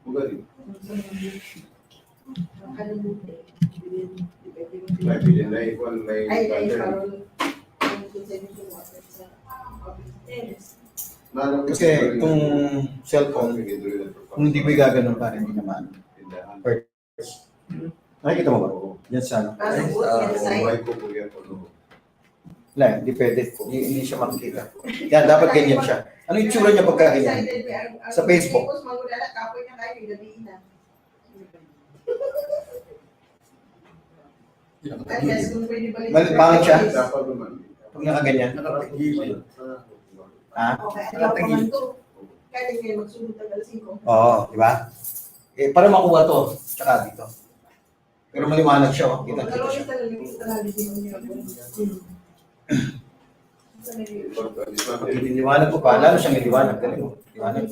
Ugali. Kasi itong cellphone, kung hindi ko gaganon pa, hindi naman. Nakikita mo ba? Yan sa ano? Wala, hindi pwede. Hindi siya makikita. Yan, dapat ganyan siya. Ano yung tsura niya pagka ganyan? Sa Facebook. Pangit siya? Pag nakaganyan? Ha? Oo, di ba? Eh, para makuha to, tsaka dito. Pero maliwanag siya, oh. Kita-kita siya. Liwanag ko pa, lalo siyang liwanag. Galing mo, liwanag.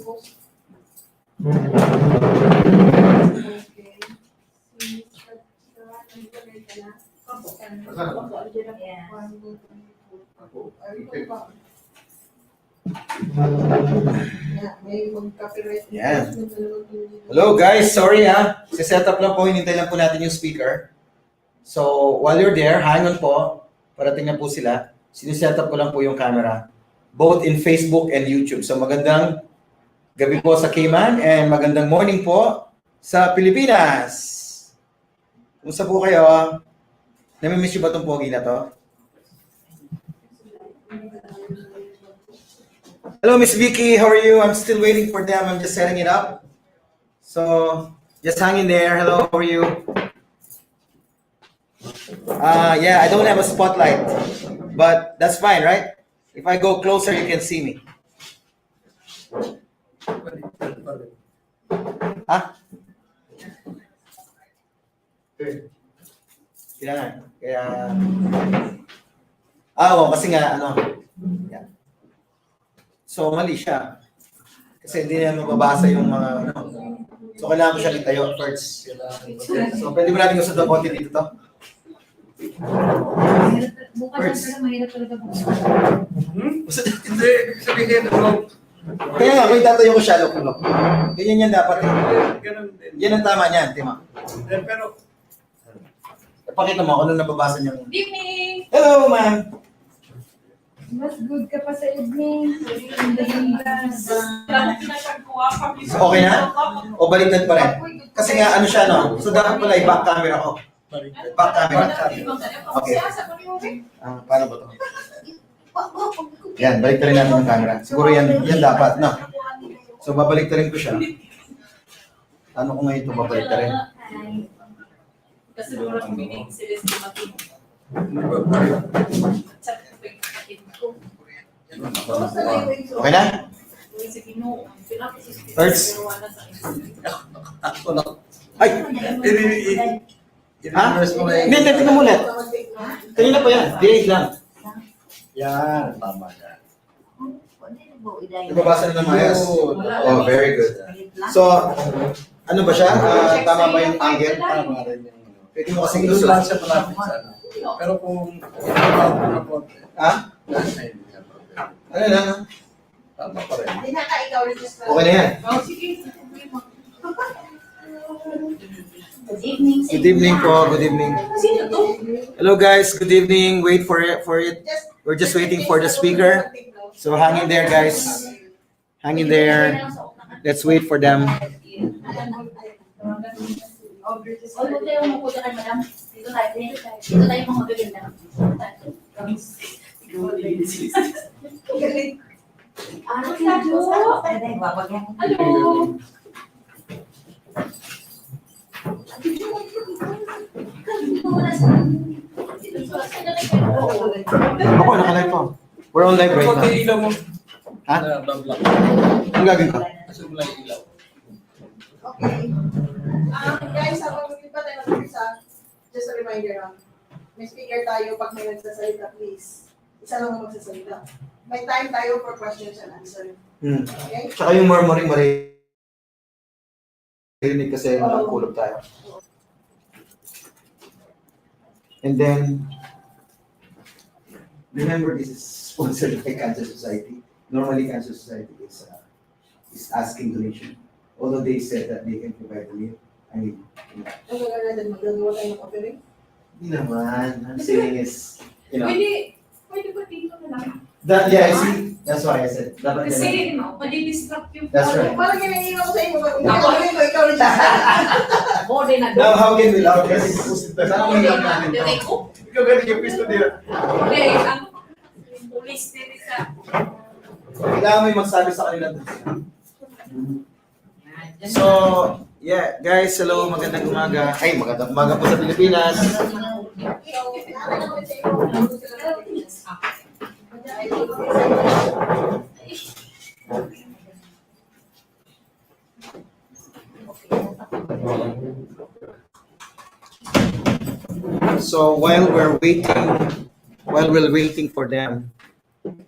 Yan. Hello guys, sorry ha. Si-set up lang po, hinintay lang po natin yung speaker. So, while you're there, hang on po. Parating na po sila. Siniset up ko lang po yung camera. Both in Facebook and YouTube. So, magandang gabi po sa Cayman and magandang morning po sa Pilipinas. Kumusta po kayo? Namimiss nyo ba itong pogi na to? Hello, Miss Vicky. How are you? I'm still waiting for them. I'm just setting it up. So, just hang in there. Hello, how are you? Yeah, I don't have a spotlight. But that's fine, right? If I go closer, you can see me. Huh? Kasi nga, ano, yeah. So, mali siya. Kasi hindi na mababasa yung mga, ano. So, kailangan ko siya itayo first. So, pwede ba natin gusto ng konti dito to? Bukas na mahirap talaga bukas. Hindi, sabihin, ano. Kaya nga, kung itatayo ko siya, look. Ganyan yan dapat eh. Ganun din. Yan ang tama niyan, Tima. Pero, Pakita mo kung ano nababasa niyo. Good evening! Hello, ma'am. Mas good ka pa sa evening. So, okay na? O baliktad pa rin? Kasi nga, ano siya, no? So, dapat pala i-back camera ko. Back camera. Okay. Paano ba to? Yan, balik rin natin yung camera. Siguro yan dapat, no? So, babalik rin ko siya. Ano ko ngayon ito, babalik rin? Kasi doon ang meeting sila sa matin. Okay na? First. Ay! Ha? Hindi, tingnan mo ulit. Kanina pa yan. Delete lang. yan, tama yan. Nababasa na ng maayos. Oh, very good. So, ano ba siya? Tama ba yung angle? Tama rin yung Pwede mo kasing Doon ilusot. lang siya malapit sa ano. Pero kung ito na konti, Ha? ay, hindi siya problema. Ano lang? Tama pa rin. Hindi na ka ikaw rin just Okay na yan. Oh, sige. Good evening. Good evening po. Good evening. Sino to? Hello guys. Good evening. Wait for it. We're just waiting for the speaker. So hang in there guys. Hang in there. Let's wait for them. Huwag tayo umupo dyan, madam. Dito tayo mga magaganda. Ano ka? Hello! Ako, naka-live po. We're on live right Konti now. ilaw mo. Ha? Bablock. Ang gagawin ko? Asumla yung ilaw. Okay. Guys, habang mag-iba tayo mag-isa, just a reminder, may speaker tayo pag may nagsasalita, please. Isa lang ang magsasalita. May time tayo for questions and answers. Okay? Tsaka yung murmuring marinig kasi nakakulog tayo. And then, remember this is sponsored by Cancer Society. Normally, Cancer Society is asking donation. Although they said that they can provide the meal. I mean, Ang gagawin natin, magagawa tayo ng offering. hindi naman. I'm saying is, you know, Pwede ba dito na lang? that, yeah, I see. That's why I said, dapat Kasi, ganun. madidistract yung That's right. Parang ginanginan ko sa inyo. Ako. Ikaw rin siya. More than a Now, how can we love Kasi this? pusita. Saan may love natin to? Ikaw ganun yung pisto nila. Hindi, ang police din sa... Kailangan may magsabi sa kanila. So, yeah, guys, hello, magandang umaga. Ay, magandang umaga po sa Pilipinas. So while we're waiting for them,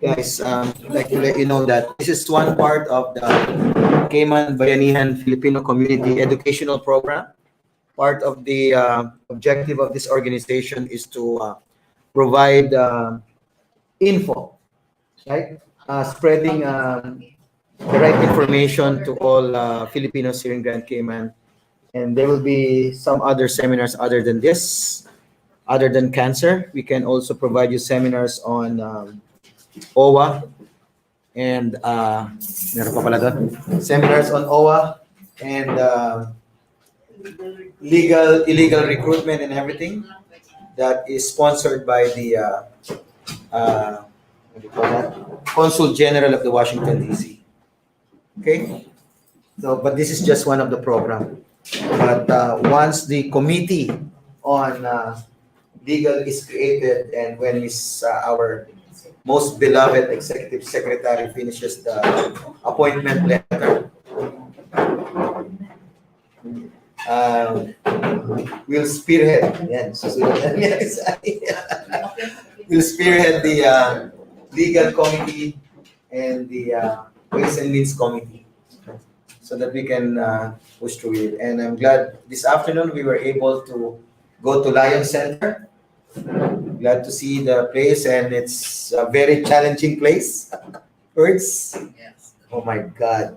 guys, I'd like to let you know that this is one part of the Cayman Bayanihan Filipino Community Educational Program. Part of the objective of this organization is to provide info, right? Spreading the right information to all Filipinos here in Grand Cayman. And there will be some other seminars other than this, other than cancer. We can also provide you seminars on OWA and meron pa pala doon. Seminars on OWA and illegal recruitment and everything that is sponsored by the what do you call that? Consul General of the Washington DC. Okay, so but this is just one of the program. But once the committee on legal is created and when our most beloved executive secretary finishes the appointment letter, we'll spearhead. Yan, susunod na yan. We'll spearhead the legal committee and the Ways and Means Committee so that we can push through it. And I'm glad this afternoon we were able to go to Lion Center. Glad to see the place, and it's a very challenging place. Birds. Oh my God.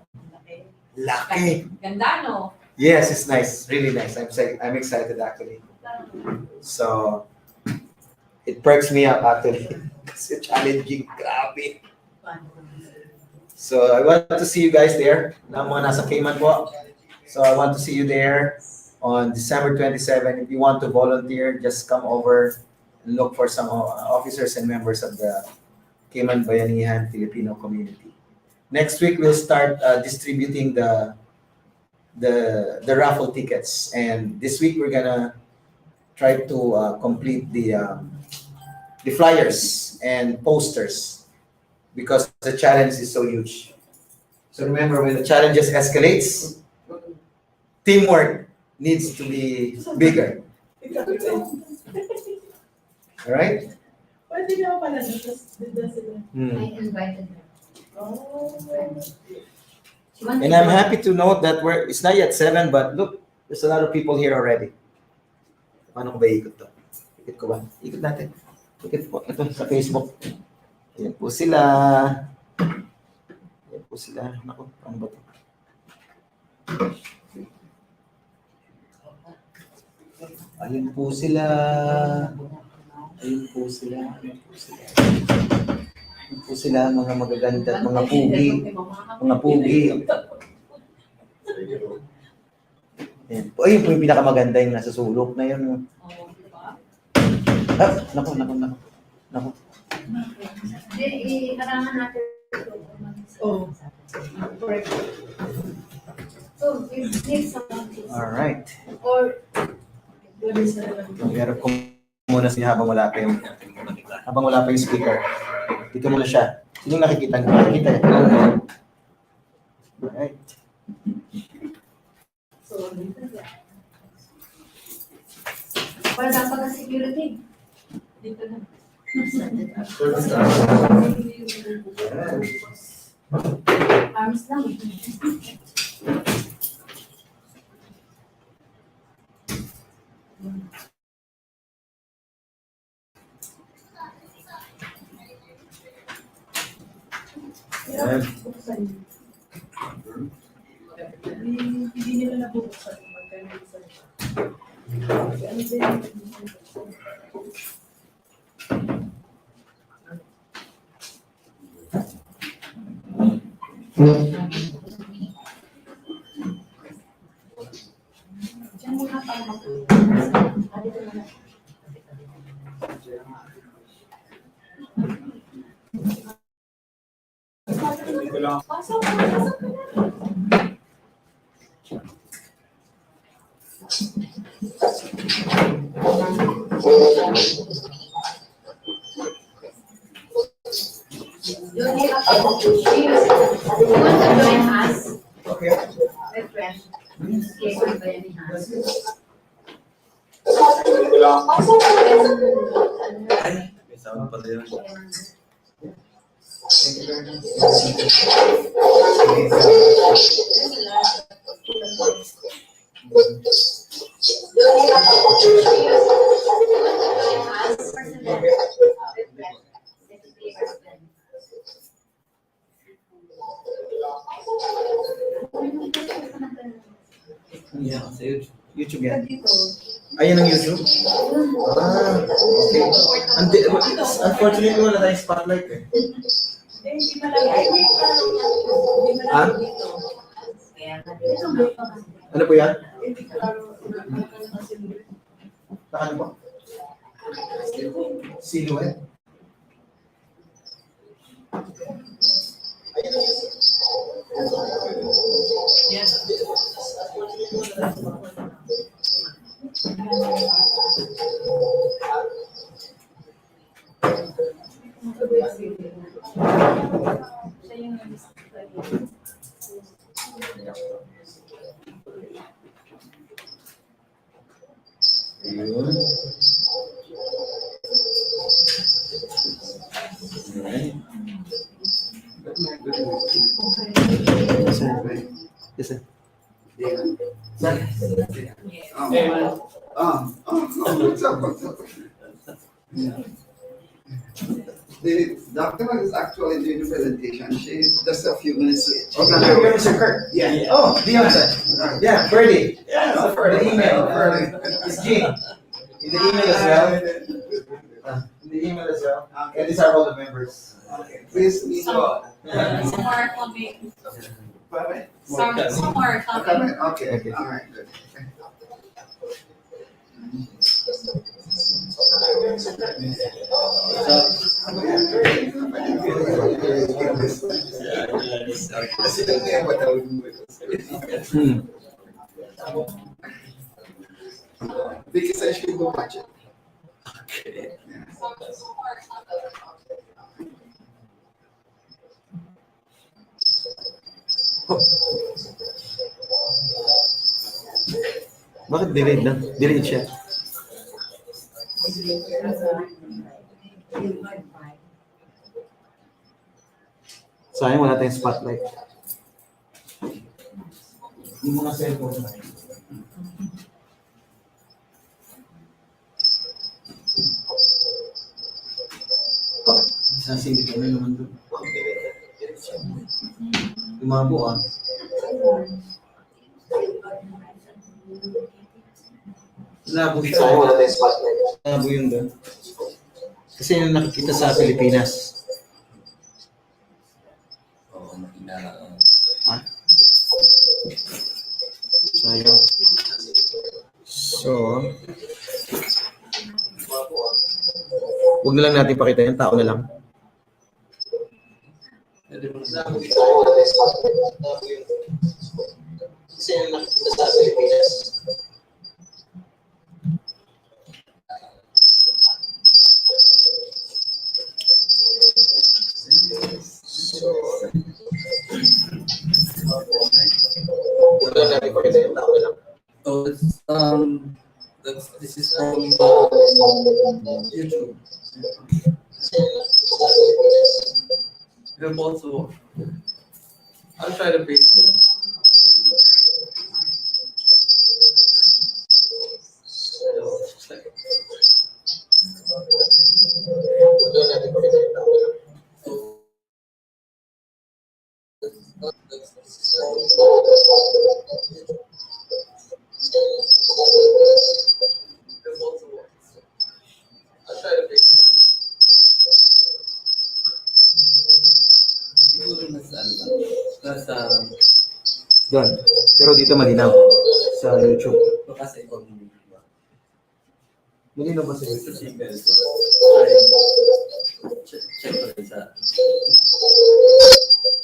Laki. Ganda, no? Yes, it's nice. Really nice. I'm excited actually. So it perks me up actually. It's challenging. Grabe. So I want to see you guys there. Na mga nasa Cayman po. So I want to see you there on December 27. If you want to volunteer, just come over and look for some officers and members of the Cayman Bayanihan Filipino community. Next week we'll start distributing the raffle tickets, and this week we're gonna try to complete the flyers and posters because the challenge is so huge. So remember, when the challenges escalates, teamwork needs to be bigger. All right? Pwede na pala dito sila. I invited her. Oh. And I'm happy to note that it's not yet 7, but look, there's a lot of people here already. Paano ko ba ikot to? Ikot ko ba? Ikot natin. Ikot po. Ito sa Facebook. Ayan po sila. Ayan po sila. Naku, paano ba to? Ayun po sila. Ayun po sila. Ayun po sila. Ayun po sila, mga magaganda at mga pugi. Mga pugi. Ayan po. Ayun po yung pinakamaganda yung nasa sulok na yun. Ah, naku. Hindi, karangan natin. Oh. Correct. So, you need someone to... Alright. Or, Pwede sa naman. Meron ko muna siya habang wala pa yung speaker. Dito muna siya. Sino nakikita niyo? Nakikita niyo? Alright. So, wala pa ka security. Dito na. Arms lang. Ayan. buksan. nila nabubuksan kung magkano yung isa. Ano din? Diyan muna tayo mag-uwi. Pasok ka na. You want to join us? Okay. My friend. Okay, so join us. May sound pala yun. Yeah, sa YouTube yan. Ayan ang YouTube? Ah, okay. Unfortunately, wala tayong spotlight eh. Hindi malagay. Ha? Ano po yan? Hindi klaro. Nakano po? Silhouette. Ayun. Alright. Yes, sir. The doctor is actually doing the presentation. She's just a few minutes late. Okay, you're Mr. Kurt. Yeah. Oh, Dion, sir. Yeah, Ferdy. Yeah, The email. It's Gene. In the email as well. In the email as well. And these are all the members. Okay. Please meet all. Some more coming. Bye-bye. Some more coming. Okay. Okay. All right. Good. Because I should go watch it. Okay. Bakit delayed lang? Delayed siya. Sayang wala tayong spotlight. Yung mga cellphone na. Sasingit kami naman doon. Lumabo ah. Labo siya. Sayang wala tayong spotlight. Labo yun doon. Kasi yung nakikita sa Pilipinas. Oo, makina na. Ah? Sayang. So, huwag na lang natin pakita yung tao na lang. Pwede mo na. Sayang wala tayong spotlight. Kasi yung nakikita sa Pilipinas. Huwag na lang natin pakita yung tao na lang. Oh, this is from YouTube. You have also, I'll try the Facebook. Huwag na natin pakita yung tao na lang. Doon. Pero dito malinaw. Sa YouTube. Kasi ikaw hindi. Malinaw ba sa Ito YouTube? si Belko. Ay, check ko rin sa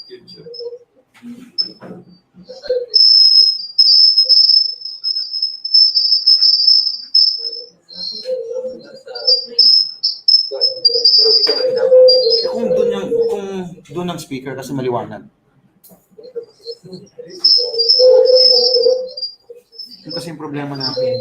YouTube. Pero dito malinaw. Kung doon ang speaker kasi maliwanag. Yung kasi yung problema natin.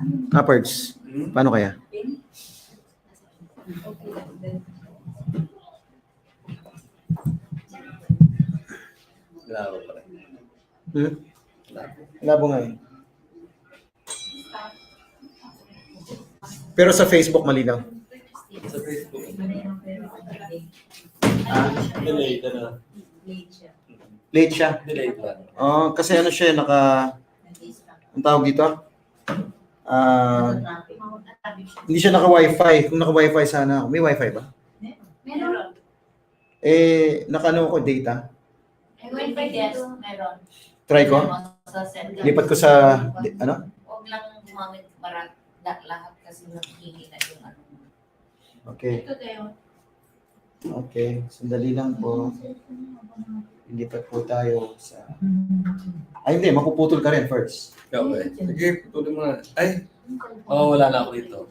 Ano? Upwards. Paano kaya? Laro pa rin. Hmm? Laro. Labo nga eh. Pero sa Facebook malinaw. Sa Facebook. Ah, Delayed na. late siya. Delayed lang. Kasi ano siya, ang tawag dito? Hindi siya naka-wifi. Kung naka-wifi sana, may wifi ba? Meron. Naka-ano ako, data. Wifi, yes, meron. Try ko. Sa center. Lipat ko sa, ano? Huwag lang gumamit lahat kasi nakikita yung ano. Okay. Ito tayo. Okay. Sandali lang po. Lipat po tayo sa... Ay, hindi. Mapuputol ka rin first. Okay. Sige, tuloy mo na. Ay, wala na ako dito.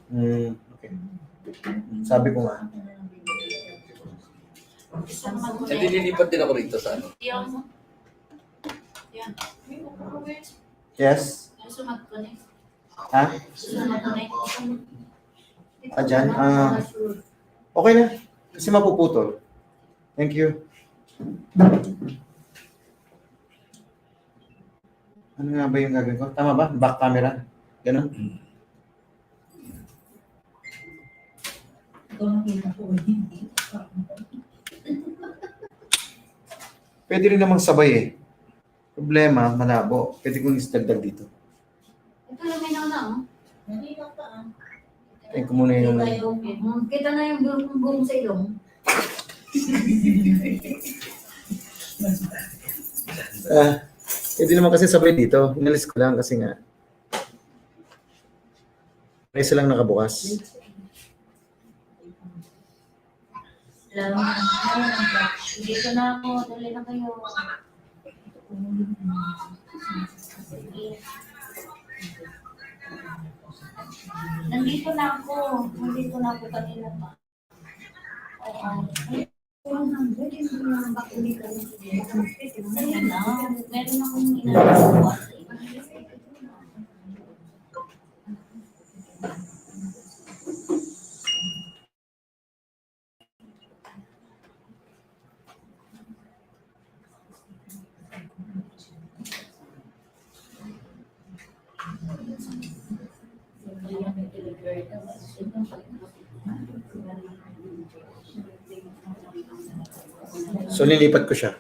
Okay. Sabi ko nga. Hindi lilipat din ako rito sa ano. Yung... Yan. Yes? Yung sumat-connect. Ha? Sumat-connect. Dyan? Okay na. Kasi mapuputol. Thank you. Ano nga ba yung gagawin ko? Tama ba? Back camera? Ganun? Pwede rin namang sabay eh. Problema, malabo. Pwede kong isdagdag dito. Ito lang may na oh. Tingnan ko muna yung... Kita na yung buong sa ilong. Pwede naman kasi sabay dito. Inalis ko lang kasi nga. May isa lang nakabukas. Dito na ako. Dali na kayo. Nandito na ako. Nandito na ako kanina pa. Oo. Ayun na. Meron akong inagawa. So, lilipat ko siya.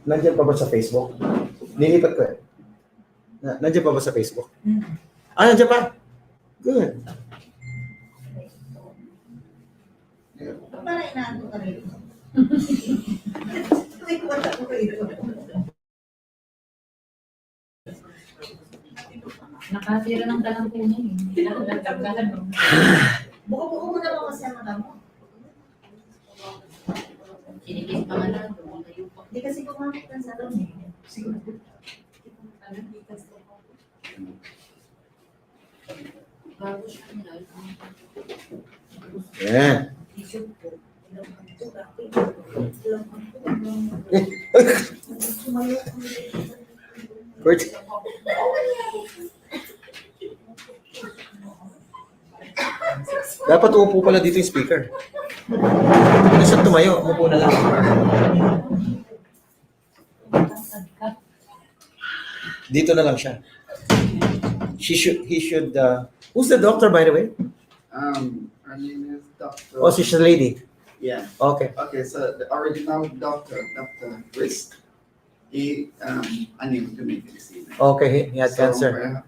Nandiyan pa ba sa Facebook? Nilipat ko eh. Nandiyan pa ba sa Facebook? Nandiyan pa? Good. Para inaano ka rin. Nakatira ng dalang puno eh. Hindi na nagkagahan mo. Buka-buka mo na ba kasi ang mata mo? Sinikis pa nga lang. Hindi kasi gumamit ng salon eh. Siguro. bago siya nila. Yan. Isip ko. Kurt. Dapat uupo pala dito yung speaker. Ano siya tumayo? Umupo na lang. Dito na lang siya. He should, who's the doctor, by the way? Her name is Dr. Oh, she's a lady. Yeah. Okay. Okay, so the original doctor, Dr. Risk, he unable to make it this evening. Okay, he had So, cancer.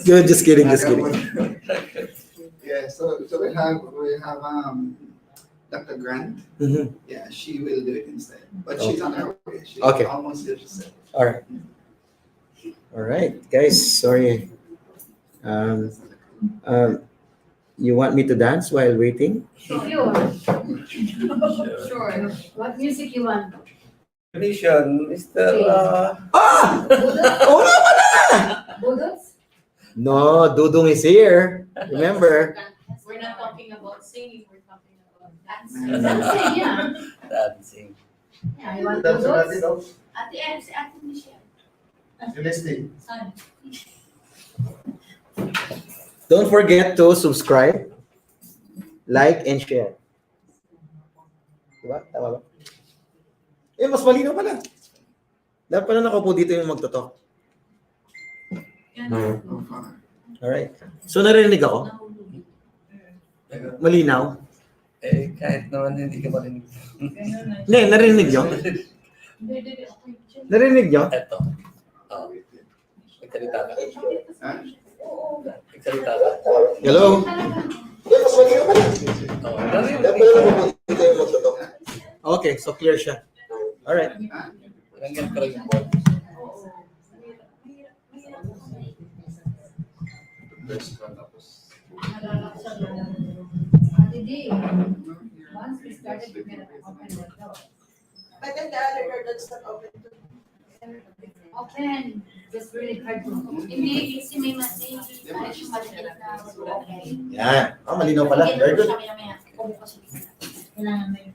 Good, just kidding, just kidding. Yeah, so we have Dr. Grant. Mhm. Yeah, she will do it instead. But she's on her way. She's Okay. almost there, she said. All right. All right, guys, sorry. You want me to dance while waiting? Sure. Sure. What music you want? Commission, Mr. Ah! Oo nga pala! Budots? No, Dudong is here. Remember? We're not talking about singing, we're talking about dancing. Dancing, yeah. Dancing. Yeah, I want Dance natin, budots. no? Ate Em, si Ate Michelle. Celeste. Saan? Don't forget to subscribe, like, and share. Diba? Tama ba? Mas malinaw pala. Dapat pala nakaupo dito yung magtotok. So far. Alright. So narinig ako? Malinaw? Kahit naman hindi ka marinig. Hindi, narinig nyo? Narinig nyo? Eto. Oh. Nagsalita ka. Huh? Nagsalita ka. Hello? Mas malinaw pala. Oh, narinig. Dapat pala nakaupo dito yung magtotok. Okay, so clear siya. Alright. Langyan ko lang yung ball. Ate D, once we started, we're gonna open the door. But then the other door that's not open too. Open, just really hard to. Hindi, kasi may masay, ano siya maliit na okay. Yan. Malinaw pala. Very good. Kailangan may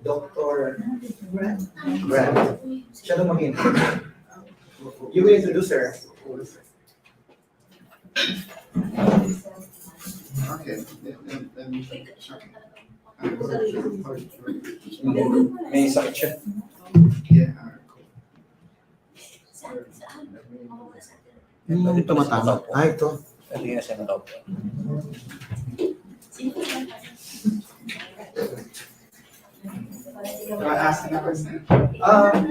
Dr. Grant. Siya lumangin. You will introduce her. Okay. Let me. May sakit siya. Yeah. Yung tumatama. Ito. Hindi na siya nakaupo. So I asked him a question.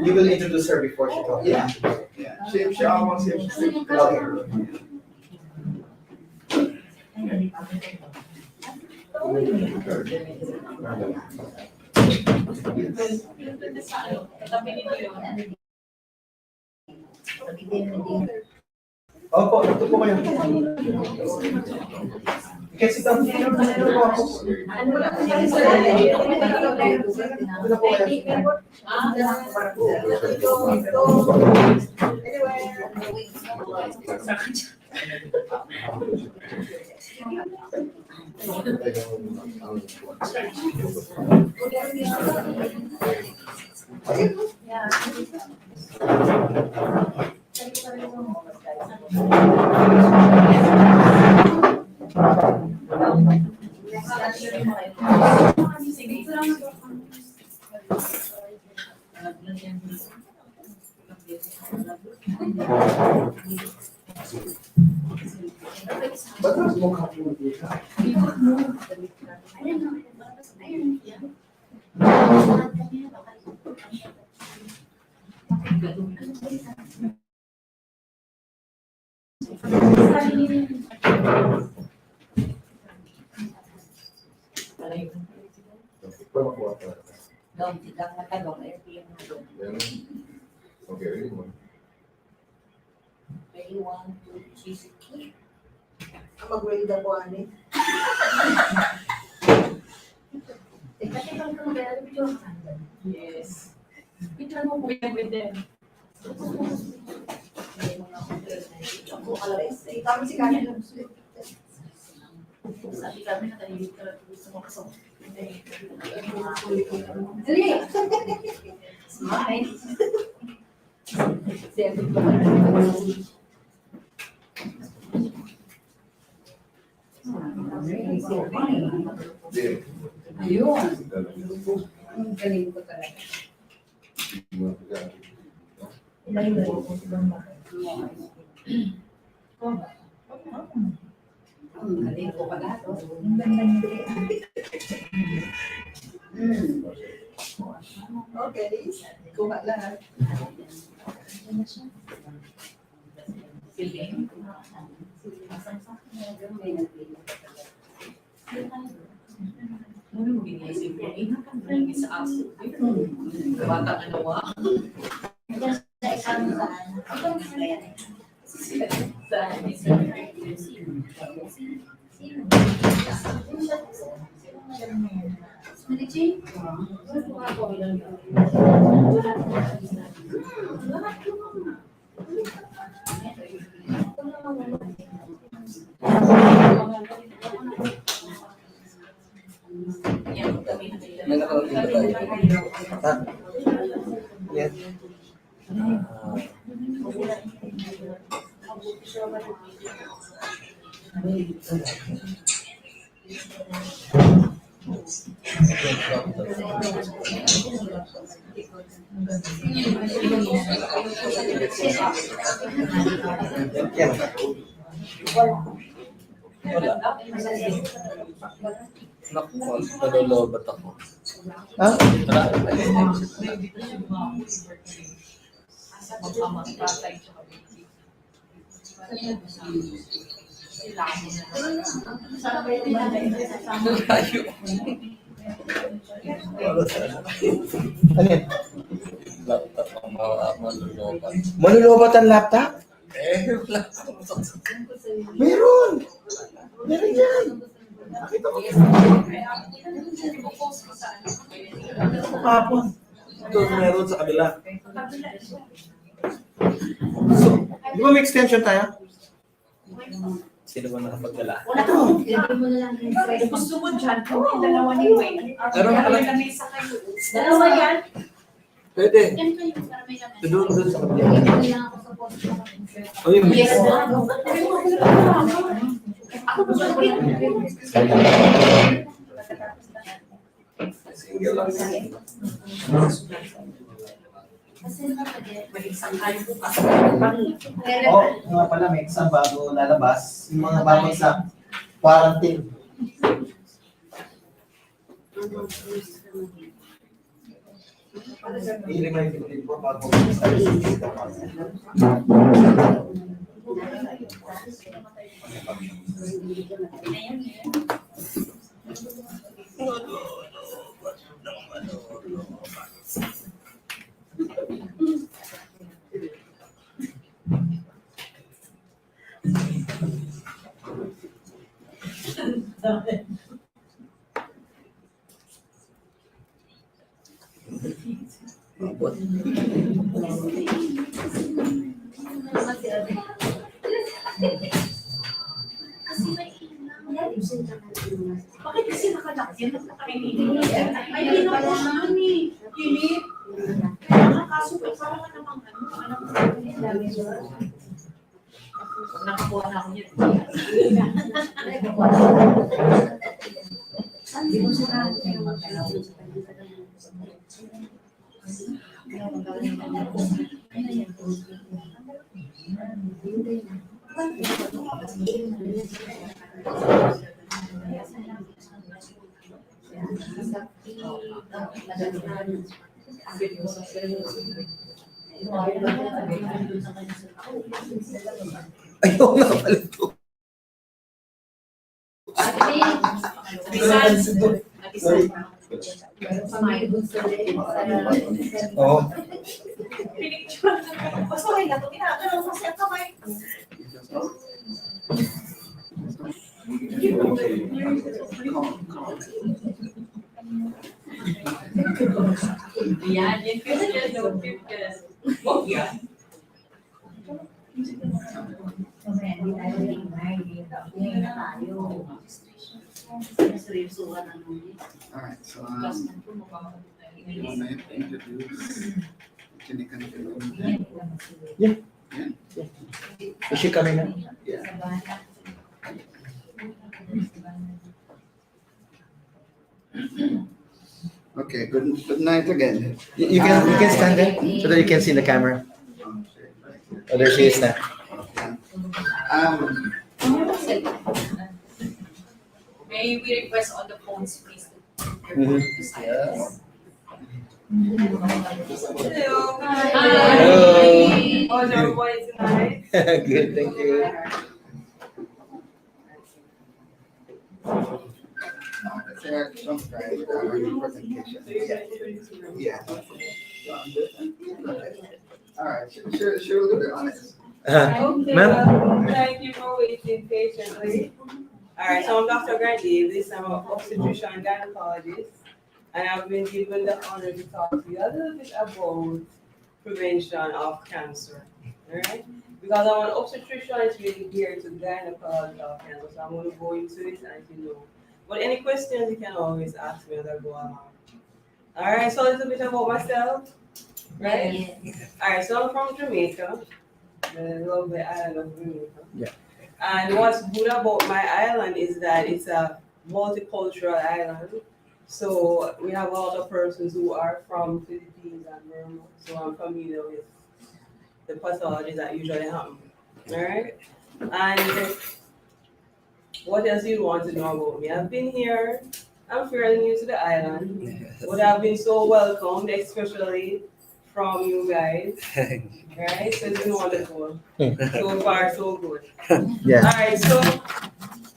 You will introduce her before she talks. Yeah. Yeah. She almost here. Okay. Opo, ito po kayo. Okay, sit down. Ba't mas mukha po dito? Okay, ready mo. Ready, 1, 2, 3. Ang mag-weld ako, ani. Teka, teka, video ka. Yes. Video mo po yung video. Kami si Kanya. Sabi kami na tayo dito gusto mo kasama. Dali! Smile. Ayun. Ang galing ko talaga. Ang galing ko pala to. Ang ganda niya. Okay. Kuha lahat. Ano mo ginisip ko? Inakan mo lang sa aso. Bata ka nawa. Sa isang saan. May nakarating ba tayo? Yes. Naku, nalolobat ako. Ha? Ano yan? Laptop ang malolobat. Manulobat ang laptop? Wala. Meron! Meron yan! Nakita ko. Kapon. Ito meron sa kabila. So, di ba may extension tayo? Sino ba nakapagdala? Wala ko. Ilagay mo na lang yung friend. Gusto mo dyan, kung dalawa ni Wayne. Pero pala- Lamesa kayo. Dalawa yan. Pwede. Yan pa yung para may laman. Doon sa kabila. Ilagay mo lang ako sa post ko. Uy, Yes. Ako ba siya? single lang. Kasi napagay. May isang kayo bukas. Oh, nga pala, may exam bago lalabas. Yung mga bago sa quarantine. Hindi may pinipin po bago sa Kasi may Bakit kasi nakalakyan? Nakakinilig. Ay, hindi na po siya ni. Kilit. Nakakasuko. Parang ka namang ano. Alam mo. Nakakuha na ako niya. Hindi mo siya Ayaw nga pala ito. Sorry. Oo. Pinicture na ko. Sorry na ito. Tinagalaw kasi ang kamay. Hindi tayo ingay, ingay na tayo. Seryosohan ang nuli. Alright, so Plus you na ito, mukhang wanna introduce Chinikan Yeah. Is she coming now? Yeah. Okay, good night again. You can stand there so that you can see the camera. Oh, there she is now. Um, May we request on the phones, please? Mhm. Yes. Hello. Hello. How's everybody tonight? Good, thank you. Don't try presentation. Yeah. All right, she'll do the honors. Okay, Ma'am? well, thank you for waiting patiently. All right, so I'm Dr. Grant Davis. I'm an obstetrician and gynecologist, and I've been given the honor to talk to you a little bit about prevention of cancer. All right, because I'm an obstetrician, it's really geared to gynecology of cancer, so I'm going to go into it as you know. But any questions you can always ask me as I go along. All right, so a little bit about myself, right? All right, so I'm from Jamaica, the lovely island of Jamaica. Yeah. And what's good about my island is that it's a multicultural island. So we have a lot of persons who are from Philippines and Burma. So I'm familiar with the pathologies that usually happen. All right. And what else do you want to know about me? I've been here. I'm fairly new to the island, but I've been so welcomed, especially from you guys. Right? So it's been wonderful. So far, so good. Yeah. All right, so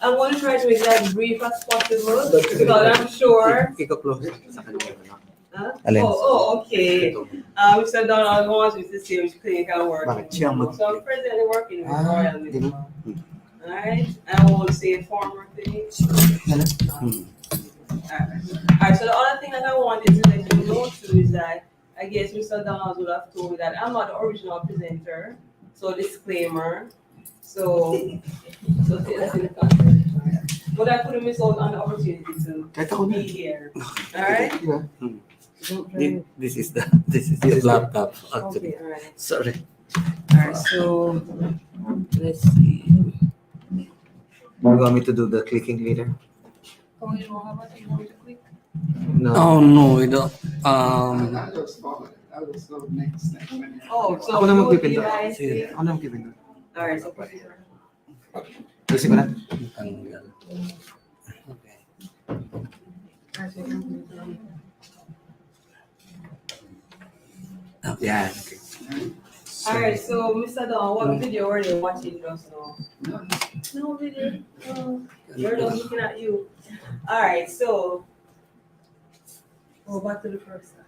I'm going to try to make that brief as possible because I'm sure. Iko-close sa kanila. Huh? Alin? Okay. Mr. Donald wants me to see which clinic I'm working Bakit siya with. So I'm presently working with Ah, Royal Medical. All right. I won't say former clinics. Alright, so the other thing that I wanted to let you know too is that I guess Mr. Donald would have told me that I'm not the original presenter, so disclaimer. So take that into consideration. But I couldn't miss out on the opportunity to Kahit ako be na. here. Alright? This is the laptop actually. Okay, alright. Sorry. Alright, so let's see. You want me to do the clicking later? Oh, you don't have a thing to click? No. Oh no, we don't. I'll just follow it. I'll just go next one. Oh, so Ako na you would magpipinda. be like- Sige, ako na magpipinda. Alright, so proceed. Kasi ko na. Tanggal. Okay. Yan. Alright, so Mr. Don, what video were you watching just now? No video. We're just looking at you. Alright, so go back to the first slide.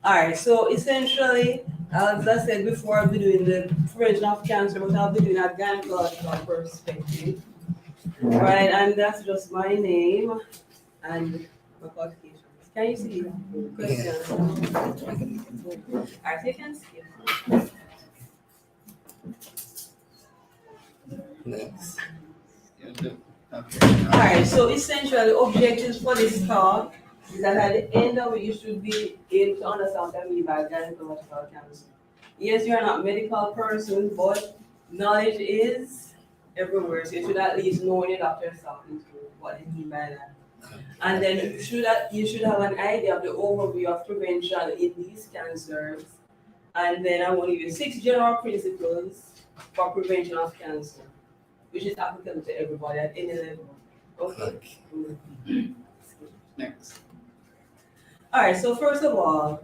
Alright, so essentially, as I said before, I'll be doing the prevention of cancer, but I'll be doing a gynecological perspective. Right, and that's just my name and my qualifications. Can you see that? Questions? Alright, you can skip. Next. Okay. Alright, so essentially the objectives for this talk is that at the end of it, you should be able to understand what I mean by gynecological cancer. Yes, you are not a medical person, but knowledge is everywhere. So you should at least know when your doctor is talking to you what they mean by that. And then you should have an idea of the overview of prevention in these cancers. And then I'm going to give you 6 general principles for prevention of cancer, which is applicable to everybody at any level. Okay. Next. All right, so first of all,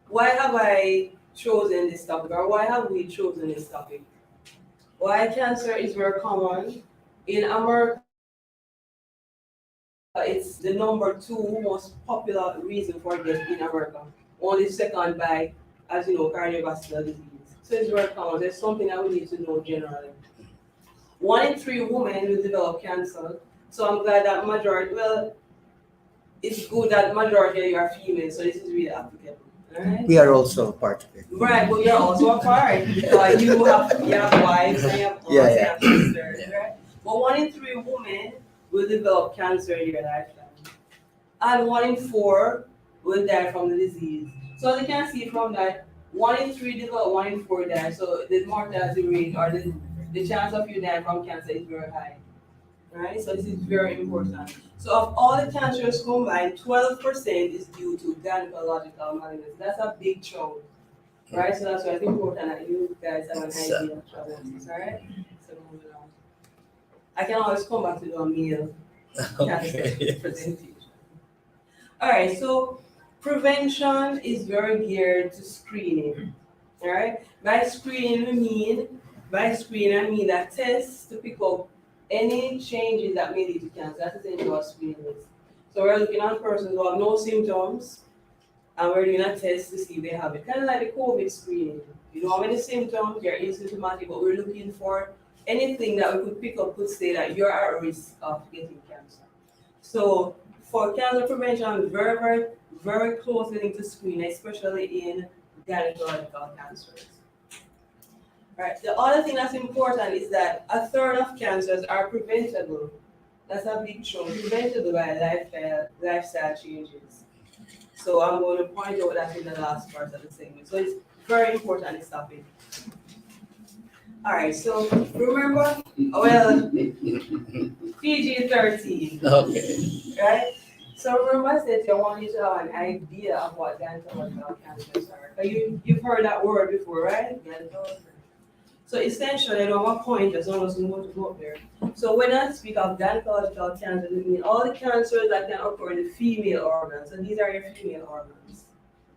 why have I chosen this topic, or why have we chosen this topic? Why cancer is very common in America. It's the number 2 most popular reason for death in America, only second by, as you know, cardiovascular disease. So it's very common. There's something that we need to know generally. 1 in 3 women will develop cancer. So I'm glad that majority, well, it's good that majority of you are female, so this is really applicable. Alright? We are also a part of it. Right, but you're also a part because you have wives and you have moms Yeah, and you yeah. have sisters, right? But 1 in 3 women will develop cancer in their lifetime, and 1 in 4 will die from the disease. So as you can see from that, 1 in 3 develop, 1 in 4 die. So the mortality rate or the chance of you dying from cancer is very high. Right? So this is very important. So of all the cancers combined, 12% is due to gynecological malignancy. That's a big chunk. Right? So that's why it's important that you guys have an idea of prognosis, alright? So moving on. I can always come back to do a meal cancer presentation. Alright, so prevention is very geared to screening. Alright? By screening I mean that tests to pick up any changes that may lead to cancer. That's essentially what screening is. So we're looking at persons who have no symptoms and we're doing a test to see if they have it. Kind of like the COVID screening. You don't have any symptoms, you're asymptomatic, but we're looking for anything that we could pick up could say that you're at risk of getting cancer. So for cancer prevention, very, very, very closely linked to screening, especially in gynecological cancers. Right. The other thing that's important is that 1/3 of cancers are preventable. That's a big chunk, preventable by lifestyle changes. So I'm going to point out that in the last part of the segment. So it's very important, this topic. All right, so remember, well, PG-13, Okay. right? So remember I said I want you to have an idea of what gynecological cancers are. You've heard that word before, right? Gynecological. So essentially, at one point, as long as we want to go up there. So when I speak of gynecological cancer, I mean all the cancers that can occur in the female organs. So these are your female organs,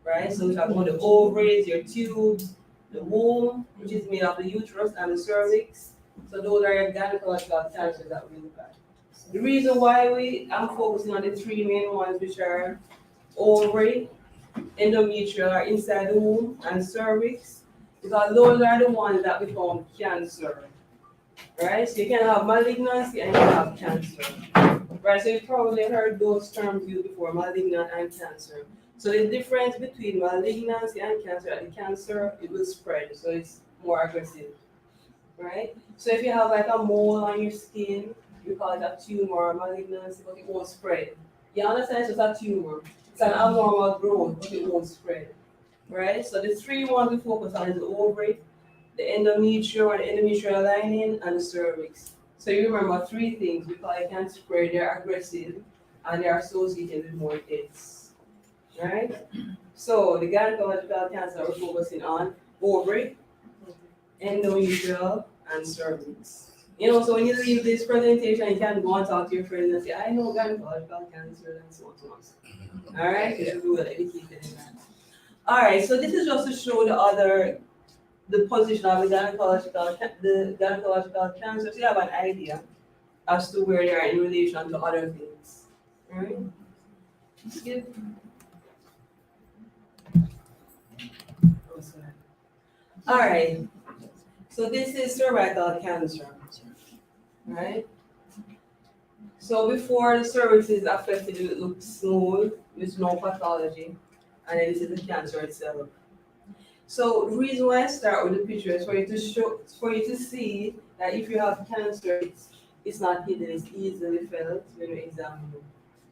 right? So we talk about the ovaries, your tubes, the womb, which is made of the uterus and the cervix. So those are your gynecological cancers that we look at. The reason why I'm focusing on the 3 main ones, which are ovary, endometrial or inside the womb, and cervix, because those are the ones that become cancer, right? So you can have malignancy and you can have cancer, right? So you probably heard those terms used before, malignant and cancer. So the difference between malignancy and cancer, the cancer, it will spread, so it's more aggressive, right? So if you have like a mole on your skin, you call it a tumor or malignancy, but it won't spread. You understand? It's just a tumor. It's an abnormal growth, but it won't spread. Right? So the 3 ones we focus on is the ovary, the endometrial or the endometrial lining, and the cervix. So you remember 3 things because they can spread, they're aggressive, and they're associated with more deaths. Right? So the gynecological cancer we're focusing on ovary, endometrial, and cervix. You know, so when you leave this presentation, you can go and talk to your friends and say, I know gynecological cancer and so on and so on. Alright? You should be well educated in that. Alright, so this is just to show the position of the gynecological cancer, so you have an idea as to where they are in relation to other things. Alright? Skip. Alright, so this is cervical cancer, right? So before the cervix is affected, it looks smooth with no pathology, and then this is the cancer itself. So the reason why I start with the picture is for you to see that if you have cancer, it's not hidden, it's easily felt when you examine it.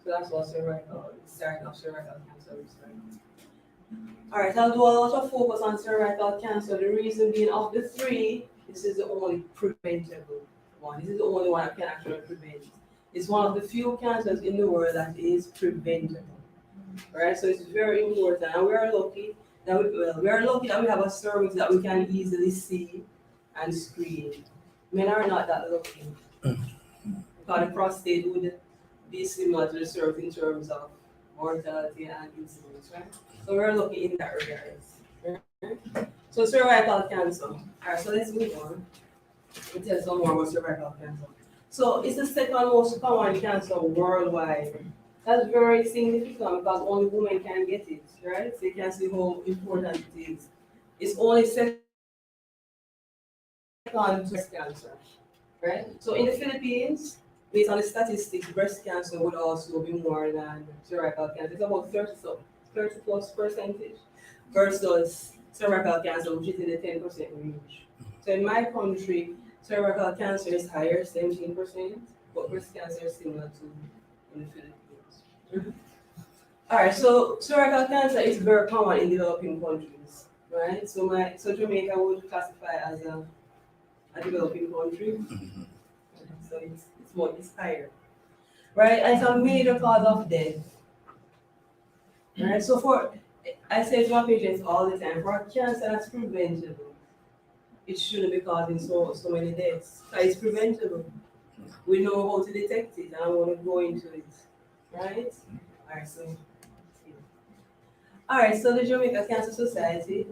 So that's what cervical, starting of cervical cancer is like. Alright, I'll do a lot of focus on cervical cancer. The reason being, of the 3, this is the only preventable one. This is the only one that can actually prevent. It's one of the few cancers in the world that is preventable. Alright, so it's very important, and we are lucky that we have a cervix that we can easily see and screen. Men are not that lucky. Because the prostate would be similar to the cervix in terms of mortality and incidence, right? So we're looking in that regard. Right? So cervical cancer. Alright, so let's move on. We'll tell some more about cervical cancer. So it's the second most common cancer worldwide. That's very significant because only women can get it, right? So you can see how important it is. It's only second to breast cancer, right? So in the Philippines, based on the statistics, breast cancer would also be more than cervical cancer. It's about 30 plus percentage. versus cervical cancer, which is in the 10% range. So in my country, cervical cancer is higher, 17%, but breast cancer is similar to in the Philippines. All right, so cervical cancer is very common in developing countries, right? So Jamaica would classify as a developing country. So it's higher, right? And it's a major cause of death, right? So I say to my patients all the time, for cancer that's preventable, it shouldn't be causing so many deaths. So it's preventable. We know how to detect it, and I want to go into it, right? All right, so the Jamaica Cancer Society,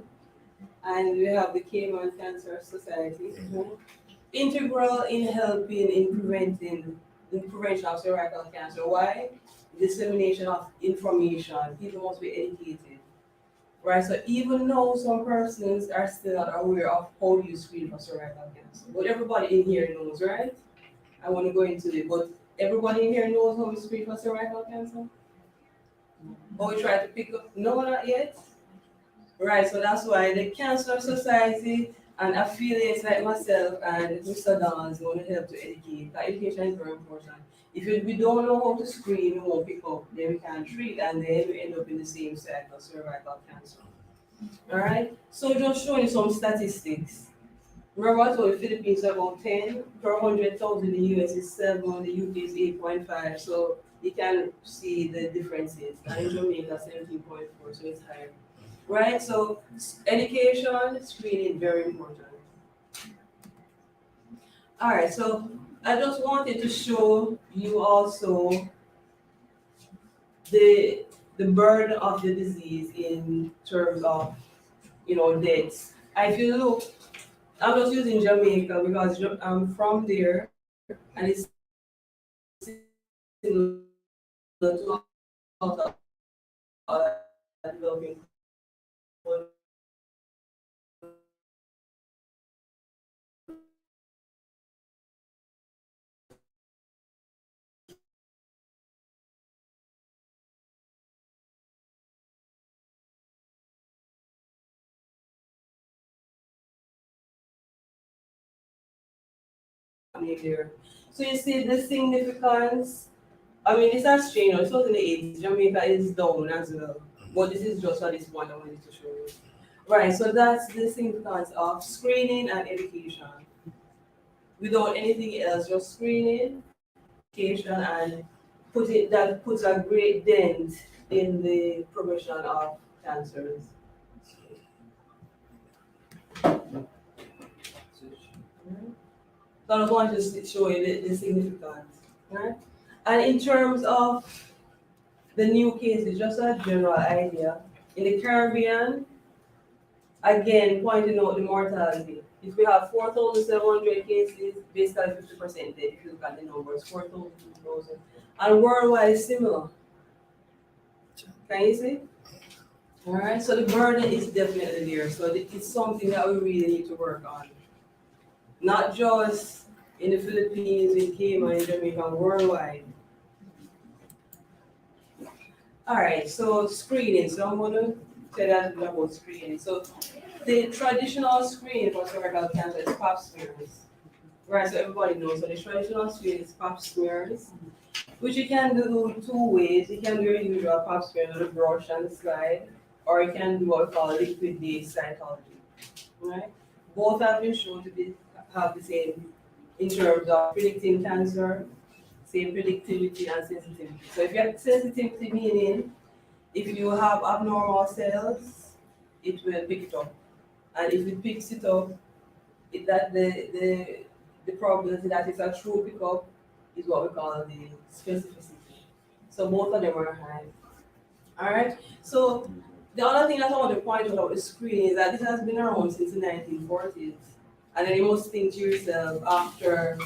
and we have the Cayman Cancer Society, integral in helping in prevention of cervical cancer. Why? Dissemination of information. People must be educated, right? So even though some persons are still not aware of how you screen for cervical cancer, but everybody in here knows, right? I want to go into it, but everybody in here knows how we screen for cervical cancer? Or we try to pick up? No, not yet. Right, so that's why the Cancer Society and affiliates like myself and Mr. Dons want to help to educate. That education is very important. If we don't know how to screen, we won't pick up, then we can't treat, and then we end up in the same cycle, cervical cancer. All right, so just showing you some statistics. Remember I told you Philippines are about 10 per 100,000, the US is 7, the UK is 8.5, so you can see the differences. And in Jamaica, 17.4, so it's higher. Right, so education, screening, very important. All right, so I just wanted to show you also the burden of the disease in terms of, deaths. If you look, I'm just using Jamaica because I'm from there, and it's similar to other developing countries. There. So you see the significance. I mean, it's not strange. It's not in the 80s. Jamaica is down as well. But this is just for this one I wanted to show you. Right, so that's the significance of screening and education. Without anything else, just screening, education, and that puts a great dent in the prevention of cancers. So I just want to show you the significance, right? And in terms of the new cases, just a general idea. In the Caribbean, again, pointing out the mortality. If we have 4,700 cases, basically 50% dead, if you look at the numbers, 4,000, 2,000. And worldwide is similar. Can you see? All right, so the burden is definitely there. So it's something that we really need to work on. Not just in the Philippines, in Cayman, in Jamaica, worldwide. All right, so screening. So I'm going to tell you about screening. So the traditional screening for cervical cancer is pap smears. Right, so everybody knows. So the traditional screen is pap smears, which you can do two ways. You can do your usual pap smear with a brush and slide, or you can do what we call liquid-based cytology. Right? Both have been shown to have the same in terms of predicting cancer, same predictivity and sensitivity. So if you have sensitivity, meaning if you have abnormal cells, it will pick it up. And if it picks it up, the probability that it's a true pickup is what we call the specificity. So both of them are high. All right. So the other thing that I want to point out about the screening is that this has been around since the 1940s. And then you must think to yourself, after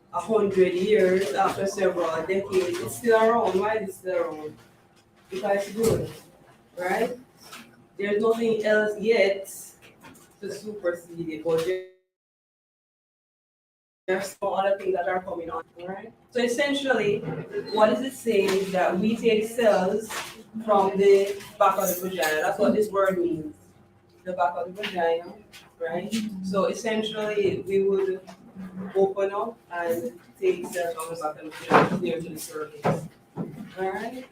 100 years, after several decades, it's still around. Why is it still around? Because it's good, right? There's nothing else yet to supersede it, but there are some other things that are coming on, right? So essentially, what is it saying is that we take cells from the back of the vagina. That's what this word means. The back of the vagina, right? So essentially, we would open up and take cells from the back of the vagina near to the cervix. Alright?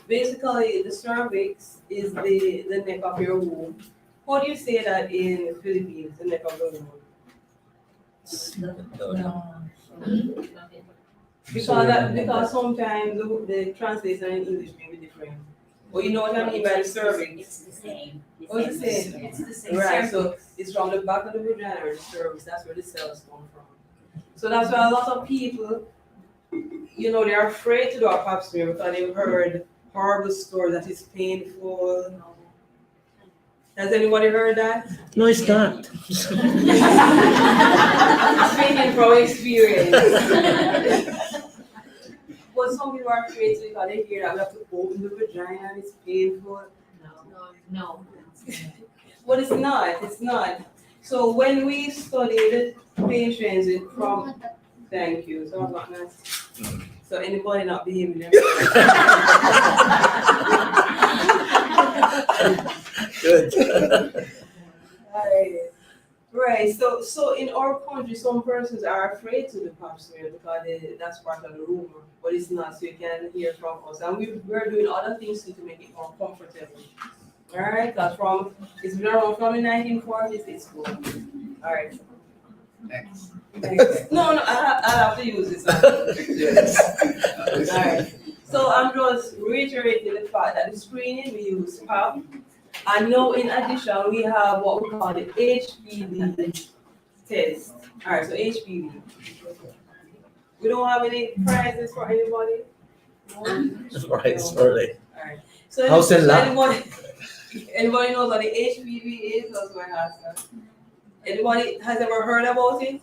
Basically, the cervix is the neck of your womb. How do you say that in Philippines, the neck of the womb? Because sometimes the translation in English may be different. But you know what I mean by the cervix? It's the same. Oh, it's the same. It's the same. Right, so it's from the back of the vagina or the cervix, that's where the cells come from. So that's why a lot of people, they're afraid to do a pap smear because they've heard horrible stories that it's painful. Has anybody heard that? No, it's not. Speaking from experience. But some people are afraid to because they hear that we have to open the vagina and it's painful. No. But it's not. So when we study the patients thank you, so I'm not nice. So anybody not behaving themselves. Good. Right. So in our country, some persons are afraid to do pap smear because that's part of the rumor, but it's not. So you can hear from us, and we're doing other things to make it more comfortable. All right. It's been around from the 1940s. It's cool. All right. Next. No, I have to use this. Yes. All right. So I'm just reiterating the fact that the screening we use PAP, and now in addition we have what we call the HPV test. All right, so HPV. We don't have any prizes for anybody. Right, it's early. All right. So How's it like? anybody knows what the HPV is? That's my answer. Anybody has ever heard about it?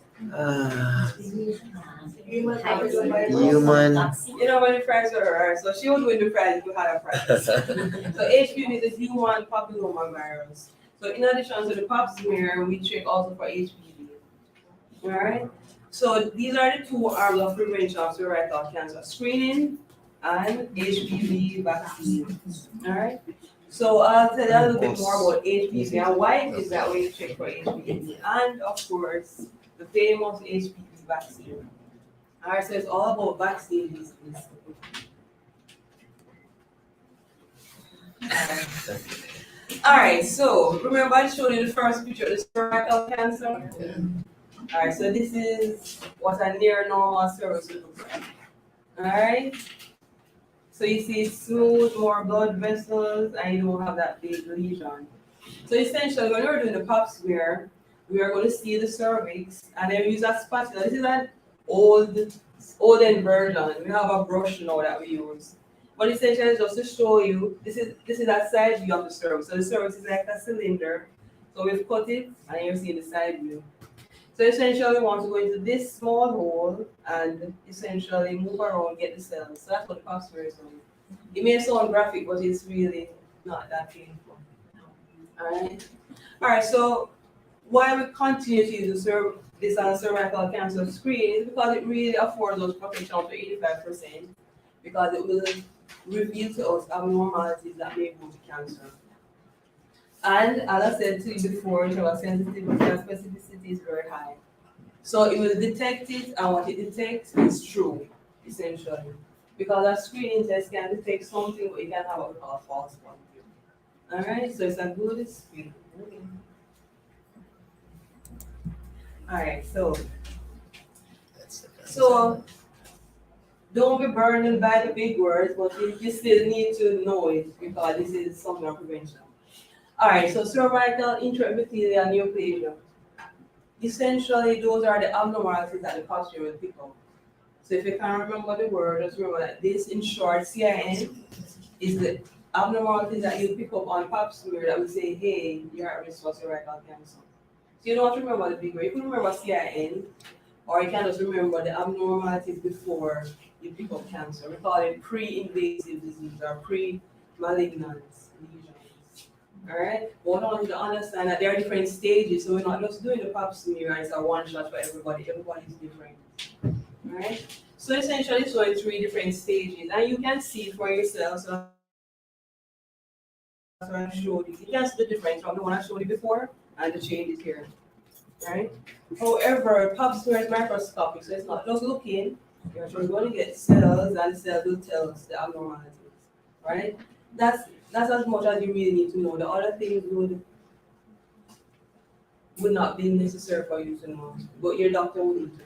Human Human. You know when the prize for her, so she was win the prize if you had a prize. So HPV is a human papilloma virus. So in addition to the pap smear, we check also for HPV. Alright? So these are the two arms of prevention of cervical cancer: screening and HPV vaccine. Alright? So I'll tell you a little bit more about HPV and why it is that way you check for HPV. And of course, the famous HPV vaccine. Alright, so it's all about vaccine these days. Alright, so remember I showed you the first picture of the cervical cancer? Alright, so this is what a near normal cervix looks like. Alright? So you see smooth, more blood vessels, and you don't have that big lesion. So essentially, when we're doing the pap smear, we are going to see the cervix, and then we use a spatula. This is an olden version. We have a brush now that we use. But essentially, just to show you, this is a side view of the cervix. So the cervix is like a cylinder. So we've cut it, and you're seeing the side view. So essentially, we want to go into this small hole and essentially move around, get the cells. So that's what the pap smear is doing. It may sound graphic, but it's really not that painful. All right. So why we continue to use this cervical cancer screen is because it really affords us protection up to 85%, because it will reveal to us abnormalities that may go to cancer. And as I said to you before, our sensitivity and specificity is very high. So it will detect it, and what it detects is true, essentially. Because a screening test can detect something, but it can have what we call a false positive. Alright, so it's a good screen. Alright, so don't be burdened by the big words, but you still need to know it because this is something of prevention. Alright, so cervical intraepithelial neoplasia. Essentially, those are the abnormalities that the pap smear will pick up. So if you can't remember the word, just remember that this, in short, CIN, is the abnormalities that you pick up on pap smear that will say, hey, you're at risk for cervical cancer. So you don't have to remember the big word. You can remember CIN, or you can just remember the abnormalities before you pick up cancer. We call it pre-invasive disease or pre-malignant lesions. Alright? But I want you to understand that there are different stages, so we're not just doing the pap smear and it's a one shot for everybody. Everybody's different. Alright? So essentially it's showing 3 different stages, and you can see it for yourself. So that's what I showed you. You can see the difference from the one I showed you before and the changes here. Right? However, pap smear is microscopic, so it's not just looking. You're actually going to get cells, and the cells will tell us the abnormalities. Right? That's as much as you really need to know. The other things would not be necessary for you to know, but your doctor will need to know.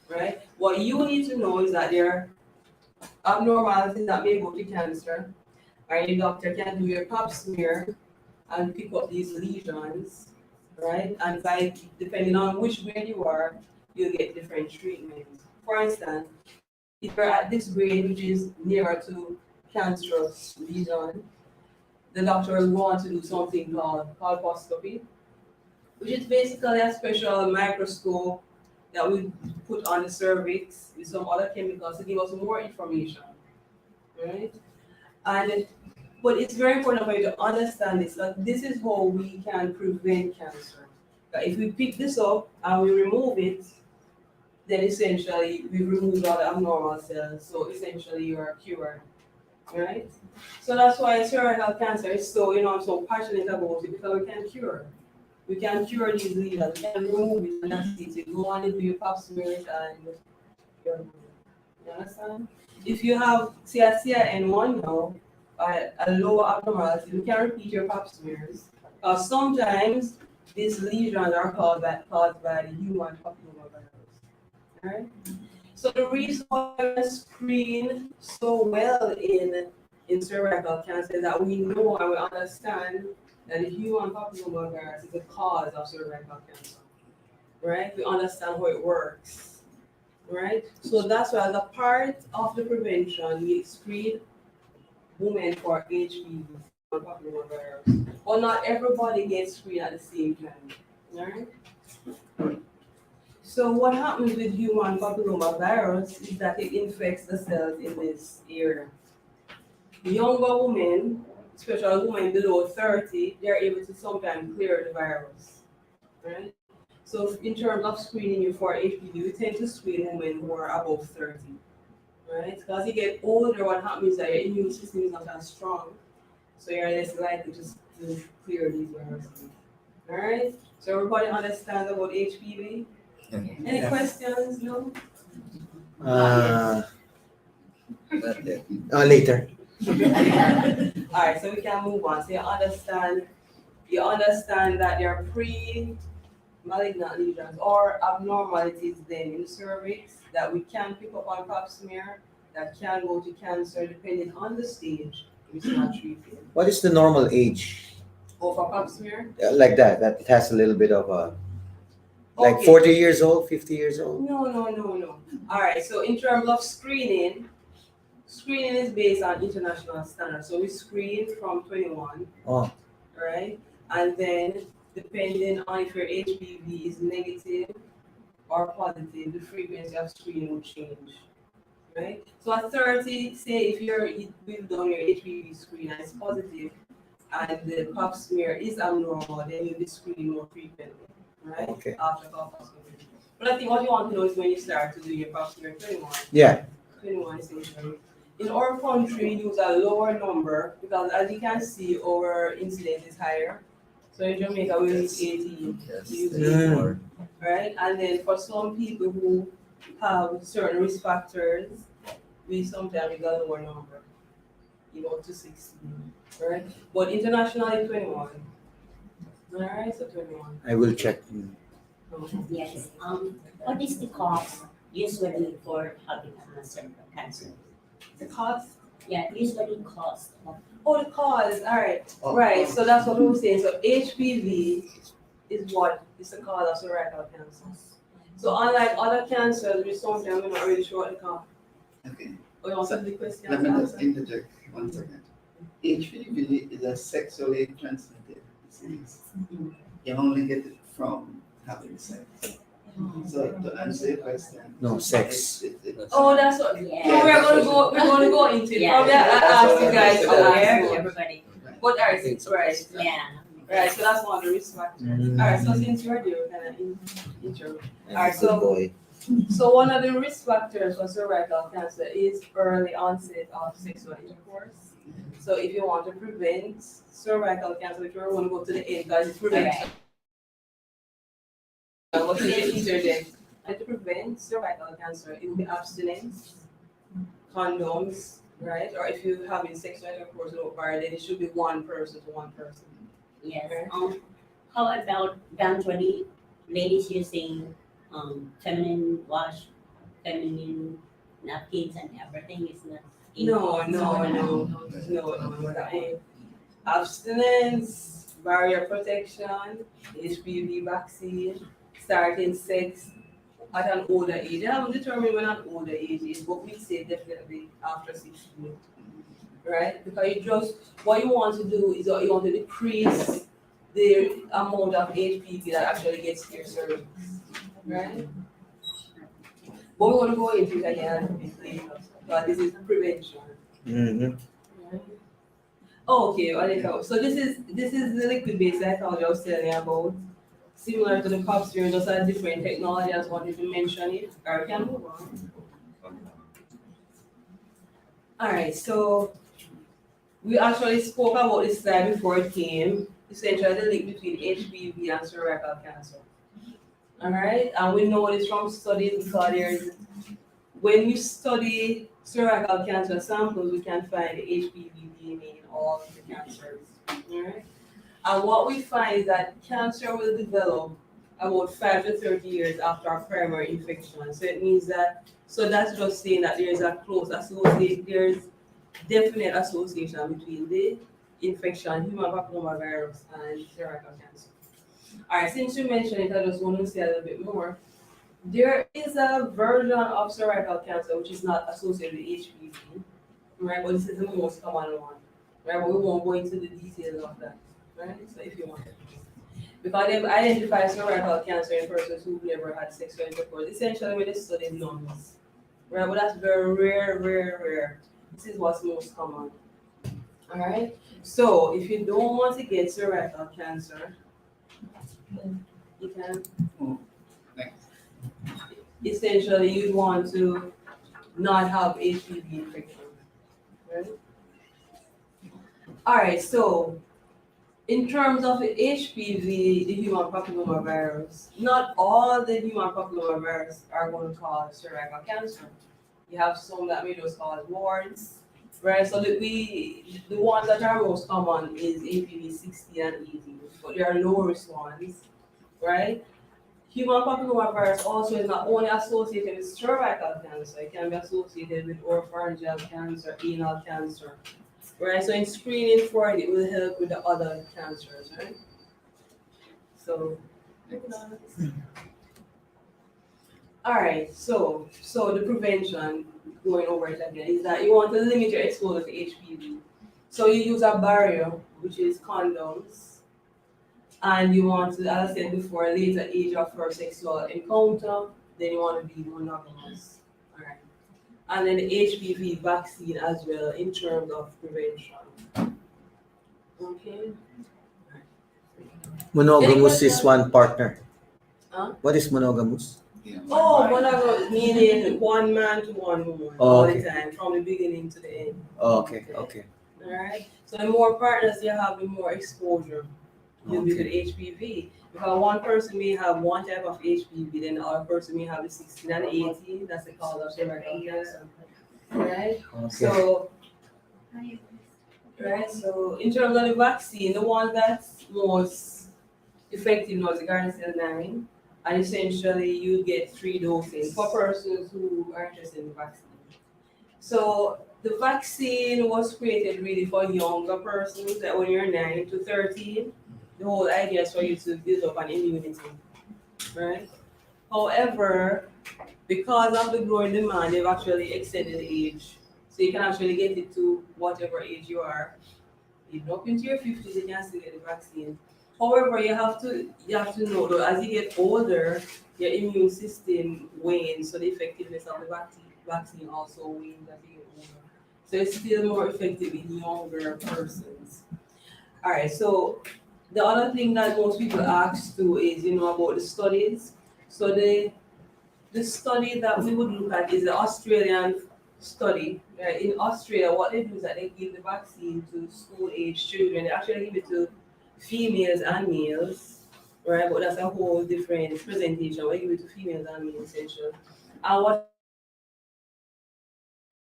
Right? What you need to know is that there are abnormalities that may go to cancer, and your doctor can do your pap smear and pick up these lesions, right? And depending on which grade you are, you'll get different treatments. For instance, if you're at this grade, which is nearer to cancerous lesion, the doctor will want to do something called colposcopy, which is basically a special microscope that we put on the cervix with some other chemicals to give us more information, right? But it's very important for you to understand this, that this is how we can prevent cancer. That if we pick this up and we remove it, then essentially we remove all the abnormal cells, so essentially you are cured, right? So that's why cervical cancer is so, I'm so passionate about it, because we can cure. We can cure these lesions, we can remove it, and that's it. You go on and do your pap smears and you're good. You understand? If you have CIN1 now, a lower abnormality, you can repeat your pap smears. Sometimes these lesions are caused by the human papillomavirus. Alright? So the reason why we screen so well in cervical cancer is that we know and we understand that the human papillomavirus is the cause of cervical cancer. Right? We understand how it works. Right? So that's why as a part of the prevention, we screen women for HPV papillomavirus. But not everybody gets screened at the same time. Right? So what happens with human papillomavirus is that it infects the cells in this area. Younger women, especially women below 30, they're able to sometimes clear the virus. Right? So in terms of screening you for HPV, we tend to screen women who are above 30. Right? Because as you get older, what happens is that your immune system is not as strong. So you're less likely to clear these viruses. Alright? So everybody understands about HPV? Any questions? No? Later. Alright, so we can move on. So you understand that there are pre-malignant lesions or abnormalities then in the cervix that we can pick up on pap smear that can go to cancer depending on the stage which is not treated. What is the normal age? Or for pap smear? Like that it has a little bit of a, like Okay. 40 years old, 50 years old? No. Alright, so in terms of screening is based on international standards. So we screen from 21, Oh, right? And then depending on if your HPV is negative or positive, the frequency of screening will change, right? So at 30, say if we've done your HPV screen and it's positive and the pap smear is abnormal, then you'll be screening more frequently, right? Okay. After colposcopy. But I think what you want to know is when you start to do your pap smear 21. yeah. 21 essentially. In our country, we use a lower number because as you can see, our incidence is higher. So in Jamaica, we use 18. We use 18, right? And then for some people who have certain risk factors, we sometimes use a lower number, up to 16, right? But internationally, 21. All right, so 21. I will check. Yes. What is the cause usually for having cervical cancer? The cause? Yeah, usually cause. Oh, the cause. All right. Right. So that's what we were saying. So HPV is what is the cause of cervical cancer. So unlike other cancers, we sometimes we're not really sure what the cause. Okay, Oh, you want to the question? let me just interject 1 second. HPV is a sexually transmitted disease. You only get it from having sex. So to answer your question. No, sex. Oh, that's what. Yeah. So we're gonna go into it. Yeah. Probably I asked you guys to Aware, ask more. everybody. Right. But alright, right. Yeah. Right, so that's one of the risk factors. Alright, so since you're there, kind of intro. Alright, Good so boy. so one of the risk factors for cervical cancer is early onset of sexual intercourse. So if you want to prevent cervical cancer, if you want to go to the end, guys, it's prevention. What is the easier then? And to prevent cervical cancer, it will be abstinence, condoms, right? Or if you're having sexual intercourse with a partner, then it should be one person to one person. Yes. How about eventually ladies using feminine wash, feminine napkins and everything is not. No. Abstinence, barrier protection, HPV vaccine, starting sex at an older age. I haven't determined when an older age is, but we say definitely after 16. Right? Because what you want to do is you want to decrease the amount of HPV that actually gets to your cervix. Right? But we want to go into it again later. But this is prevention. Mm-hmm. Okay, well, so this is the liquid base I thought I was telling you about. Similar to the cup sphere, just a different technology. I just wanted to mention it. Or we can move on. Alright, so we actually spoke about this slide before it came. Essentially the link between HPV and cervical cancer. Alright, and we know this from studies because when you study cervical cancer samples, we can find the HPV DNA in all of the cancers. Alright? And what we find is that cancer will develop about 5 to 30 years after a primary infection. So it means that, so that's just saying that there's a close association, there's definite association between the infection, human papillomavirus, and cervical cancer. Alright, since you mentioned it, I just want to say a little bit more. There is a version of cervical cancer which is not associated with HPV, right? But this is the most common one, right? But we won't go into the details of that, right? So if you want. Because they've identified cervical cancer in persons who've never had sexual intercourse. Essentially, when they study nuns, right? But that's very rare. This is what's most common. All right. So if you don't want to get cervical cancer, you can. Thanks. Essentially, you'd want to not have HPV infection, right? All right. So in terms of the HPV, the human papillomavirus, not all the human papillomavirus are going to cause cervical cancer. You have some that may just cause warts, right? So the ones that are most common is HPV 16 and 18, but there are low risk ones, right? Human papillomavirus also is not only associated with cervical cancer, it can be associated with oropharyngeal cancer, anal cancer, right? So in screening for it, it will help with the other cancers, right? So, all right, so the prevention, going over it again, is that you want to limit your exposure to HPV. So you use a barrier, which is condoms, and you want to, as I said before, later age of first sexual encounter, then you want to be monogamous. All right. And then the HPV vaccine as well in terms of prevention. Okay. Monogamous is one partner. Huh? What is monogamous? Yeah. Oh, monogamous meaning one man to one woman all the time, from the beginning to the end. Okay. All right. So the more partners you have, the more exposure you'll be to the HPV. Because one person may have one type of HPV, then the other person may have the 16 and 18. That's the cause of cervical cancer. Right? So, in terms of the vaccine, the one that's most effective now is the Gardasil 9. And essentially, you get 3 doses for persons who are interested in the vaccine. So, the vaccine was created really for younger persons, that when you're 9 to 13, the whole idea is for you to build up an immunity, right? However, because of the growing demand, they've actually extended the age. So you can actually get it to whatever age you are. Even up into your 50s, you can still get the vaccine. However, you have to know though, as you get older, your immune system wanes, so the effectiveness of the vaccine also wanes as you get older. So it's still more effective in younger persons. All right, so the other thing that most people ask too is, about the studies. So the study that we would look at is the Australian study. Right? In Australia, what they do is that they give the vaccine to school-age children. They actually give it to females and males, right? But that's a whole different presentation. We give it to females and males, essentially. And what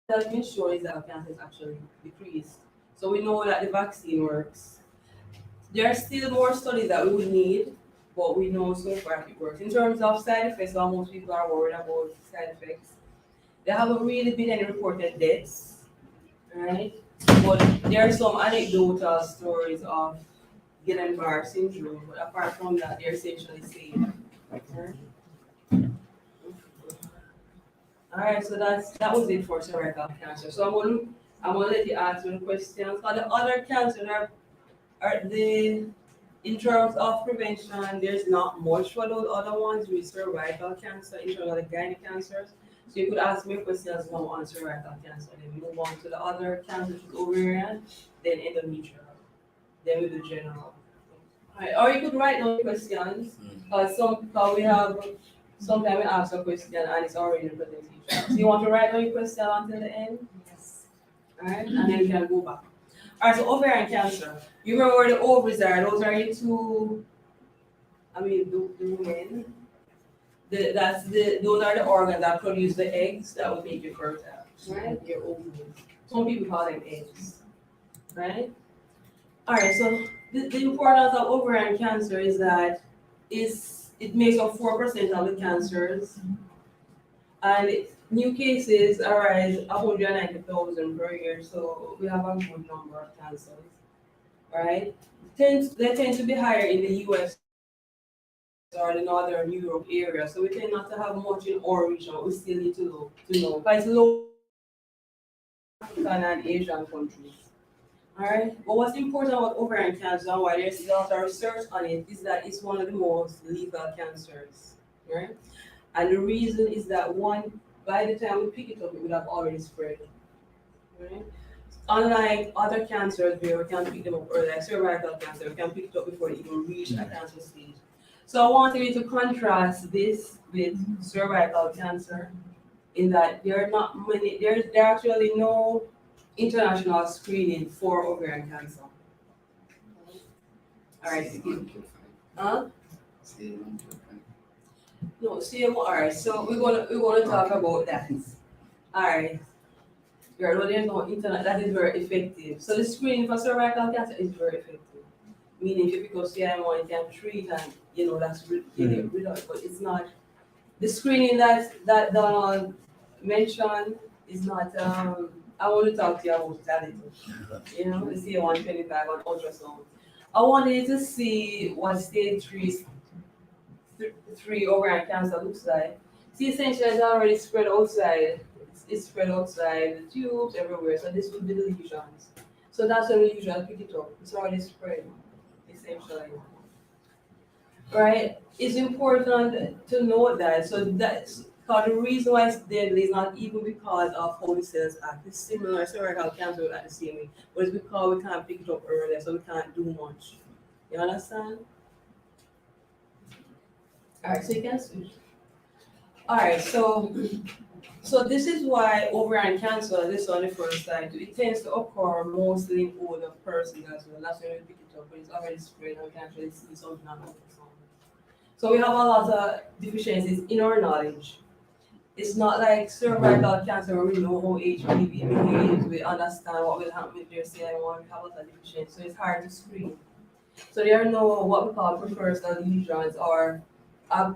has been shown is that cancer is actually decreased. So we know that the vaccine works. There are still more studies that we would need, but we know so far it works. In terms of side effects, well, most people are worried about side effects. There haven't really been any reported deaths, right? But there are some anecdotal stories of Guillain-Barré syndrome, but apart from that, they're essentially safe. Right? All right, so that was it for cervical cancer. So I'm gonna let you answer the questions. For the other cancers are in terms of prevention, there's not much for those other ones with cervical cancer in terms of the gynec cancers. So you could ask me questions now on cervical cancer, then move on to the other cancers with ovarian, then endometrial, then we do general. Alright, or you could write down questions, because we have, sometimes we ask a question and it's already in the presentation. So you want to write down your question until the end? Yes. Alright, and then you can go back. Alright, so ovarian cancer. You remember where the ovaries are? Those are your two, the women. Those are the organs that produce the eggs that will make you fertile, right? Your ovaries. Some people call them eggs, right? Alright, so the importance of ovarian cancer is that it makes up 4% of the cancers, and new cases arise 190,000 per year, so we have a good number of cancers, right? They tend to be higher in the US or the Northern Europe area, so we tend not to have much in our region, but we still need to know. But it's low in African and Asian countries. Alright, but what's important about ovarian cancer and why there's a lot of research on it is that it's one of the most lethal cancers, right? And the reason is that one, by the time we pick it up, it would have already spread, right? Unlike other cancers where we can pick them up early, like cervical cancer, we can pick it up before it even reach a cancer stage. So I wanted you to contrast this with cervical cancer in that there are not many, there are actually no international screening for ovarian cancer. All right. Huh? No, CMO. All right. So we're gonna talk about that. All right. There's no internet. That is very effective. So the screening for cervical cancer is very effective. Meaning, if you pick up CMO, you can treat and that's rid of it. But it's not the screening that Donald mentioned is not. I want to talk to you about it a little. The CA-125 on ultrasound. I wanted you to see what stage 3 ovarian cancer looks like. See, essentially, it's already spread outside. It's spread outside the tubes everywhere. So this would be the lesions. So that's when we usually pick it up. It's already spread, essentially. Right? It's important to note that. So that's because the reason why it's deadly is not even because of how the cells act. It's similar, cervical cancer will act the same way, but it's because we can't pick it up earlier, so we can't do much. You understand? Alright, so you can switch. Alright, so this is why ovarian cancer, this on the first slide, it tends to occur mostly in older persons as well. That's when we pick it up, but it's already spread and we can actually see something on the ultrasound. So we have a lot of deficiencies in our knowledge. It's not like cervical cancer where we know how HPV behaves, we understand what will happen if there's CI1, we have a lot of deficiencies, so it's hard to screen. So there are no what we call precursor lesions or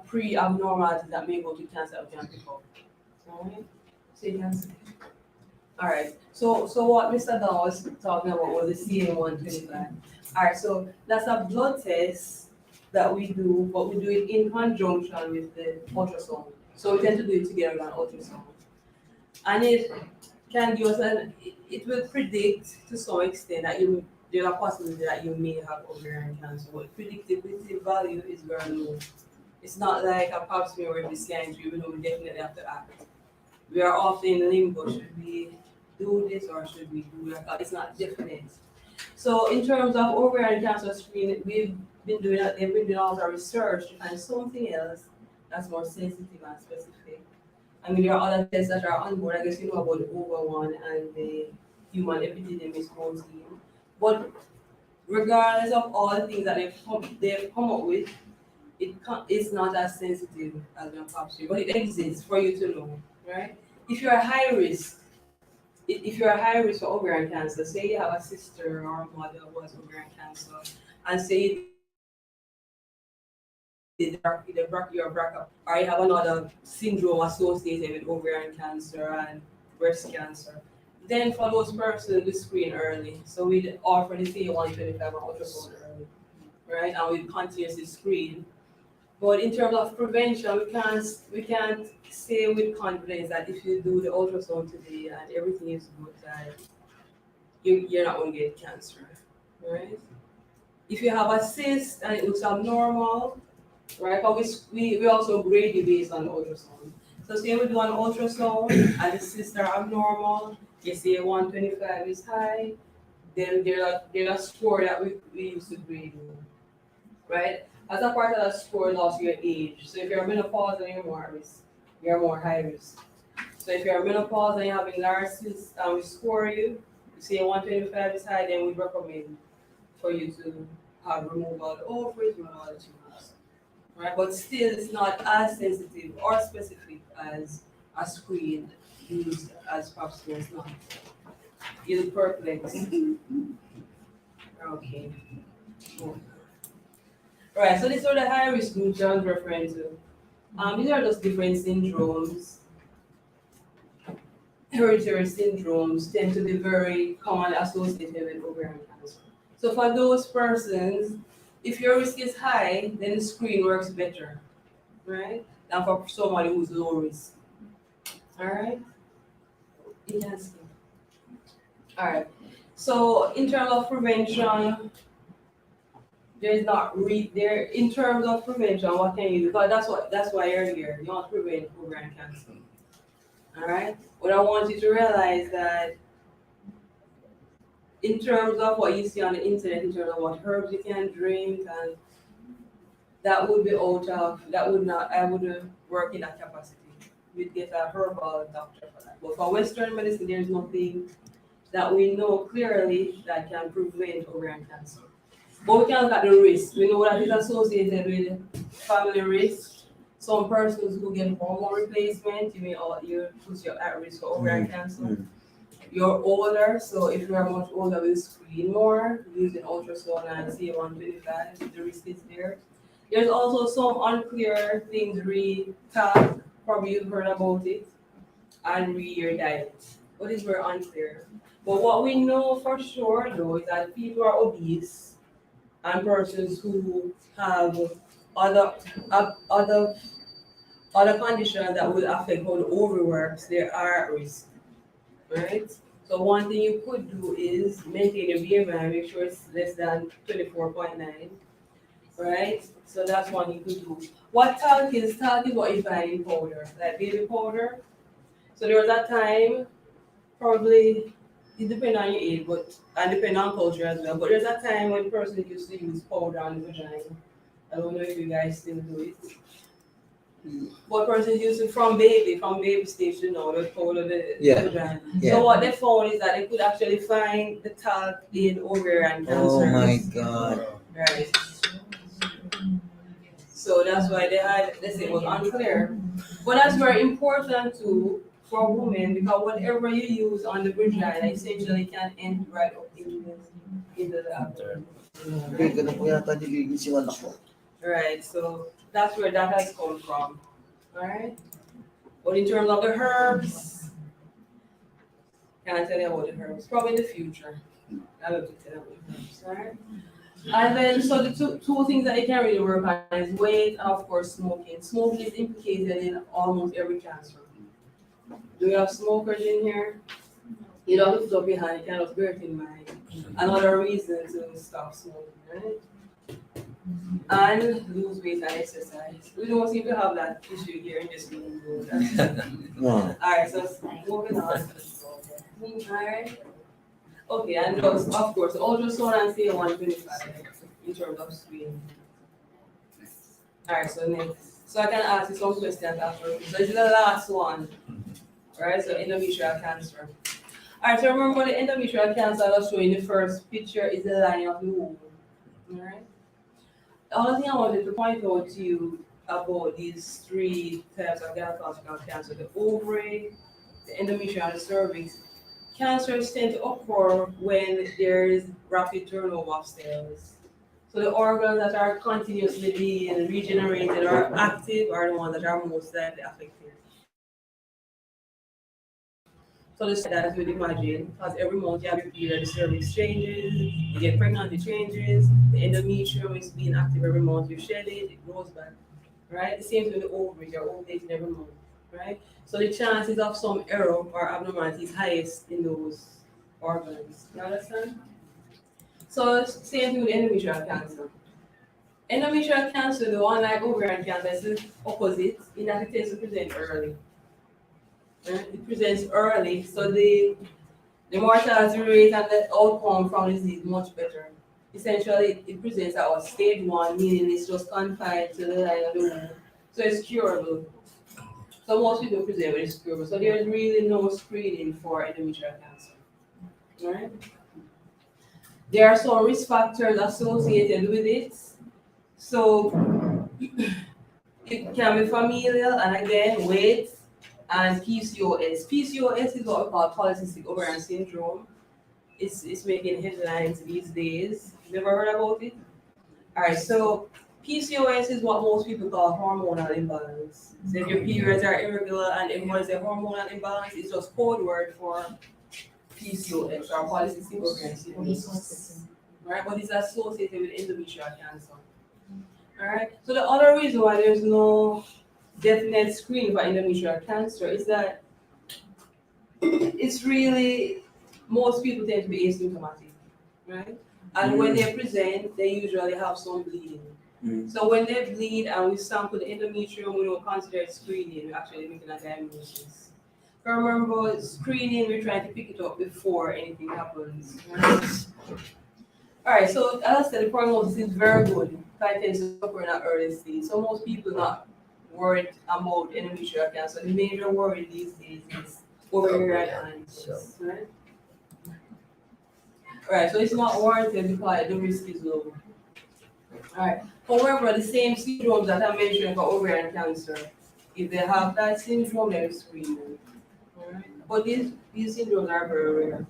pre-abnormalities that may go to cancer that we can pick up. Alright, so you can see. Alright, so what Mr. Don was talking about was the CA-125. Alright, so that's a blood test that we do, but we do it in conjunction with the ultrasound. So we tend to do it together with an ultrasound. And it can give us it will predict to some extent that there's a possibility that you may have ovarian cancer, but predictability value is very low. It's not like a pap smear where we scan through, we know we definitely have to act. We are often in limbo, should we do this or should we do that? It's not definite. So in terms of ovarian cancer screening, they've been doing all the research to find something else that's more sensitive and specific. I mean, there are other tests that are on board. I guess you know about the OVA1 and the human epididymis protein. But regardless of all the things that they've come up with, it's not as sensitive as Pap-smear, but it exists for you to know, right? If you're a high risk, if you're a high risk for ovarian cancer, say you have a sister or a mother who has ovarian cancer, and say your BRCA, or you have another syndrome associated with ovarian cancer and breast cancer, then for those persons we screen early. So we offer the CA-125 ultrasound early, right? And we continuously screen. But in terms of prevention, we can't say with confidence that if you do the ultrasound today and everything is good, that you're not going to get cancer, right? If you have a cyst and it looks abnormal, right? But we also grade you based on the ultrasound. So say we do an ultrasound and the cysts are abnormal, you say 125 is high, then there's a score that we use to grade you, right? As a part of that score is also your age. So if you're menopause, then you're more at risk. You're more high risk. So if you're menopause and you're having large cysts and we score you, say 125 is high, then we recommend for you to have removal of the ovaries, removal of the tubes. Right? But still, it's not as sensitive or specific as a screen used as Pap-smear is not. You look perplexed. Okay. Cool. Right, so these are the high risk groups John's referring to. These are just different syndromes. Hereditary syndromes tend to be very commonly associated with ovarian cancer. So for those persons, if your risk is high, then the screen works better, right? Than for somebody who's low risk. All right? Yes. All right. So in terms of prevention, there's not there in terms of prevention. What can you do? Because that's why you're here. You want to prevent ovarian cancer. All right. But I want you to realize that in terms of what you see on the internet, in terms of what herbs you can drink, and that would be I wouldn't work in that capacity. You'd get a herbal doctor for that. But for Western medicine, there's nothing that we know clearly that can prevent ovarian cancer. But we can look at the risk. We know that it's associated with family risk. Some persons who get hormone replacement, you're at risk for ovarian cancer. You're older, so if you're much older, we'll screen more using ultrasound and CA-125. The risk is there. There's also some unclear things re-talk, probably you've heard about it, and your diet. What is very unclear. But what we know for sure, though, is that people are obese and persons who have other conditions that will affect how the ovary works, they are at risk, right? So one thing you could do is maintain your BMI, make sure it's less than 24.9, right? So that's one you could do. What talc is? Talc is what you find in powder, like baby powder. So there was that time, probably, it depends on your age, and depends on culture as well. But there's a time when person used to use powder on the vagina. I don't know if you guys still do it. What person used it from baby stage to now, they powder the vagina. Yeah. So what they found is that they could actually find the talc in ovarian cancer. Oh my God. Right. So that's why they say it was unclear. But that's very important too for women, because whatever you use on the vagina essentially can end right up into the abdomen. Okay, ganun po yata nilinis yung anak ko. Right, so that's where that has come from. Alright? But in terms of the herbs, can't tell you about the herbs. Probably in the future. I will tell you about the herbs, alright? And then, so the two things that you can really work on is weight and of course smoking. Smoking is implicated in almost every cancer. Do we have smokers in here? You don't lift up your hand, you cannot bear it in mind. Another reason to stop smoking, right? And lose weight and exercise. We don't seem to have that issue here in this room. No. Alright, so moving on. Alright. Okay, and just, of course, ultrasound and say 125 in terms of screening. Alright, so next. So I can ask you some questions after. So this is the last one. Alright, so endometrial cancer. Alright, so remember the endometrial cancer I was showing in the first picture is the lining of the womb. Alright? The other thing I wanted to point out to you about these three types of gynecological cancer, the ovary, the endometrial, and the cervix. Cancers tend to occur when there is rapid turnover of cells. So the organs that are continuously being regenerated or active are the ones that are most likely affected. So the that as you'd imagine, because every month you have your period, the cervix changes, you get pregnant, it changes, the endometrium is being active every month, you shed it grows back. Right? The same thing with the ovaries, you're ovulating every month. Right? So the chances of some error or abnormality is highest in those organs. You understand? So same thing with endometrial cancer. Endometrial cancer, the one like ovarian cancer, is the opposite in that it tends to present early. It presents early, so the mortality rate and the outcome from the disease is much better. Essentially, it presents at stage 1, meaning it's just confined to the line of the womb. So it's curable. So most people present with it's curable. So there's really no screening for endometrial cancer. Right? There are some risk factors associated with it. So it can be familial, and again, weight and PCOS. PCOS is what we call polycystic ovarian syndrome. It's making headlines these days. Never heard about it? Alright, so PCOS is what most people call hormonal imbalance. So if your periods are irregular and everyone says hormonal imbalance, it's just code word for PCOS or polycystic ovarian syndrome. Right, but it's associated with endometrial cancer. Alright, so the other reason why there's no definite screen for endometrial cancer is that it's really, most people tend to be asymptomatic, right? And when they present, they usually have some bleeding. So when they bleed and we sample the endometrium, we don't consider it screening, we're actually making a diagnosis. Remember, screening, we're trying to pick it up before anything happens. Right? Alright, so as I said, the prognosis is very good. It tends to occur in an early stage. So most people not worried about endometrial cancer. The major worry these days is ovarian and right? Alright, so it's not warranted because the risk is low. Alright. However, the same syndromes that I mentioned for ovarian cancer, if they have that syndrome, they're screened. Alright. But these syndromes are very rare.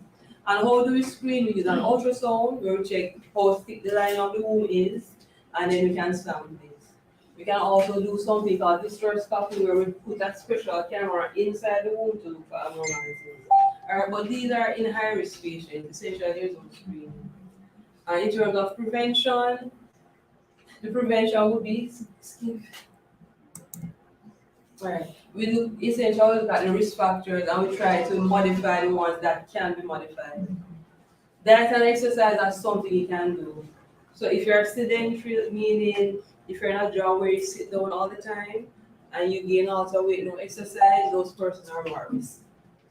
And how do we screen? We use an ultrasound where we check how thick the line of the womb is, and then we can sample it. We can also do something called hysteroscopy where we put a special camera inside the womb to look for abnormalities. Alright, but these are in high risk patients, essentially there's no screening. And in terms of prevention, the prevention would be right. We essentially look at the risk factors and we try to modify the ones that can be modified. Diet and exercise are something you can do. So if you're sedentary, meaning if you're in a job where you sit down all the time and you gain lots of weight, no exercise, those persons are more at risk.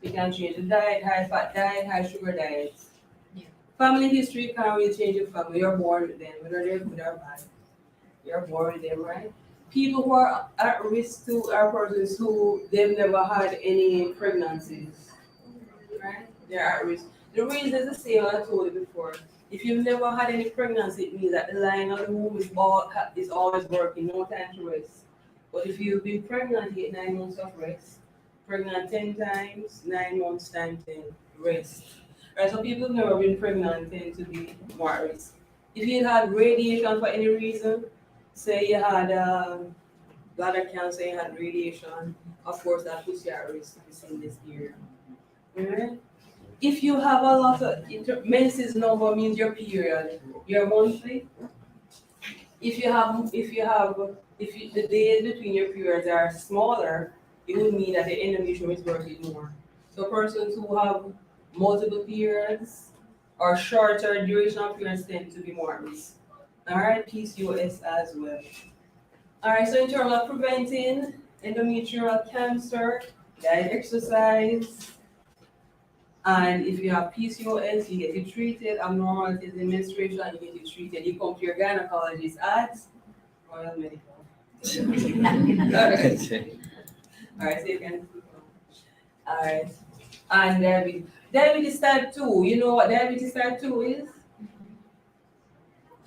You can change the diet, high fat diet, high sugar diet. Yeah. Family history can't really change your family. You're born with them, whether they're good or bad. You're born with them, right? People who are at risk too are persons who they've never had any pregnancies, right? They're at risk. The reason is the same as I told you before. If you've never had any pregnancy, it means that the line of the womb is always working, no time to rest. But if you've been pregnant, you get 9 months of rest. Pregnant 10 times, 9 months times 10, rest. Right, so people who've never been pregnant tend to be more at risk. If you had radiation for any reason, say you had bladder cancer, you had radiation, of course that puts you at risk if you see this area. Alright? If you have a lot of menses number means your period, your monthly. If the days between your periods are smaller, it would mean that the endometrium is working more. So persons who have multiple periods or shorter duration of periods tend to be more at risk. Alright, PCOS as well. Alright, so in terms of preventing endometrial cancer, diet, exercise, And if you have PCOS, you get it treated. Abnormalities in menstruation, you get it treated. You come to your gynecologist at Royal Medical. Alright, so you can. Alright. And diabetes. Diabetes type 2. You know what diabetes type 2 is?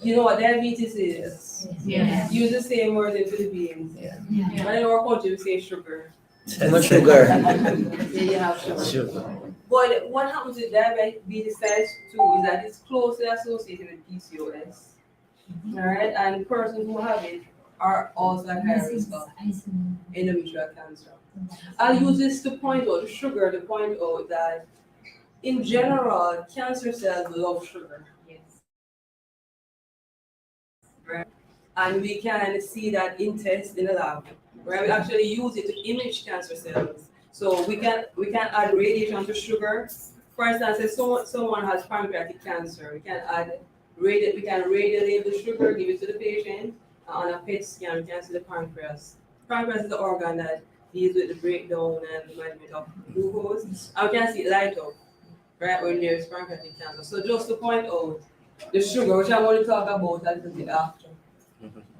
You know what diabetes is? Yes. Use the same word in Philippines. Yeah. But in our country, we say sugar. No sugar. Yeah, you have sugar. Sugar. But what happens with diabetes type 2 is that it's closely associated with PCOS. Alright, and persons who have it are also at higher risk of endometrial cancer. I'll use this to point out sugar, to point out that in general, cancer cells love sugar. Right? And we can see that in tests in the lab, where we actually use it to image cancer cells. So we can add radiation to sugar. For instance, if someone has pancreatic cancer, we can radiolate the sugar, give it to the patient, on a PET scan, we can see the pancreas. Pancreas is the organ that deals with the breakdown and the management of glucose. And we can see it light up, right, when there's pancreatic cancer. So just to point out, the sugar, which I'm going to talk about a little bit after.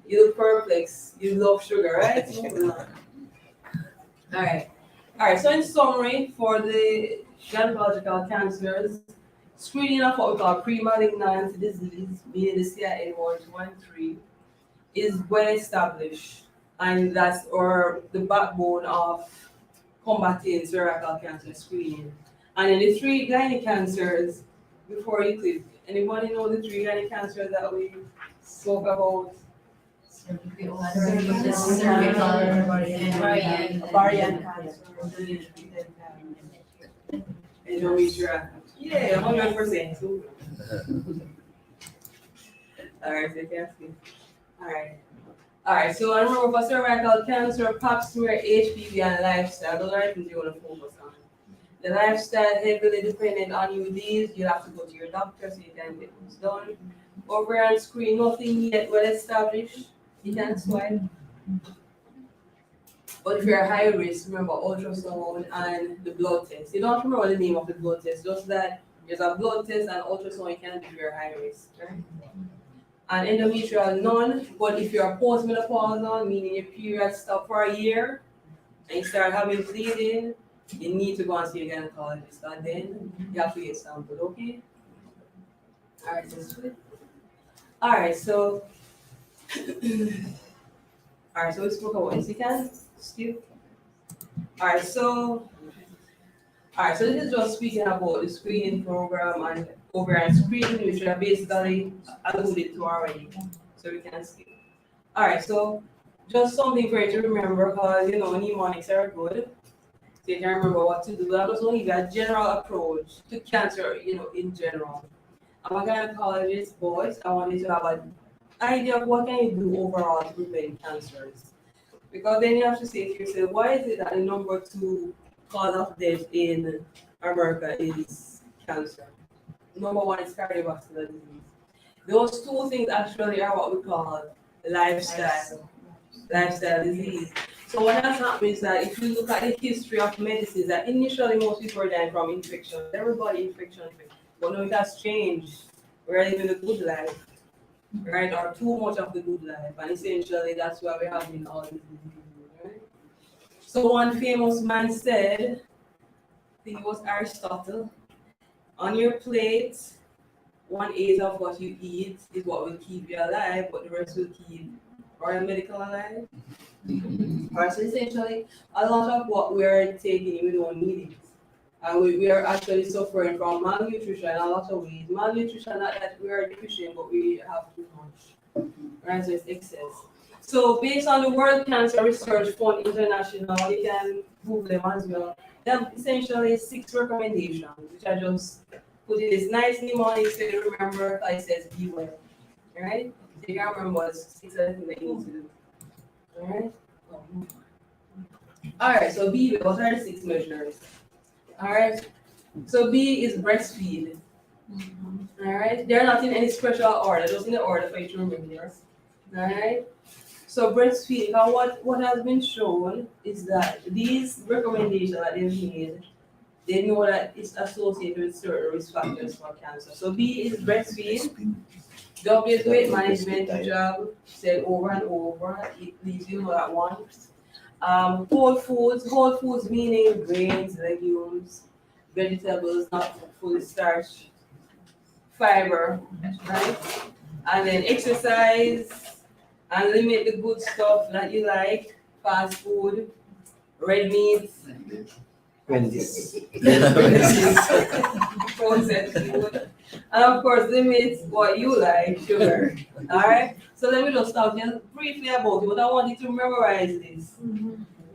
You look perplexed, you love sugar, right? Alright, so in summary, for the gynecological cancers, screening of what we call pre-malignant disease, meaning the CIN1, 2, and 3, is well established, and that's the backbone of combating cervical cancer screening. And in the 3 gynae cancers, before you click, anybody know the 3 gynae cancers that we spoke about? Cervical, Ovarian cancer, endometrial. Yeah, 100%. Alright, so you can see. Alright, so remember for cervical cancer, pap smear, HPV, and lifestyle, those are the things you want to focus on. The lifestyle heavily dependent on you. You have to go to your doctor so you can get things done. Ovarian screen, nothing yet well established. You can swipe. But if you're high risk, remember ultrasound and the blood test. You don't have to remember the name of the blood test, just that there's a blood test and ultrasound you can do if you're high risk. Right? And endometrial, none. But if you're postmenopausal, meaning your period stopped for a year and you start having bleeding, you need to go and see a gynecologist. And then you have to get sampled, okay? Alright, so sweet. Alright, so we spoke about this. You can skip. Alright, so this is just speaking about the screening program and ovarian screening, which are basically alluded to already. So we can skip. Alright, so just something for you to remember, because mnemonics are good. So you can remember what to do. I just want to give you a general approach to cancer, in general. I'm a gynecologist, but I want you to have an idea of what can you do overall to prevent cancers. Because then you have to say to yourself, why is it that the number 2 cause of death in America is cancer? Number 1 is cardiovascular disease. Those 2 things actually are what we call lifestyle disease. So what has happened is that if you look at the history of medicine, that initially most people were dying from infection. Everybody infection. But now it has changed. We're living a good life, right? Or too much of the good life. And essentially that's why we're having all these diseases, right? So one famous man said, I think it was Aristotle, on your plate, 1/8 of what you eat is what will keep you alive, but the rest will keep Royal Medical alive. Right, so essentially, a lot of what we're taking, we don't need it. And we are actually suffering from malnutrition in a lot of ways. Malnutrition, not that we are deficient, but we have too much. Right, so it's excess. So based on the World Cancer Research Fund International, you can Google them as well. They have essentially 6 recommendations, which I just put in this nice mnemonic so you remember. It says be well. Right? So you can remember what 6 other things that you need to do. Alright, so B, what are the 6 measures? Alright, so B is breastfeed. Alright, they're not in any special order, just in the order for you to remember. Alright, so breastfeed, what has been shown is that these recommendations that they've made they know that it's associated with certain risk factors for cancer. So B is breastfeed. W is weight management, which I've said over and over. It leaves you know that one. Whole foods meaning grains, legumes, vegetables, not fully starched, fiber, right? And then exercise and limit the good stuff that you like, fast food, red meats, Wendy's. processed food, and of course limit what you like, sugar. Alright? So let me just talk just briefly about it, but I want you to memorize this.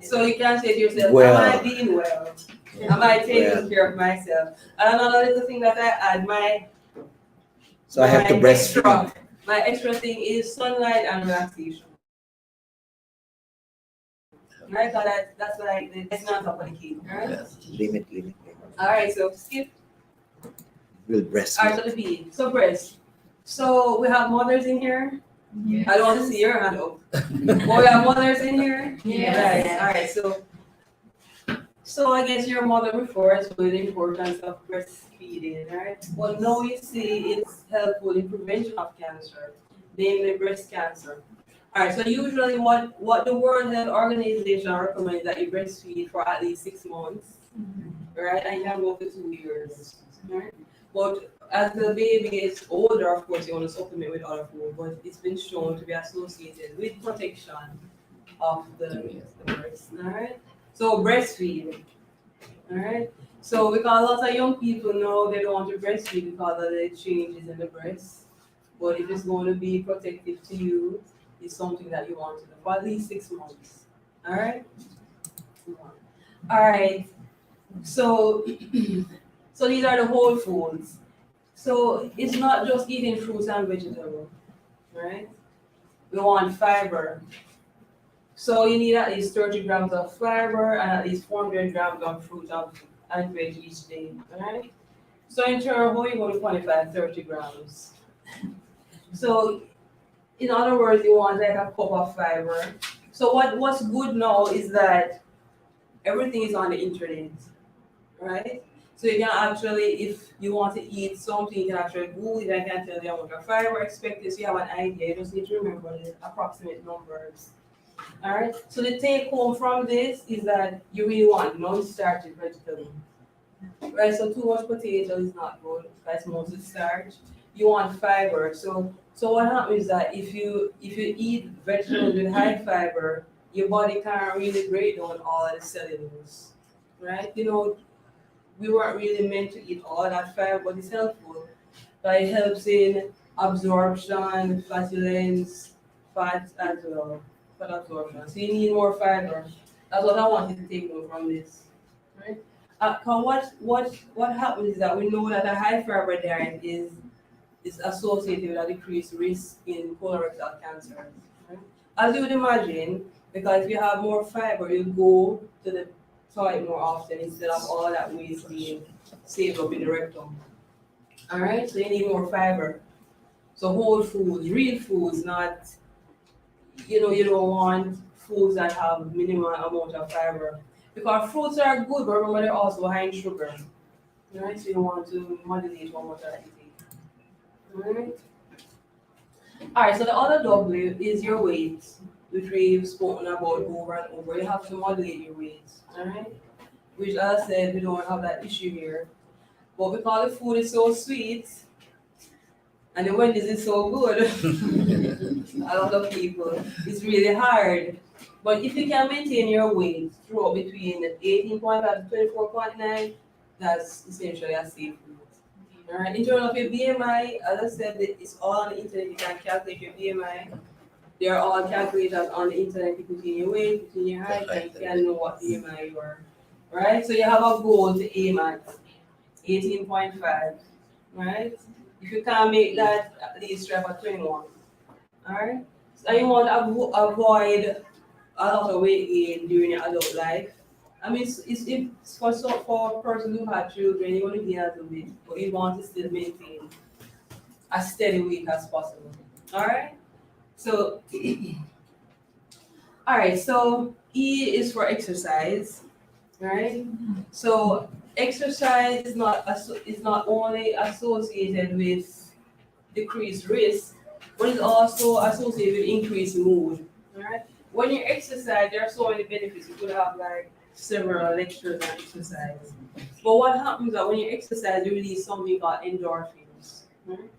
So you can say to yourself, Well. am I being well? Am I taking care of myself? And another little thing that I add, So I have to my breastfeed. my extra thing is sunlight and relaxation. Right? So that's like that's not top of the key. Alright? Yes. Limit. Alright, so skip. Will Alright, breastfeed. so the B. So breast. So we have mothers in here. I don't want to see your hand up. But we have mothers in here. Yes. Right. Alright, so I guess your mother before us with the importance of breastfeeding, right? Well, now you see it's helpful in prevention of cancer, namely breast cancer. Alright, so usually what the World Health Organization recommends that you breastfeed for at least 6 months, right? And you can go for 2 years, right? But as the baby is older, of course, you want to supplement with other food, but it's been shown to be associated with protection of the breast, alright? So breastfeed, alright? So because a lot of young people know they don't want to breastfeed because of the changes in the breast, but if it's going to be protective to you, it's something that you want to do for at least 6 months, alright? Alright, so so these are the whole foods. So it's not just eating fruits and vegetables, right? We want fiber. So you need at least 30 grams of fiber and at least 400 grams of fruit and veg each day, alright? So in turn, how are you going to quantify 30 grams? So in other words, you want like a cup of fiber. So what's good now is that everything is on the internet, right? So you can actually, if you want to eat something, you can actually Google it and can tell you how much fiber expected, so you have an idea. You just need to remember the approximate numbers. Alright, so the take home from this is that you really want non-starchy vegetable. Right, so too much potato is not good, that's mostly starch. You want fiber. So what happens is that if you eat vegetables with high fiber, your body can't really break down all of the cellulose. Right? You know, we weren't really meant to eat all that fiber, but it's helpful. But it helps in absorption, flatulence, fat as well, fat absorption. So you need more fiber. That's what I wanted to take away from this. Right? What happens is that we know that a high fiber diet is associated with a decreased risk in colorectal cancer. Right? As you would imagine, because if you have more fiber, you go to the toilet more often instead of all that waste being saved up in the rectum. Alright, so you need more fiber. So whole foods, real foods, not, you don't want foods that have minimal amount of fiber. Because fruits are good, but remember they're also high in sugar. Alright, so you want to modulate how much that you take. Alright, so the other W is your weight, which we've spoken about over and over. You have to modulate your weight, alright? Which, as I said, we don't have that issue here. But because the food is so sweet, and the Wendy's is so good, a lot of people, it's really hard. But if you can maintain your weight throughout between 18.5 to 24.9, that's essentially a safe food. Alright, in terms of your BMI, as I said, it's all on the internet. You can calculate your BMI. They are all calculators on the internet. You put in your weight, put in your height, and you can know what BMI you are. Right? So you have a goal to aim at 18.5. Right? If you can't make that, at least try for 21. Alright? So you want to avoid a lot of weight gain during your adult life. I mean, it's for a person who had children, you want to gain a little bit, but you want to still maintain a steady weight as possible. Alright? So, alright, so E is for exercise. right? So exercise is not only associated with decreased risk, but it's also associated with increased mood, right? When you exercise, there are so many benefits. You could have like several lectures on exercise. But what happens is that when you exercise, you release something called endorphins. Right?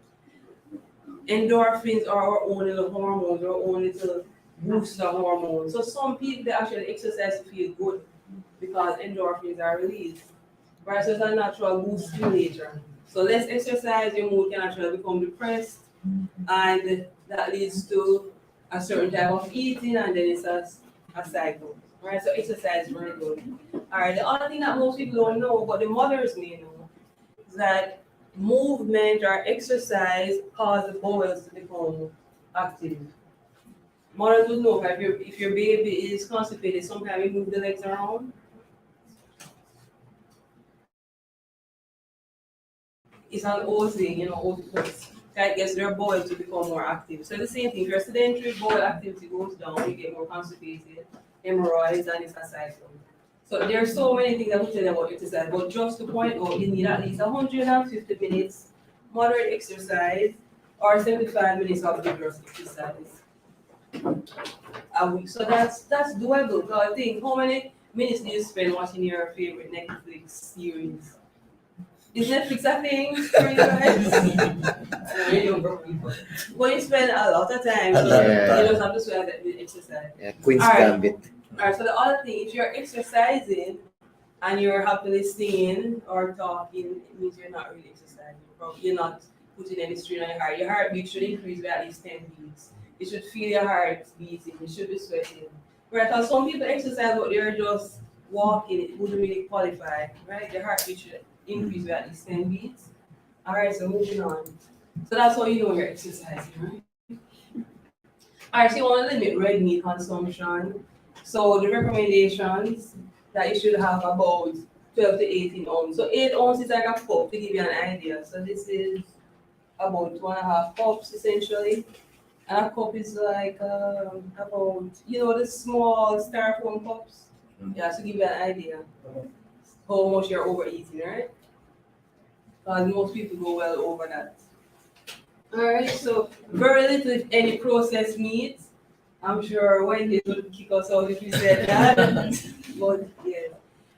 Endorphins are our own little hormones, our own little booster hormones. So some people they actually exercise to feel good because endorphins are released. Right? So it's a natural mood stimulator. So less exercise, your mood can actually become depressed, and that leads to a certain type of eating, and then it's a cycle. Right? So exercise is very good. All right. The other thing that most people don't know, but the mothers may know, is that movement or exercise cause the bowels to become active. Mothers would know that if your baby is constipated, sometimes you move the legs around. It's an old thing, old folks. That gets their bowel to become more active. So the same thing, if your sedentary bowel activity goes down, you get more constipated, hemorrhoids, and it's a cycle. So there are so many things I will tell you about exercise, but just to point out, you need at least 150 minutes moderate exercise or 75 minutes of vigorous exercise a week. So that's doable. So I think, how many minutes do you spend watching your favorite Netflix series? Is Netflix a thing for you guys? But you spend a lot of time. Yeah. You just have to sweat with exercise. Yeah, Queen's All right. Gambit. Alright, so the other thing, if you're exercising and you're happily singing or talking, it means you're not really exercising. You're not putting any strain on your heart. Your heartbeat should increase by at least 10 beats. You should feel your heart beating. You should be sweating. Right? Because some people exercise, but they're just walking. It wouldn't really qualify. Right? Their heartbeat should increase by at least 10 beats. Alright, so moving on. So that's how you know you're exercising, right? Alright, so you want to limit red meat consumption. So the recommendations that you should have about 12 to 18 ounces. So 8 ounces is like a cup to give you an idea. So this is about 2.5 cups essentially. And a cup is like about, the small styrofoam cups. Yeah, to give you an idea how much you're overeating, right? Because most people go well over that. Alright, so very little if any processed meat. I'm sure Wendy would kick us out if we said that. But yeah,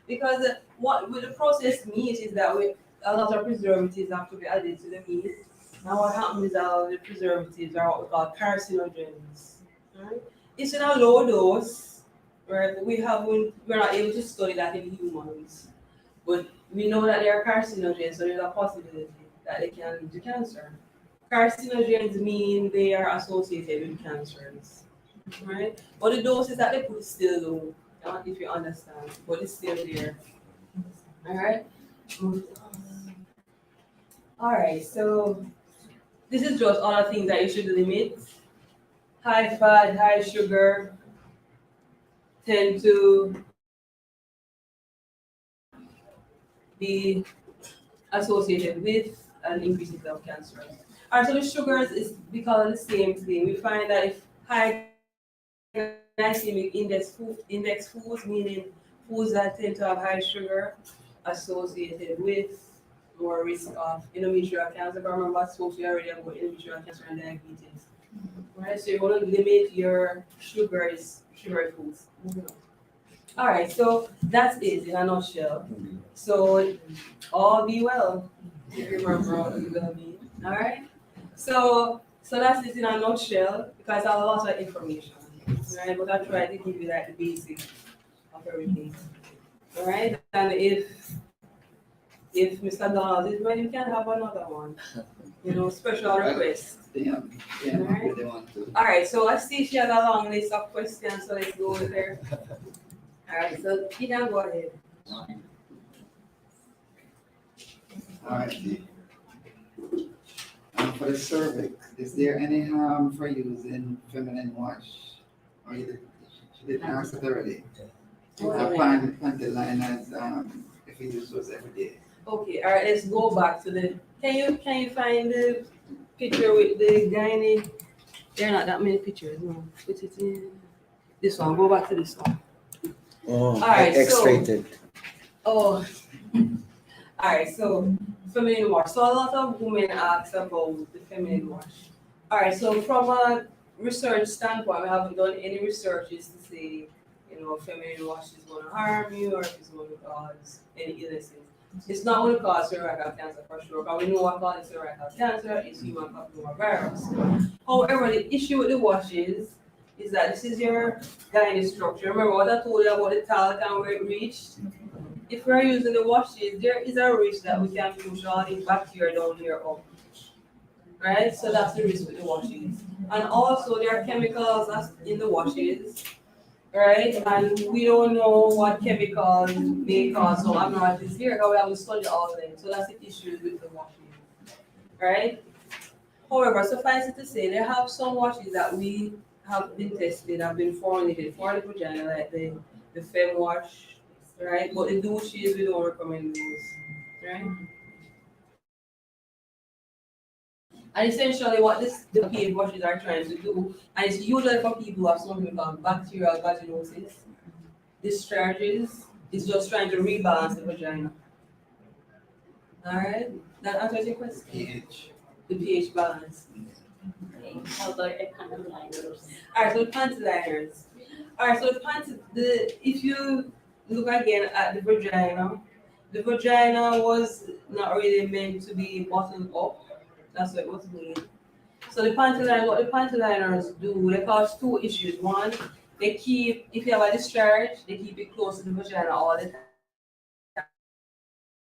because what with the processed meat is that a lot of preservatives have to be added to the meat. Now what happens is that the preservatives are what we call carcinogens. Right? It's in a low dose, right? We're not able to study that in humans, but we know that they are carcinogens, so there's a possibility that they can lead to cancer. Carcinogens mean they are associated with cancers. Right? But the doses that they put is still low, if you understand, but it's still there. Alright? Alright, so this is just other things that you should limit. High fat, high sugar tend to be associated with an increase of cancer. Alright, so the sugars is because of the same thing. We find that if high glycemic index foods, meaning foods that tend to have high sugar, associated with more risk of endometrial cancer. But remember, I spoke to you already about endometrial cancer and diabetes. Right, so you want to limit your sugary foods. All right, so that's it in a nutshell. So all be well. If you remember all you will be. All right. So that's it in a nutshell because I have a lot of information. Right, but I try to give you like the basics of everything. All right, and if Mr. Donald is ready, we can have another one. Special request. Yeah, Alright. they want to. All right, so I see she has a long list of questions, so let's go with her. All right, so you can go ahead. All right. For the cervix, is there any harm for using feminine wash? Or you didn't answer that already? Panty liners, if you use those every day. Okay, all right, let's go back to the. Can you find the picture with the gynae? There are not that many pictures. No, put it in this one. Go back to this one. Oh, All right, so- X-rated. Oh, alright, so feminine wash. So a lot of women ask about the feminine wash. Alright, so from a research standpoint, we haven't done any researches to say, feminine wash is going to harm you or if it's going to cause any illnesses. It's not going to cause cervical cancer for sure, but we know what causes cervical cancer is human papillomavirus. However, the issue with the washes is that this is your gynae structure. Remember what I told you about the talc and where it reached? If we're using the washes, there is a risk that we can push all these bacteria down here up. Right? So that's the risk with the washes. And also there are chemicals that's in the washes, right? And we don't know what chemicals may cause some abnormalities here, because we haven't studied all of them. So that's the issue with the washes. Right? However, suffice it to say, there have some washes that we have been tested, have been formulated for the vagina, like the Fem wash, right? But the douches, we don't recommend those, right? And essentially what the pH washes are trying to do, and it's usually for people who have something called bacterial vaginosis, discharges, is just trying to rebalance the vagina. Alright? That answers your question? pH. The pH balance. Okay, how about the panel liners? Alright, so the panty liners. Alright, so if you look again at the vagina was not really meant to be bottomed up. That's what it was doing. So the panty liners, what the panty liners do, they cause two issues. One, they keep, if you have a discharge, they keep it close to the vagina all the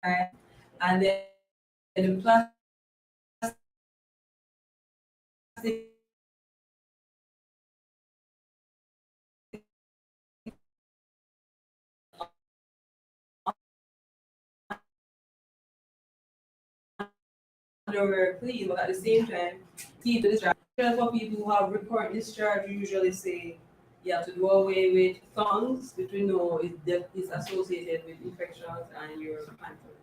time. And then the plastic underwear clean, but at the same time, keep the discharge. For people who have recurrent discharge, we usually say you have to do away with thongs, which we know is associated with infections and your panties.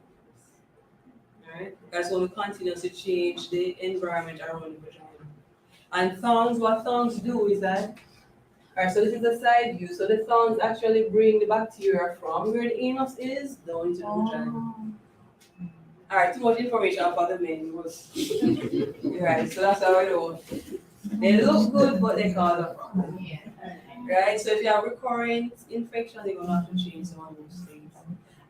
Alright? That's why we continue to change the environment around the vagina. And thongs, what thongs do is that, alright, so this is the side view. So the thongs actually bring the bacteria from where the anus is down into the vagina. Alright, too much information for the men was right, so that's how I know. They look good, but they cause a problem. Right? So if you have recurrent infection, they're gonna have to change some of those things.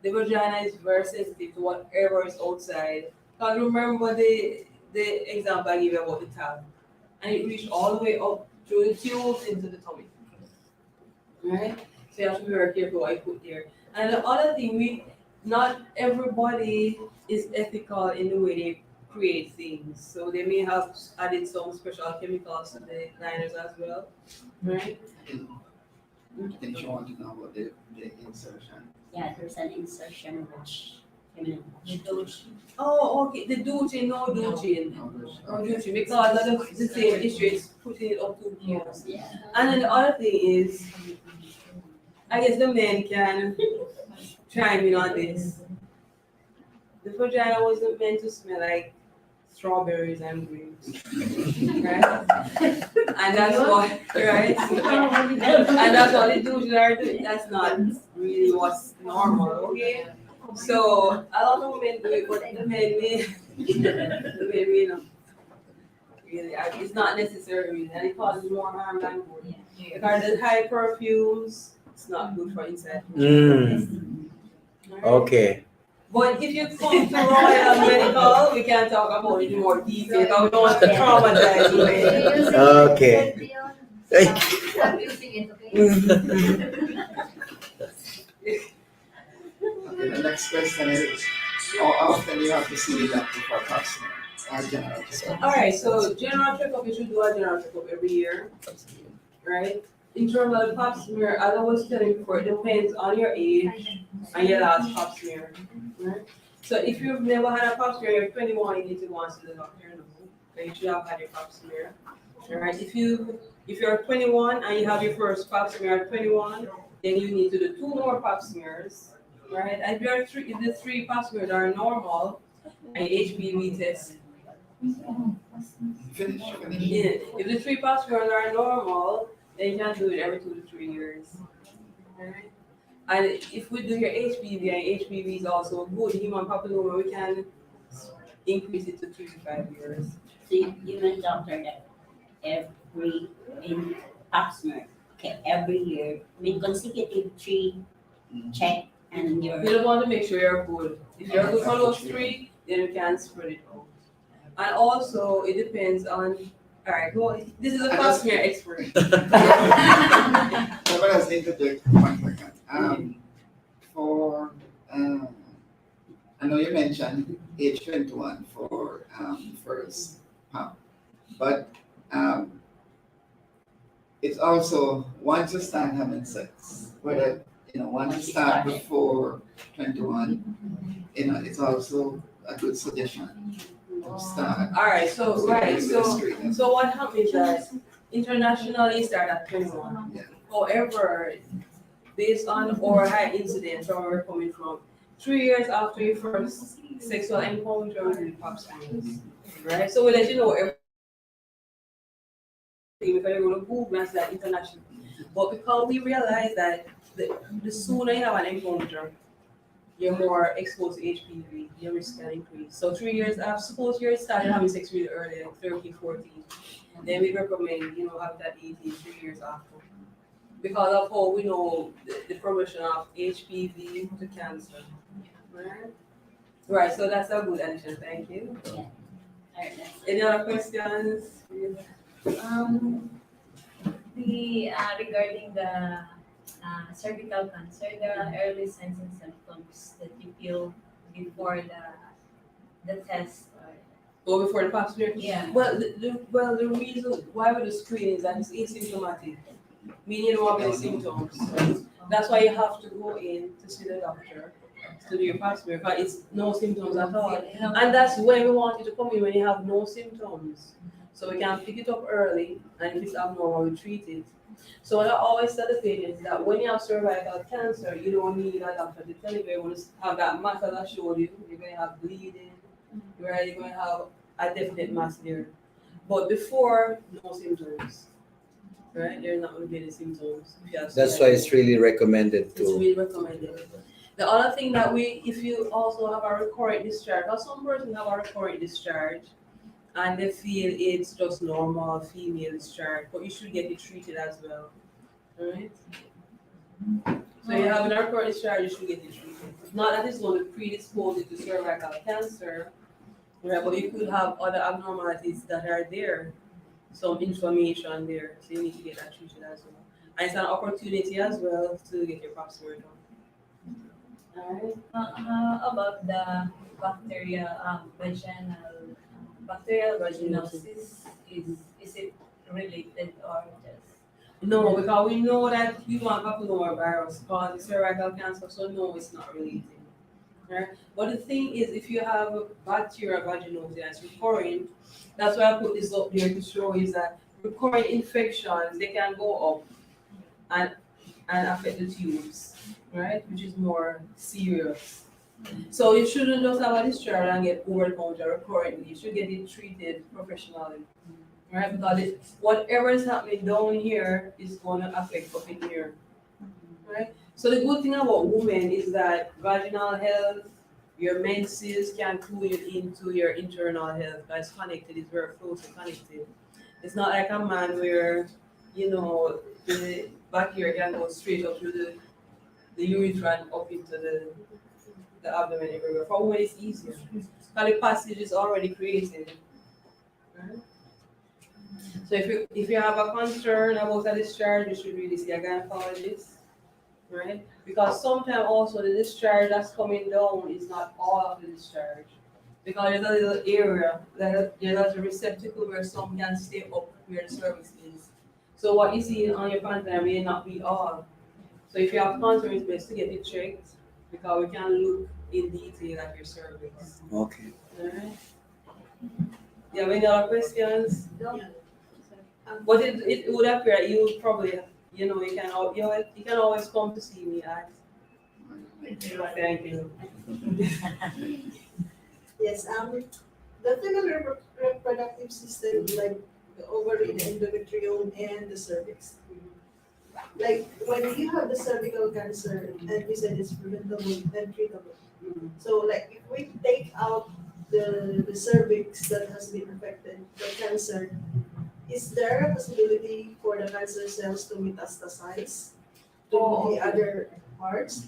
The vagina is very sensitive to whatever is outside. Because remember the example I gave you about the tap. And it reached all the way up through the tubes into the tummy. Right? So you have to be very careful what you put there. And the other thing, not everybody is ethical in the way they create things. So they may have added some special chemicals to the liners as well. Right? I think you want to know about the insertion. Yeah, there's an insertion which feminine wash. Oh, okay. The douching, no douching. No douching, because of the same issue is putting it up to years. Yeah. And then the other thing is, I guess the men can chime in on this. The vagina wasn't meant to smell like strawberries and grapes, right? And that's what, right? And that's what the douches are doing. That's not really what's normal, okay? So a lot of women do it, but the men may not. Really, it's not necessary, and it causes more harm than good. Because the high perfumes, it's not good for inside. Okay. But if you come to Royal Medical, we can talk about it in more detail. I don't want to traumatize you. Okay. Stop using it, okay? Okay, the next question is, how often you have to see the doctor for pap smear or general checkup? All right, so general checkup, you should do a general checkup every year, right? In terms of the pap smear, as I was telling you before, it depends on your age and your last pap smear, right? So if you've never had a pap smear, you're 21, you need to go and see the doctor, and you should have had your pap smear. All right, if you're 21 and you have your first pap smear at 21, then you need to do 2 more pap smears, right? And if the 3 pap smears are normal, and HPV test. Finish. Yeah, if the 3 pap smears are normal, then you can do it every 2 to 3 years. Alright? And if we do your HPV and HPV is also good, human papilloma, we can increase it to 3 to 5 years. So you meant, doctor, that every, in pap smear, okay, every year, with consecutive 3 check and We your, don't want to make sure you're good. If you're good for those 3, then we can spread it out. And also, it depends on, all right, well, this is a pap smear expert. So what I was interject 1 second. For, I know you mentioned age 21 for first pump, but it's also once you start having sex, whether once you start before 21, it's also a good suggestion to start. All right, so, right, with the so, screening. so what happens is that internationally start at 21. Yeah. However, based on our high incidence where we're coming from, 3 years after your first sexual encounter with the pap smears, right? So we let you know everything because you're going to Google and that international. But because we realize that the sooner you have an encounter, you're more exposed to HPV, your risk can increase. So 3 years after, suppose you started having sex really early, like 13, 14, then we recommend, have that 18, 3 years after. Because of how we know the progression of HPV to cancer. Right? Right, so that's a good addition, thank you. Any other questions? Regarding the cervical cancer, there are early signs and symptoms that you feel before the test. Or before the pap smear? Yeah. Well, the reason why we do screen is that it's asymptomatic, meaning you don't have any symptoms. That's why you have to go in to see the doctor to do your pap smear, but it's no symptoms at all. And that's when we want you to come in when you have no symptoms. So we can pick it up early, and if it's abnormal, we treat it. So what I always tell the patients is that when you have cervical cancer, you don't need a doctor to tell you you're going to have that mass that I showed you. You're going to have bleeding, right? You're going to have a definite mass there. But before, no symptoms, right? There's not going to be any symptoms. If you have That's why it's really recommended It's to. really recommended. The other thing that if you also have a recurrent discharge, or some persons have a recurrent discharge, and they feel it's just normal female discharge, but you should get it treated as well, alright? So you have an recurrent discharge, you should get it treated. Not that it's going to predispose you to cervical cancer, right? But you could have other abnormalities that are there, some inflammation there, so you need to get that treated as well. And it's an opportunity as well to get your pap smear done. Alright? How about the bacterial vaginosis? Is it related or just? No, because we know that human papilloma virus causes cervical cancer, so no, it's not related. Right? But the thing is, if you have bacterial vaginosis that's recurring, that's why I put this up there to show is that recurrent infections, they can go up and affect the tubes, right? Which is more serious. So you shouldn't just have a discharge and get over-the-counter recurrently. You should get it treated professionally, right? Because whatever is happening down here is going to affect up in here, right? So the good thing about women is that vaginal health, your menses can clue you into your internal health. That's connected, it's very closely connected. It's not like a man where, the bacteria can go straight up through the urethra and up into the abdomen everywhere. For women, it's easier. Because the passage is already created. Right? So if you have a concern about a discharge, you should really see a gynecologist. Right? Because sometimes also the discharge that's coming down is not all of the discharge. Because there's a little area, there's a receptacle where some can stay up where the cervix is. So what you see on your panther may not be all. So if you have concern, it's best to get it checked because we can look in detail at your cervix. Okay. Alright? You have any other questions? But it would appear you would probably, you can always come to see me at. Thank you. Yes, the female reproductive system, like the ovary, the endometrium, and the cervix. like when you have the cervical cancer and we said it's preventable and treatable. So like if we take out the cervix that has been affected by cancer, is there a possibility for the cancer cells to metastasize to the other parts?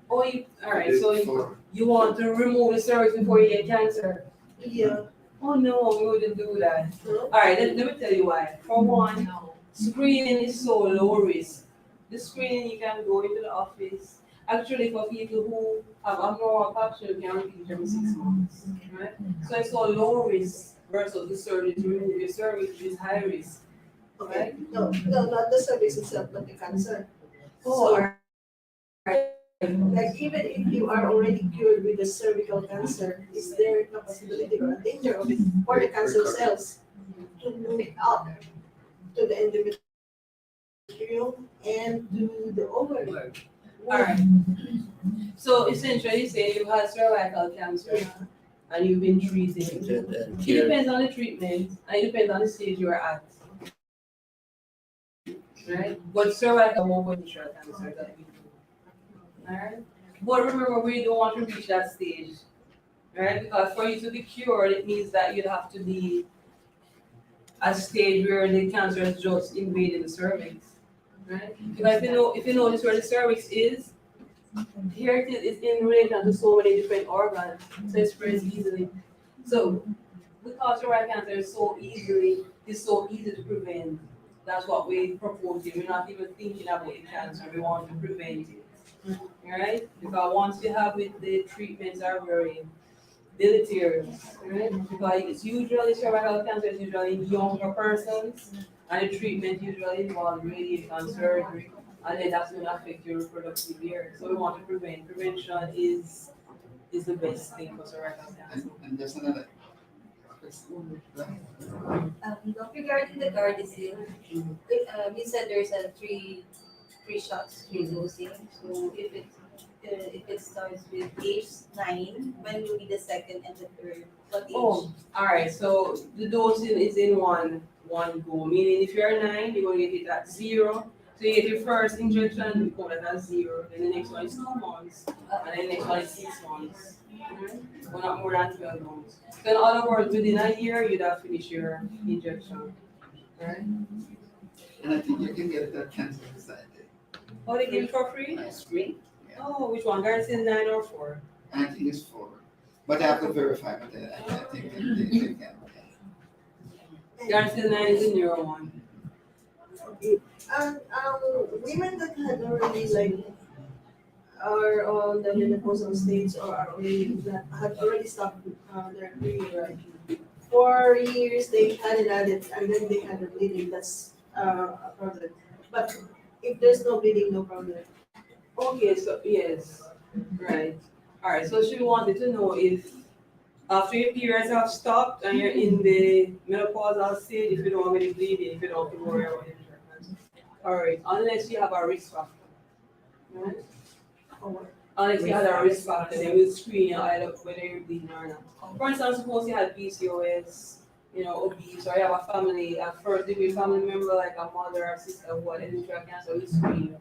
Oh, alright, so you want to remove the cervix before you get cancer? Yeah. Oh no, we wouldn't do that. No? Alright, let me tell you why. For one, screening is so low risk. The screening, you can go into the office. Actually, for people who have abnormal pap smear, you can repeat every 6 months, right? So it's so low risk versus the surgery to remove your cervix, which is high risk. Okay. No, not the cervix itself, but the cancer. Oh, So, alright. like even if you are already cured with the cervical cancer, is there a possibility or a danger of it for the cancer cells to move up to the endometrium and to the ovary? Alright. So essentially, you say you had cervical cancer and you've been treating. It depends on the treatment and it depends on the stage you're at. Right? But cervical won't potential cancer that we do. Alright? But remember, we don't want to reach that stage. Right? Because for you to be cured, it means that you'd have to be at a stage where the cancer has just invaded the cervix. Right? Because if you notice where the cervix is, here it is in relation to so many different organs, so it spreads easily. So because cervical cancer is so easy to prevent. That's what we propose here. We're not even thinking about the cancer. We want to prevent it. Right? Because once you have it, the treatments are very deleterious. Right? Because it's usually cervical cancer is usually in younger persons, and the treatment usually involves radiation surgery, and then that's going to affect your reproductive years. So we want to prevent. Prevention is the best thing for cervical cancer. And there's another. Regarding the Gardasil, you said there's a three shots, three dosing. So if it starts with age 9, when will be the second and the third? What age? Oh, all right. So the dosing is in one go. Meaning, if you're 9, you're going to get it at 0. So you get your first injection, you call it at 0. Then the next one is 2 months, and then the next one is 6 months. Well, not more than 12 months. So in other words, within a year, you'd have finished your injection. Right? And I think you can get it at Cancer Society. Oh, they give it for free? That's great. Oh, which one? Gardasil 9 or 4? I think it's 4. But I have to verify, but I think they can. Gardasil 9 is the newer one. And women that had already like are on the menopausal stage or are already that have already stopped their period, right? 4 years they had it added and then they had a bleeding. That's a problem. But if there's no bleeding, no problem. Okay, so yes, right. All right, so she wanted to know if after your periods have stopped and you're in the menopausal stage, if you don't have any bleeding, if you don't have to worry about it. All right, unless you have a risk factor. Right? Unless you have a risk factor, then we'll screen you either whether you're bleeding or not. For instance, suppose you had PCOS, obese, or you have a family, a first degree family member like a mother or sister who had endometrial cancer, we'll screen you.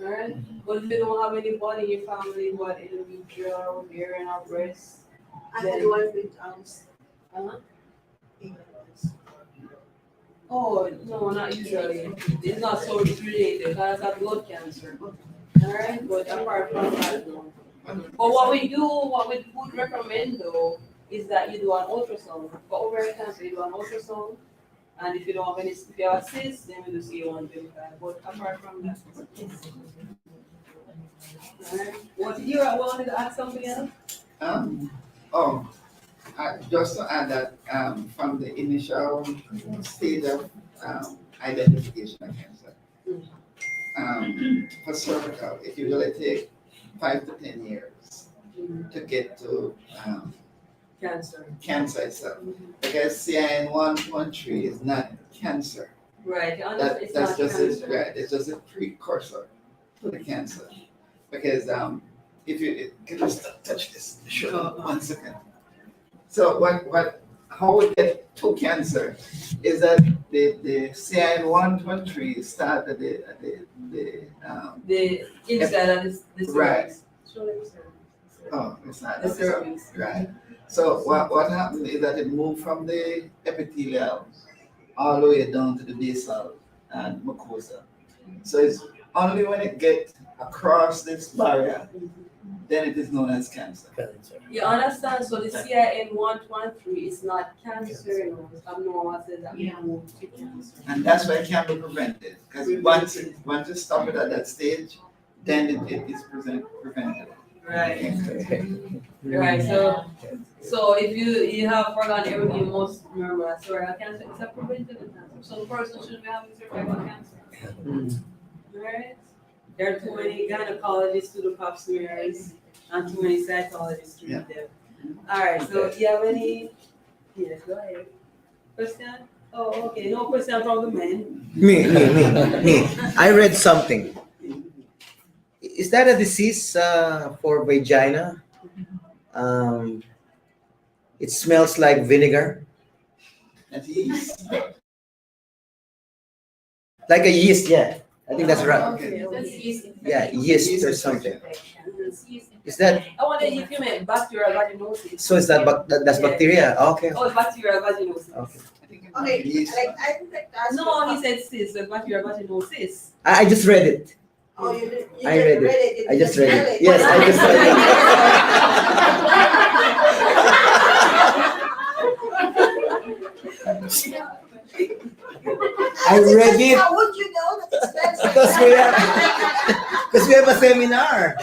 Alright? But if you don't have anybody in your family who had endometrial, ovarian, or breast, I had one with uh-huh. Oh, no, not usually. It's not so related, because that's blood cancer. Alright, but apart from that, no. But what we would recommend though, is that you do an ultrasound. For ovarian cancer, you do an ultrasound. And if you don't have any, if you have a cyst, then we do CA-125. But apart from that, alright. What did you wanted to add something else? Just to add that from the initial stage of identification of cancer, for cervical, it usually takes 5 to 10 years to get to cancer itself. Because CIN113 is not cancer. Right. That's just it's just a precursor to the cancer. Because if you can just touch this, sure, 1 second. So what how we get to cancer is that the CIN 123 start at The inside of the Right. cervix. Show them cervix. oh, it's not The cervix. right. So what happened is that it moved from the epithelial all the way down to the basal and mucosa. So it's only when it gets across this barrier, then it is known as cancer. You understand? So the CIN 113 is not cancer, you know, it's abnormal cells that move to cancer. And that's why it can be prevented. Because once you stop it at that stage, then it is prevented. Right. Right. So if you have forgotten everything, you must remember that cervical cancer is a preventable cancer. So the person should be having cervical cancer. Right? There are too many gynecologists to do pap smears and too many cytologists to read them. All right. So you have any? Yes. Go ahead. Question? Oh, okay. No question from the men. Me. I read something. Is that a disease for vagina? It smells like vinegar, That is. like a yeast. Yeah, I think that's right. Okay. That's yeast Yeah, infection. yeast or something. That's yeast infection. Is that I wonder if you meant bacterial vaginosis. so? Is that that's bacteria? Okay. Oh, bacterial vaginosis. Okay. Okay, Yes. I think that that's. No, he said cyst, so bacterial vaginosis. I just read it. Oh, you did, you I didn't read it. it. You I just read smell it. Yes, I just read I read it. How would you know that it smells like Because we that? Because we have a seminar.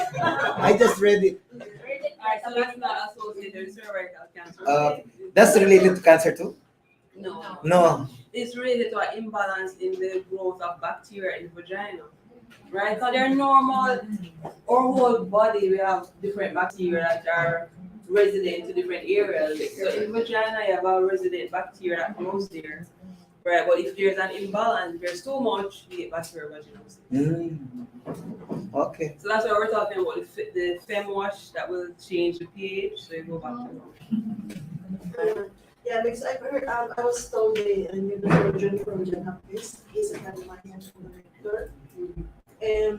I just read it. Alright, so that's not associated with cervical cancer. Uh, That's related to cancer too? No, No. it's related to an imbalance in the growth of bacteria in the vagina. Right, so they're normal. Our whole body, we have different bacteria that are resident to different areas. So in vagina, you have a resident bacteria that grows there. Right, but if there's an imbalance, there's too much, you get bacterial vaginosis. Okay. So that's why we're talking about the fem wash that will change the pH, so you go back to normal. Yeah, because I heard, I was told the neurosurgeon from John Hopkins, he's a Californian director. And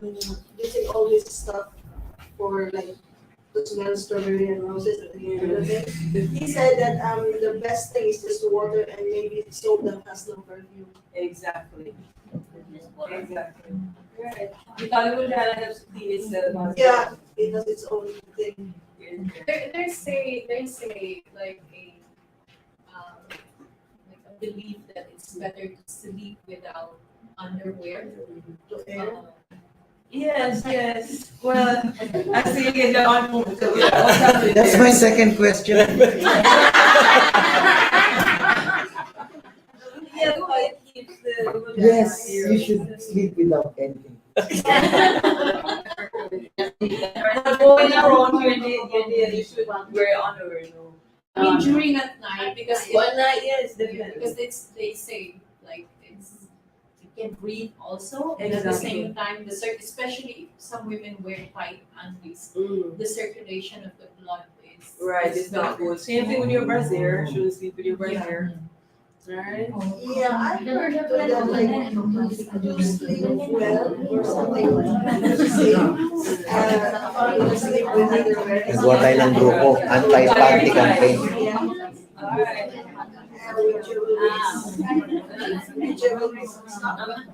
using all this stuff for like to smell strawberry and roses and everything. He said that the best thing is just water and maybe soap that has no perfume. Exactly. Exactly. Right. Because the vagina helps to clean itself. Yeah, it has its own thing. There's a like a belief that it's better to sleep without underwear. To air. Yes, yes. Well, I see you get the on. That's my second question. Yeah, so it keeps the vagina Yes, here. you should sleep without anything. Going around your day, you should wear underwear. No. I mean during at night because One night, yes, definitely. because they say like you can breathe also and at the Exactly. same time especially if some women wear tight undies, Mm. the circulation of the blood is Right, is it's not better. good. Same thing with your brassiere. Shouldn't sleep with your brassiere. Right? Yeah, I heard that like to sleep well or something like that. To sleep with underwear. Nagawa tayo ng grupo, anti-panty campaign. Yeah. Alright.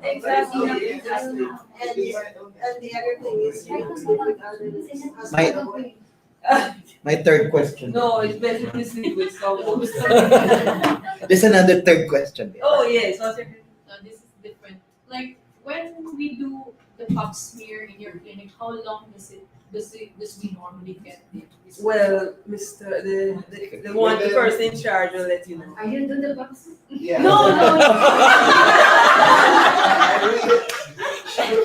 Exactly. Exactly. And the other thing is you don't sleep with others. My third question. No, it's better to sleep with someone. There's another third question. Oh, yes. What's your This is different. Like when we do the pap smear in your clinic, how long does we normally get it? Well, Mr. The person in charge will let you know. Are you doing the pap smear? Yeah. No, no, no.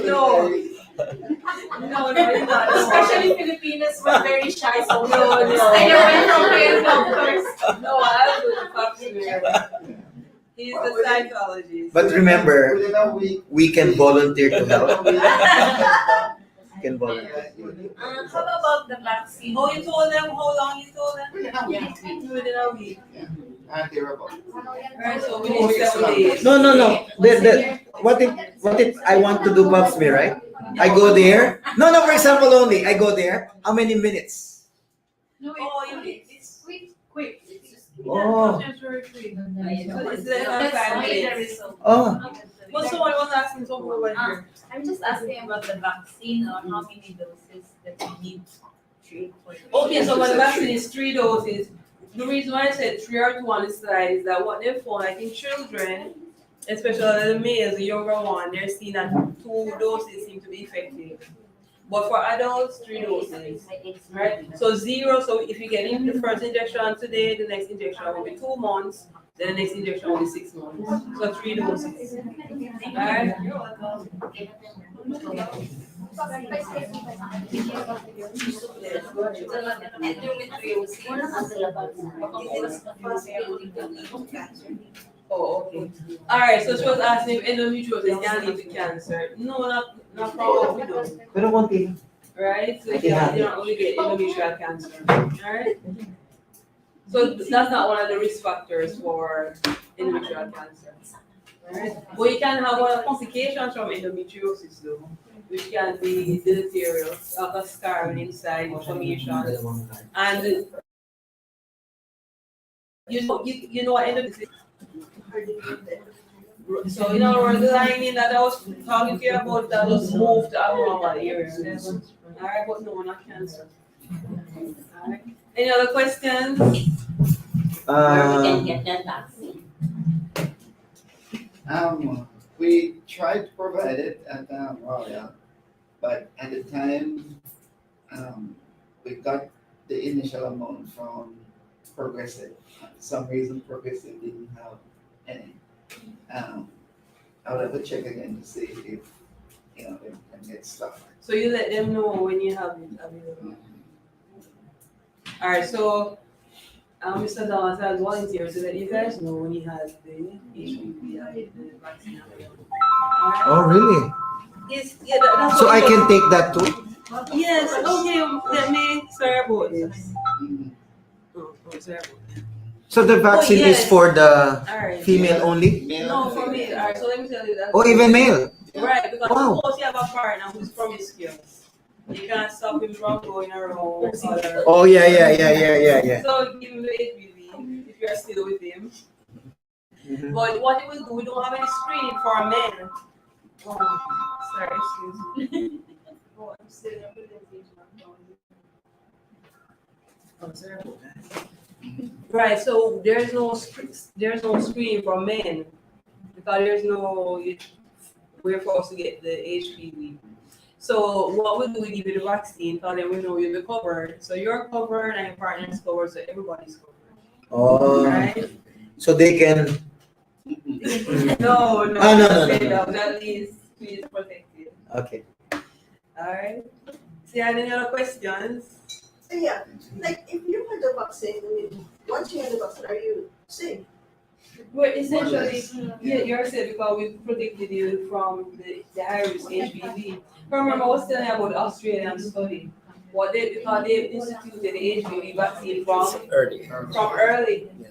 No. No, no, it's not. Especially Filipinas, we're very shy, so No, no. stay away from male doctors. No, I'll do the pap smear. He's the psychologist. But remember, Within a week. we can volunteer to help. Within a week. We can volunteer. How about the vaccine? Oh, you told them how long you told them? Within a week. Within a week. aren't they about? Alright, so we need 7 days. No. What if I want to do pap smear, right? I go there. No, for example only. I go there. How many minutes? Oh, you need, Quick. Oh. so it's less than 5 minutes. Oh. But someone was asking something over here. I'm just asking about the vaccine or how many doses that you need. Okay, so when the vaccine is 3 doses, the reason why I said 3 or 2 on the slide is that what they found, like in children, especially the males, the younger one, they're seeing that 2 doses seem to be effective. But for adults, 3 doses, right? So 0, so if you get in the first injection today, the next injection will be 2 months, then the next injection will be 6 months. So 3 doses. Alright? You're welcome. Oh, okay. Alright, so she was asking if endometriosis can lead to cancer. No, not from what we know. Pero konti. Right? So you don't only get endometrial cancer. Alright? So that's not one of the risk factors for endometrial cancer. Right? But you can have other complications from endometriosis though, which can be deleterious, like a scarring inside, inflammation. And you know what endometriosis. So in other words, the lining that I was talking to you about that was moved to abnormal areas. Alright, but no, not cancer. Alright. Any other questions? Where we can get that vaccine. We tried to provide it at Royal, but at the time, we got the initial amount from Progressive. For some reason, Progressive didn't have any. I would have to check again to see if, they can get stuff. So you let them know when you have it available. Alright, so Mr. Dallas has volunteered to let you guys know when he has the HPV the vaccine available. Alright? Oh, really? Yes, yeah, that's So what I we can do. take that too? Yes, okay, let me sorry about this. Mhm. Oh, sorry about that. So the vaccine is yes. for the Alright. female only? Male No, and for me, female. alright, so let me tell you that. Or even male? Right, because Wow. suppose you have a partner who's promiscuous. You can't stop him from going around with other. Oh, yeah. So give him the HPV if you're still with him. Mhm. But what it will do, we don't have any screening for men. Oh, sorry, excuse me. Oh, I'm still in presentation. Oh, sorry about that. Right, so there's no screening for men because there's no way for us to get the HPV. So what we do, we give you the vaccine, because then we know you'll be covered. So you're covered and your partner's covered, so everybody's covered. Oh, Right? so they can. No, No. That is protected. Okay. Alright. So you had any other questions? So yeah, like if you had the vaccine, I mean, once you had the vaccine, are you safe? Well, essentially, yeah, you're safe because we protected you from the high-risk HPV. Remember, I was telling you about the Australian study. Because they instituted the HPV vaccine from early. Yeah.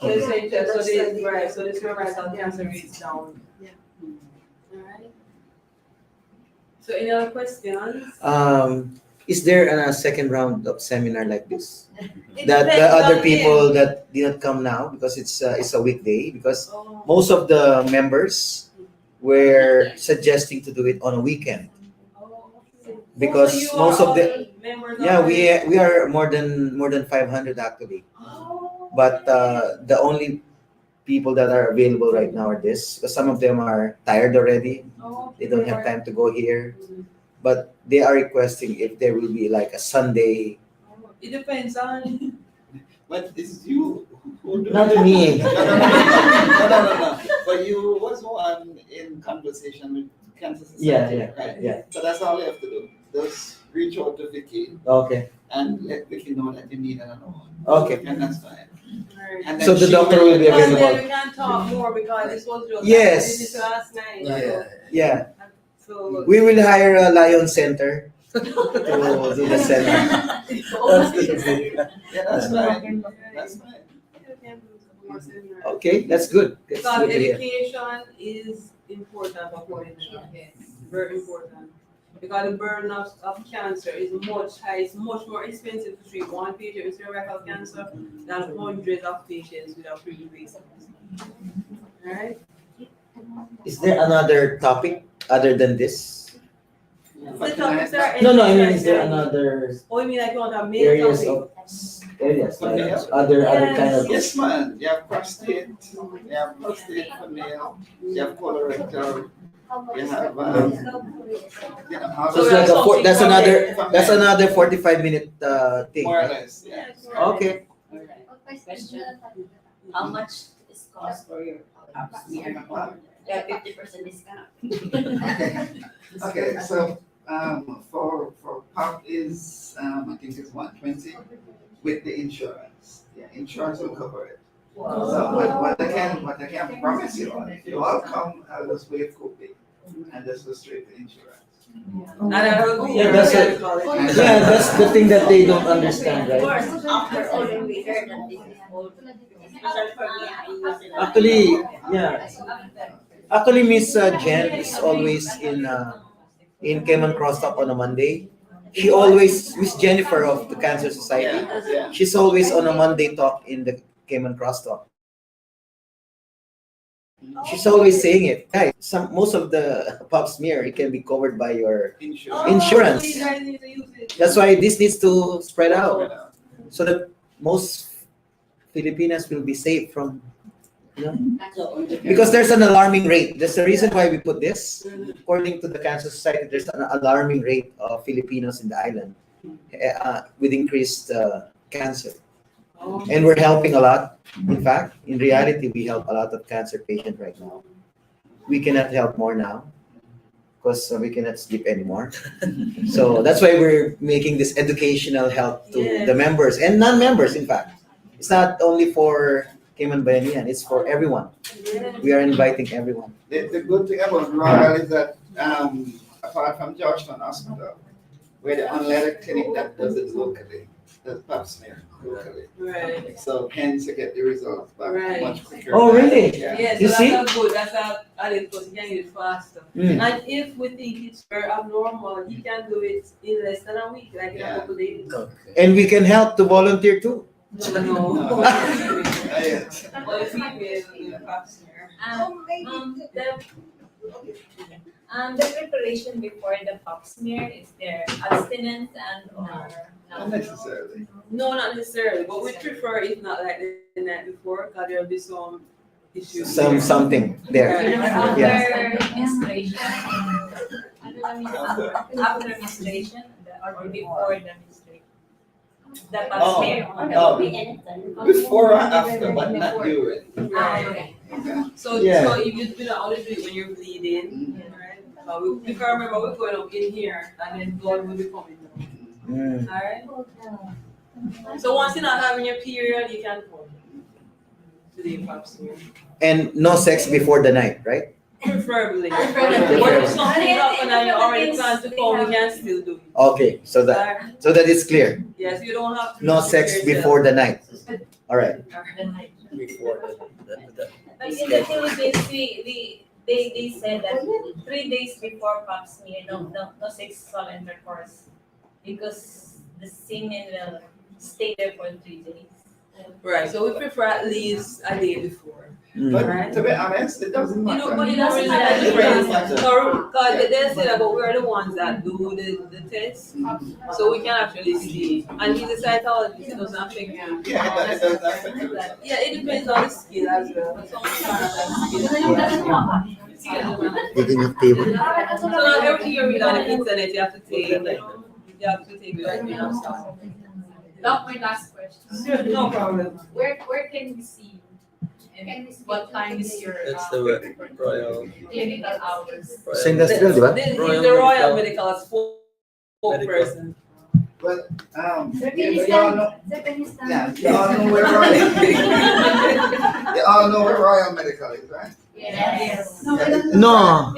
So this provides our cancer rates down. Yeah. Alright. So any other questions? Is there a second round of seminar like this? It That the depends other on people him. that did not come now because it's a weekday, because Oh. most of the members were suggesting to do it on a weekend. Oh, okay. Because So you most are of the all members yeah already? we are more than 500 actually, Oh. but the only people that are available right now are this, because some of them are tired already, Oh, they don't have time to go here, but they are requesting if there will be like a Sunday. It depends on. But it's you who do Not it. me. No. But you was one in conversation with Cancer Society, right? Yeah. So that's all you have to do. Just reach out to Vicky Okay. and let Vicky know that you need another one. Okay. And that's fine. Alright. And So then the she doctor will be And available. then we can talk more because this was just Yes. this last night. Yeah, So we will hire a Lion Center to do the seminar. Yeah, that's fine. That's fine. seminar. Okay, that's good. That's Because good to hear. education is important for prevention. Very important. Because the burden of cancer is much high, it's much more expensive to treat one patient with cervical cancer than hundreds of patients with a pre-invasive. Alright? Is there another topic other than this? The topics are. No, I mean, is there another Oh, you mean like you want a main areas topic? of areas like other kind of? Yes, man. You have prostate, you have prostate for male, you have colorectal, you have, So it's like that's another 45-minute thing. more or Right? less, yeah. Okay. Alright. Question, how much is cost for your pap smear? Yeah, 50% discount. Okay, so, for pop is, I think it's 120 with the insurance. Yeah, insurance will cover it. So what I can promise you, if you all come, I'll just waive copay and just go straight to insurance. And I will be. Yeah, that's it. Yeah, that's the thing that they don't understand, Of right? course, after all, when we heard that this is old, especially for me, I use it. Actually, yeah. Actually, Miss Jen is always in Cayman Crosstalk on a Monday. She always, Miss Jennifer of the Cancer Society, Yeah. she's always on a Monday talk in the Cayman Crosstalk. She's always saying it. Guys, most of the pap smear, it can be covered by your Insurance. Insurance. So you guys need to use it. That's why this needs to spread out so that most Filipinas will be safe from, So, because there's an alarming rate. That's the reason why we put this. According to the Cancer Society, there's an alarming rate of Filipinos in the island with increased cancer. And we're helping a lot. In fact, in reality, we help a lot of cancer patients right now. We cannot help more now because we cannot sleep anymore. So that's why we're making this educational help to the members and non-members, in fact. It's not only for Cayman Bayanihan, it's for everyone. We are inviting everyone. The good thing about Royal is that, apart from Georgetown Hospital, we're the only other clinic that does it locally, does pap smear locally. Right. So hence you get the results back Right. much quicker. Oh, really? Yeah. Yeah, so You that's see? not good, that's not added because you can get it faster. Mm. And if we think it's very abnormal, you can do it in less than a week, like in a couple days. And we can help to volunteer too. No. Not yet. Or female in the pap smear. The preparation before the pap smear, is there abstinence and or Not necessarily. No, not necessarily, but we prefer if not like the night before, because there'll be some issues. Something there. after Yeah. menstruation? After menstruation or before the menstruation? The pap Oh. smear. No. we anytime. Before or after, but not during. Okay. So Yeah. if you do not only do it when you're bleeding, right? We can remember we're going up in here and then blood will be coming down. Mm. Alright? So once you're not having your period, you can come to the pap smear. And no sex before the night, right? Preferably. Preferably. But if something happen and you already plan to come, we can still do it. Okay, so that is clear. Yes, you don't have to. No sex before the night. All right. Before the But in the Philippines, they said that 3 days before pap smear, no sexual intercourse, because the semen will stay there for 3 days. Right, so we prefer at least a day before. Mm. But to be honest, it doesn't You know, matter. but it doesn't matter. It really matter. Because they say that, but we're the ones that do the test, so we can actually see. And he's a cytologist, it doesn't affect you. Yeah, it doesn't affect everything. Yeah, it depends on the skill as well. Some people have skill. Digging up table. So not everything you read on the internet, you have to take. You have to take the right kind of stuff. Doc, my last question. No problem. Where can we see you? And what time is your That's the Royal. clinical hours? Sa industrial, di ba? He's the Royal Medical spokesperson. Well, you all know, yeah, you all know where Royal, you all know where Royal Medical is, right? Yes. No.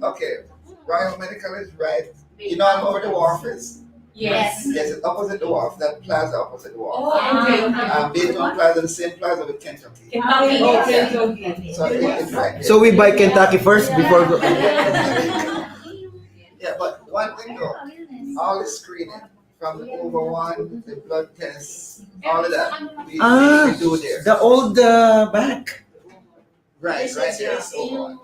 Okay, Royal Medical is right. You know where the wharf is? Yes. Yes, it's opposite the wharf, that plaza opposite the wharf. Oh, okay, okay. Beaton Plaza, the same plaza with Kentucky. Kentucky, Oh, yes. Kentucky. So it's right there. So we buy Kentucky first before go. Yeah, but one thing though, all the screening from the over one, the blood tests, all of that, we do there. The old back. Right, there, it's over one.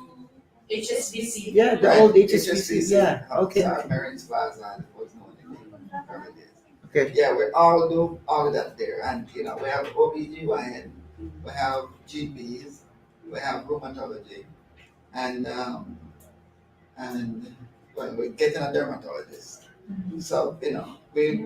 HSBC. Yeah, the Right, old HSBC. HSBC. Yeah. Okay. Marines Plaza, it was known in early days. Okay. Yeah, we all do all of that there, and you know, we have OBGYN, we have GPs, we have rheumatology, and well, we're getting a dermatologist. So, you know, we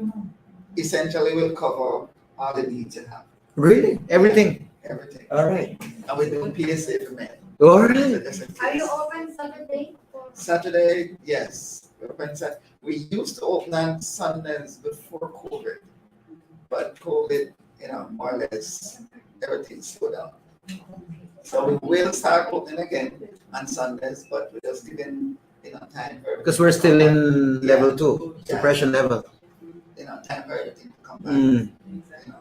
essentially will cover all the needs you have, Really? Everything. everything. All right. And we're doing PSA for men. All right. So just in Are you case. open Saturday? Saturday, yes. We open we used to open on Sundays before COVID, but COVID, you know, more or less everything slowed down. So we will start opening again on Sundays, but we're just giving, you know, time for Because we're still in level 2, suppression level. you know, time for everything to come back. Mm. You know,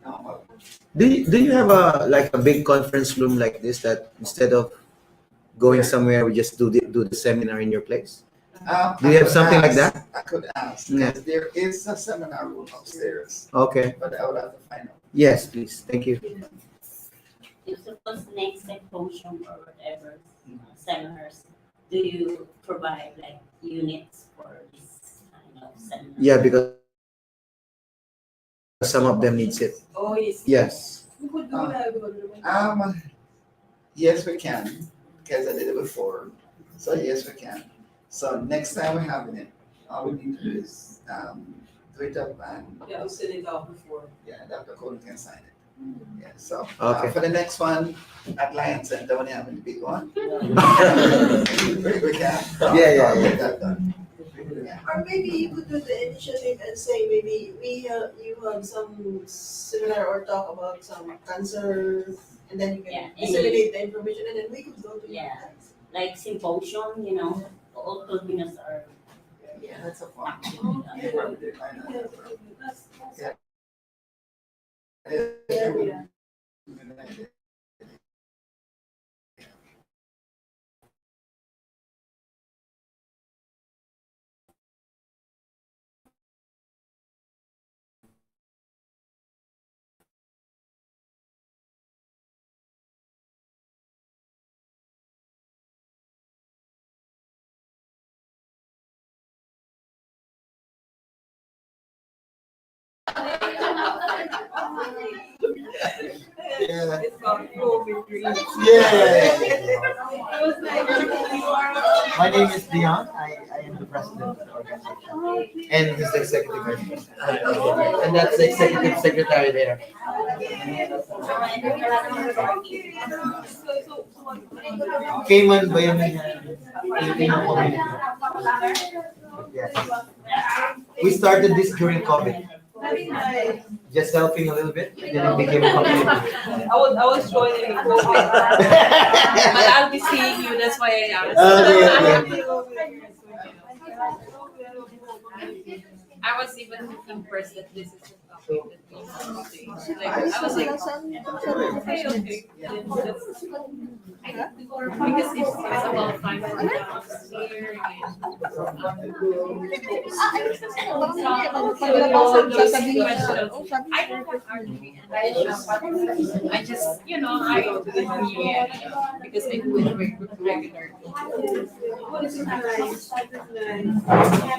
normal. Do you have a big conference room like this that instead of going somewhere we just do the seminar in your place? Do you I have could something like ask- that? I could ask, Yeah. because there is a seminar room upstairs, Okay. but I would have to find out. Yes, please. Thank you. If suppose next symposium or whatever seminars, do you provide like units for this kind of seminar? Yeah, because some of them needs it. Oh, yes. Yes. We could do that. We could do that. Yes, we can, because I did it before, so yes, we can. So next time we're having it, all we need to do is, do it up and, Yeah, we send it out before. yeah, Dr. Cole can sign it. Yeah, so, Okay. for the next one, at Lion Center, when you have the big one, we can. Yeah. I'll get that done. Yeah. Or maybe you could do the initiative and say maybe you have some seminar or talk about some cancer, and then you Yeah, can disseminate the information, and then we could go to you Yeah. guys. Like symposium, you know, all Filipinos are Yeah, that's a fun. actually. Yeah, probably did. I know. Yeah. It's called COVID dreams. Yeah. My name is Dion. I am the president of the organization. And he's the executive vice president. And that's the executive secretary there. Cayman Bayanihan Filipino community. Yes. We started this during COVID. Just helping a little bit, and then it became a community. I was joining the COVID. But I'll be seeing you, that's why I asked. Okay. I was even impressed that this is a topic that we have to change. Like, I was like, okay. Because it's about 500 jobs here I don't want arguing. I just, because I do it regularly.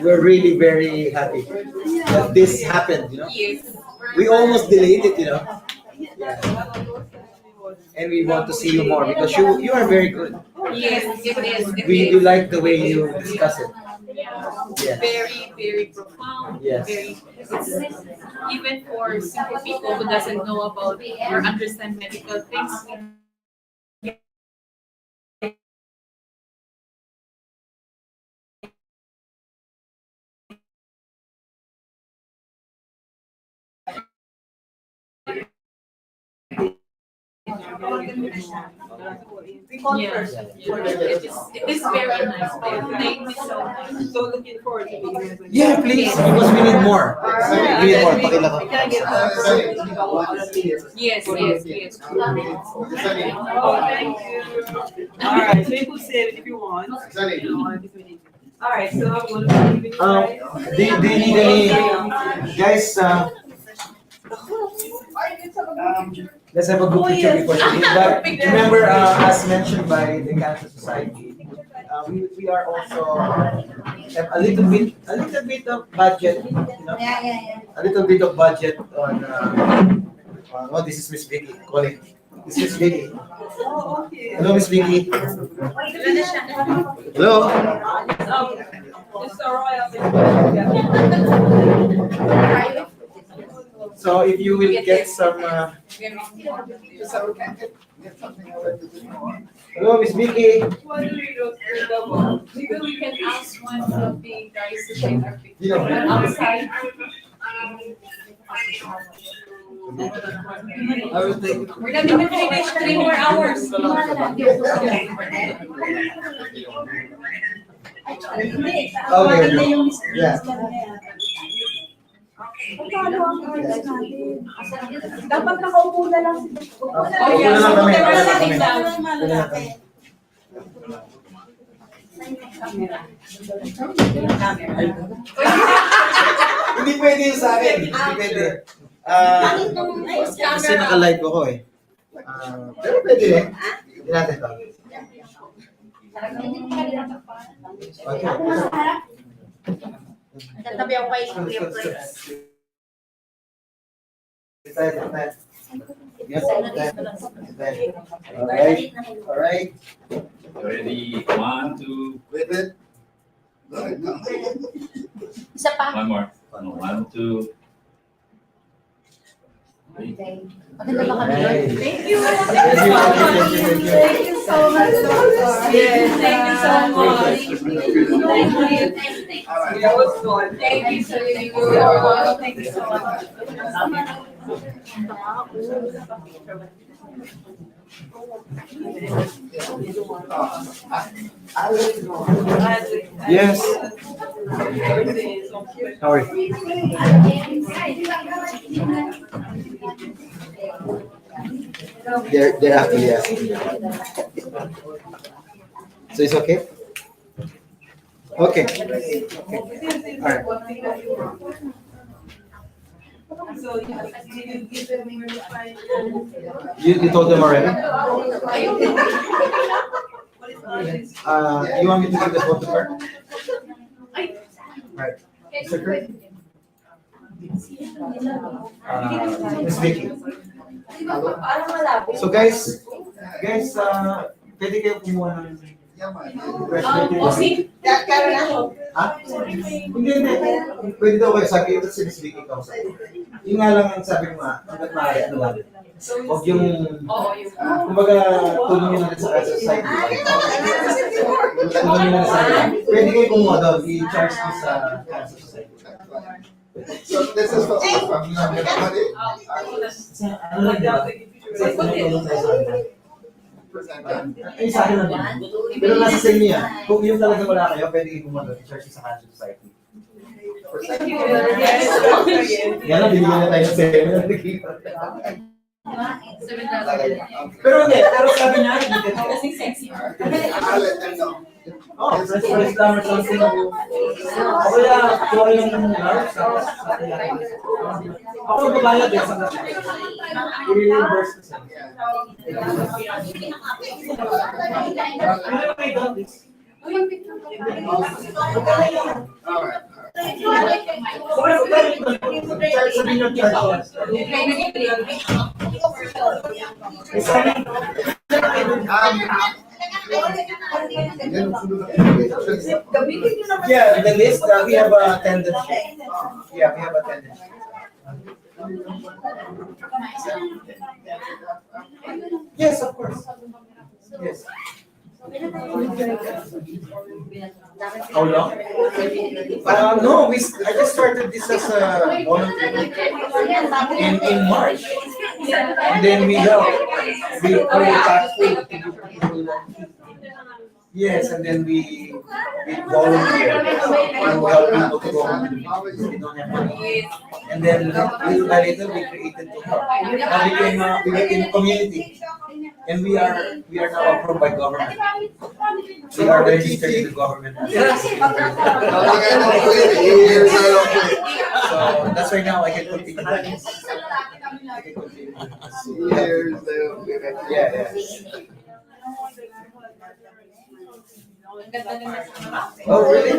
We're really very happy that this happened, Yes. We almost delayed it, Yeah. And we want to see you more because you are very good. Yes, it is. We do like the way you discuss it. Yes. Very, very profound. Yes. Even for simple people who doesn't know about or understand medical things. Yes, it is very nice. Thank you so much. So looking forward to meeting you. Yeah, please, because we need more. We need more. Pakila ko. Can I get Yes, yes, yes. Oh, thank you. All right, so you could say it if you want. All right, so I'm going to give you. Do you need any, guys, let's have a good picture before the meeting. But remember, as mentioned by the Cancer Society, we are also have a little bit of budget, you know, a little bit of budget on, oh, this is Miss Vicky calling. This is Miss Vicky. Oh, okay. Hello, Miss Vicky. Hello. Mr. Royal. So if you will get some, hello, Miss Vicky. Maybe we can ask one of the guys to take our picture outside. We're not even finished 3 more hours. Okay. Yeah. Dapat nakaupo na lang. Oh, yeah. Wala na kami. Wala na Wala na kami. kami. Wala na kami. Hindi pwede yun sa akin. Hindi pwede. Kasi naka-live ako eh. Pero pwede eh. Hindi natin to. Okay. Tatabi ako kay Kuya Prince. Tayo. Yes, tayo. Alright. Alright. Ready? 1, 2. Wait. Go ahead, no. Isa pa. One more. 1, 2. Maganda ba kami? Alright. Thank you. Thank you so much, Doctor. Yes, thank you so much. Thank you. That was fun. Thank you so much. Thank you so much. Yes. How are you? They're actually asking. So it's okay? Okay. Alright. So you give them your reply. You told them already? What is all this? You want me to give the photo card? Right. Mr. Kurt? Miss Vicky. So guys, pwede kayo kumuha ng Osi? Ha? Hindi. Pwede daw kayo sabi, ito si Miss Vicky ka. Yung nga lang ang sabi mo nga, hanggat maaari, ano lang. Huwag yung, Oo, yung... kumbaga, tulong nyo na rin sa Cancer Society. Tulong nyo na rin sa akin. Pwede kayo kumuha daw, i-charge nyo sa Cancer Society. So this is for family everybody. Ano lang diba? Tulong tayo sa akin. Ay, sa akin lang din. Pero nasa sa inyo yan. Kung yung talaga wala kayo, pwede kayo kumuha daw, i-charge nyo sa Cancer Society. Yan lang, binigyan na tayo ng seminar. Pero hindi, pero sabi niya, hindi ka. Kasing sexy. I'll let them know. Oh, press lang or something. O kaya, kuha kayo ng nurse. Ako magbabayad din sa i-reimburse ko sa All right. Yeah, the list, we have a attendance sheet. Yeah, we have attendance sheet. Yes, of course. Yes. How long? No, I just started this as a volunteer in March. And then we help. We pack food. Yes, and then we volunteer and help people to go home. We don't have money. And then little by little we created to help. We became a community. And we are now approved by government. We are registered in the government. So that's why now I can continue. I can continue. Yeah. Oh, really?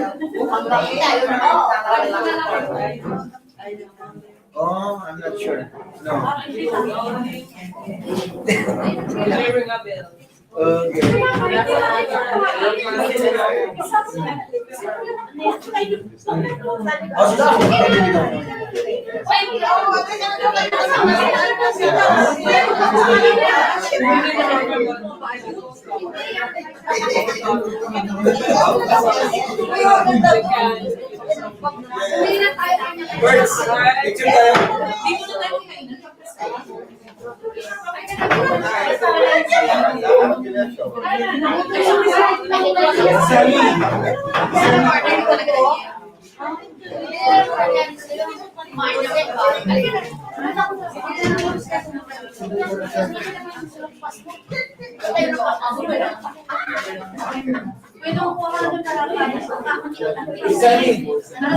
Oh, I'm not sure. No. Ring a bell. Okay. Oh, so Birds, picture tayo.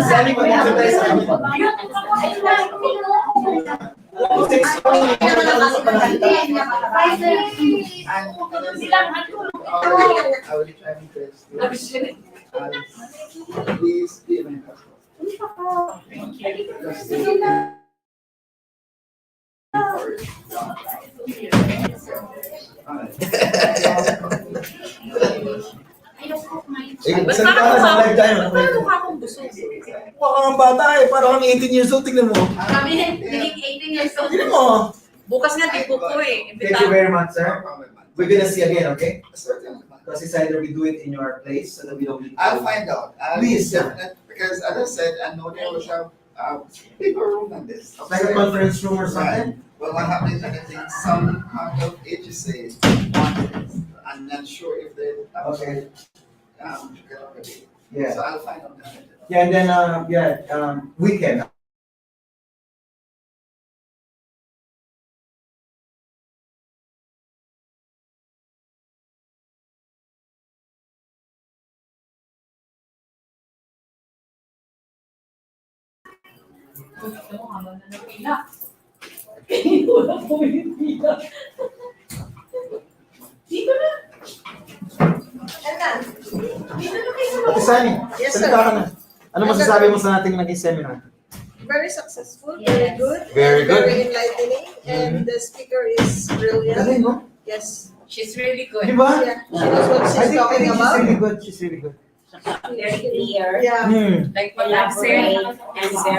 Sally, mag-picture tayo sa amin. I will try my best to please be my Saan ka na live tayo? Mukha kang bata eh, parang kang 18 years old, tignan mo. Kami, naging 18 years old. Tignan mo. Bukas nga, di po ko eh. Thank you very much, sir. We're gonna see again, okay? Because it's either we do it in your place so that we don't need to. I'll find out. Please. Definitely, because as I said, I know there was a bigger room than this. Like a conference room or something? Well, what happens, I think some part of HSA wanted it. I'm not sure if they Okay. took it already. Yeah. So I'll find out that. Yeah, and then, weekend. Ate Sunny, Yes, sir. salita ka na. Ano masasabi mo sa ating naging seminar? Very successful, very good. Very good. Very enlightening, and the speaker is brilliant. Galing, no? Yes. She's really good. Di ba? Yeah, she knows what I she's think talking she's about. really good. She's really good. Very clear. Yeah. Like what I've said, And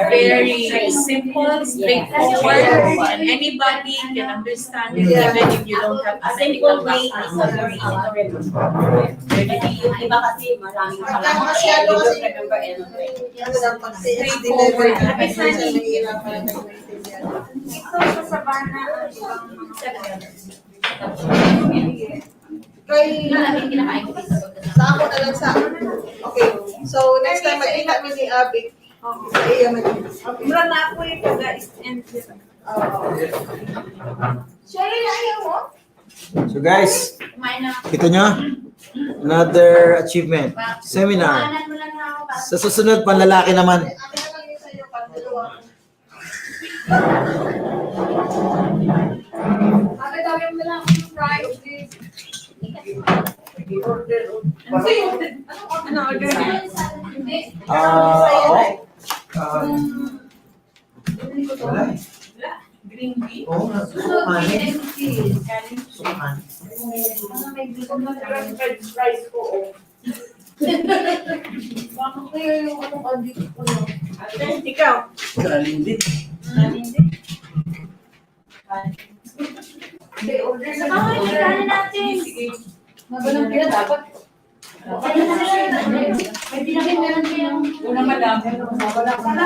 very very simple, straightforward. Anybody can understand it, Yeah. even if you don't have A a simple medical way is background. very Yung iba kasi maraming Pagka masyado kasi remember anything. ano lang, pag-CS delivery na, kasi nahihirapan na tayo maintindihan. Kay, sa ako na lang sa okay. So, next time magkita kami ni Abby, sa iya man. Mura na ako eh, guys. Sherry, ayaw mo? So guys, kita nyo? Another achievement. Seminar. Sa susunod, panlalaki naman. Akin na lang yun sa'yo, pag-dalawa. Ate, tawag mo lang ako fries, please. Ano sa'yo? Ano order niya? Wala. Green bean? Oo, susukan. Susukan. Rice ko, oh. Bakit kaya yung anong audit ko na? Ikaw? Kalindit. Hindi, order na Saka, lang. ikanin natin. Mabalang kaya dapat. May pinagin meron kayong... Una madami. Wala ka na.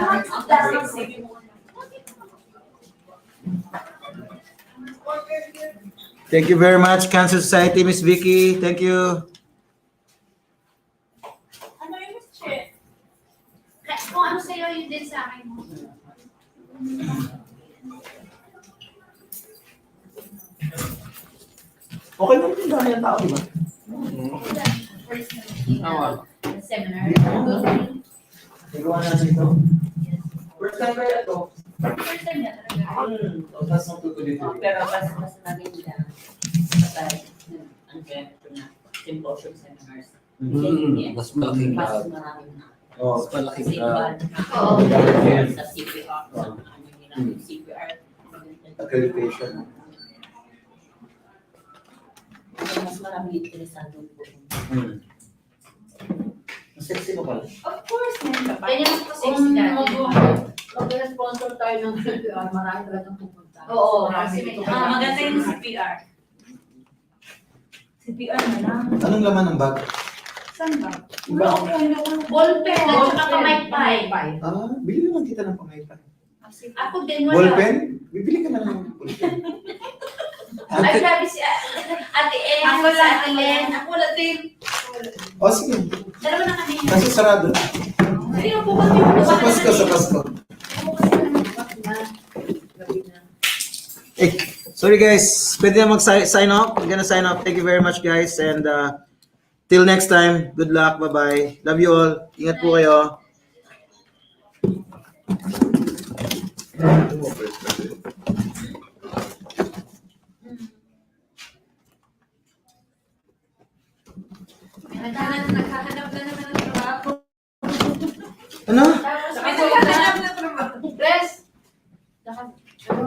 Thank you very much, Cancer Society, Miss Vicky. Thank you. Ano yun, Miss Che? Kung ano sa'yo yun din sa akin mo. Okay naman yung dami ng tao, di ba? First Tama. seminar. Nagawa natin ito. First time ba ito? First time na talaga. Tapos nang tutuloy-tuloy. Pero mas maganda kapag ang na symposium seminars. Mas malaking Mas crowd. maraming na. Oh, Mas malaking Kasi crowd. Oo. sa CPR, sa ano nila, CPR. accreditation. Mas maraming interesado po. Ang sexy mo pala. Of course, man. Ganyan Ganyan po po sexy sexy dati. Mag-sponsor tayo ng CPR, marami talagang pupunta. Oo, Marami kasi ito. Maganda yung CPR. CPR na lang. Anong laman ng bag? Saan ba? Iba. Ballpen at saka pamaypay. Ah, bili naman kita ng pamaypay. Ako din wala. Ballpen? Bibili ka na lang ng ballpen. Ay, sabi si Ate En, Ako si lang, Ate Len. Ako wala din. O sige, Dalawa na kami. kasi sarado. Hindi na po kasi yung Sa Pasko, sa Pasko. Ako kasi naman na. Gabi na. Eh, sorry guys, pwede na mag-sign off. I'm gonna sign off. Thank you very much guys and till next time, good luck, bye-bye. Love you all. Ingat po kayo. Naghahanap na naman ng trabaho. Ano?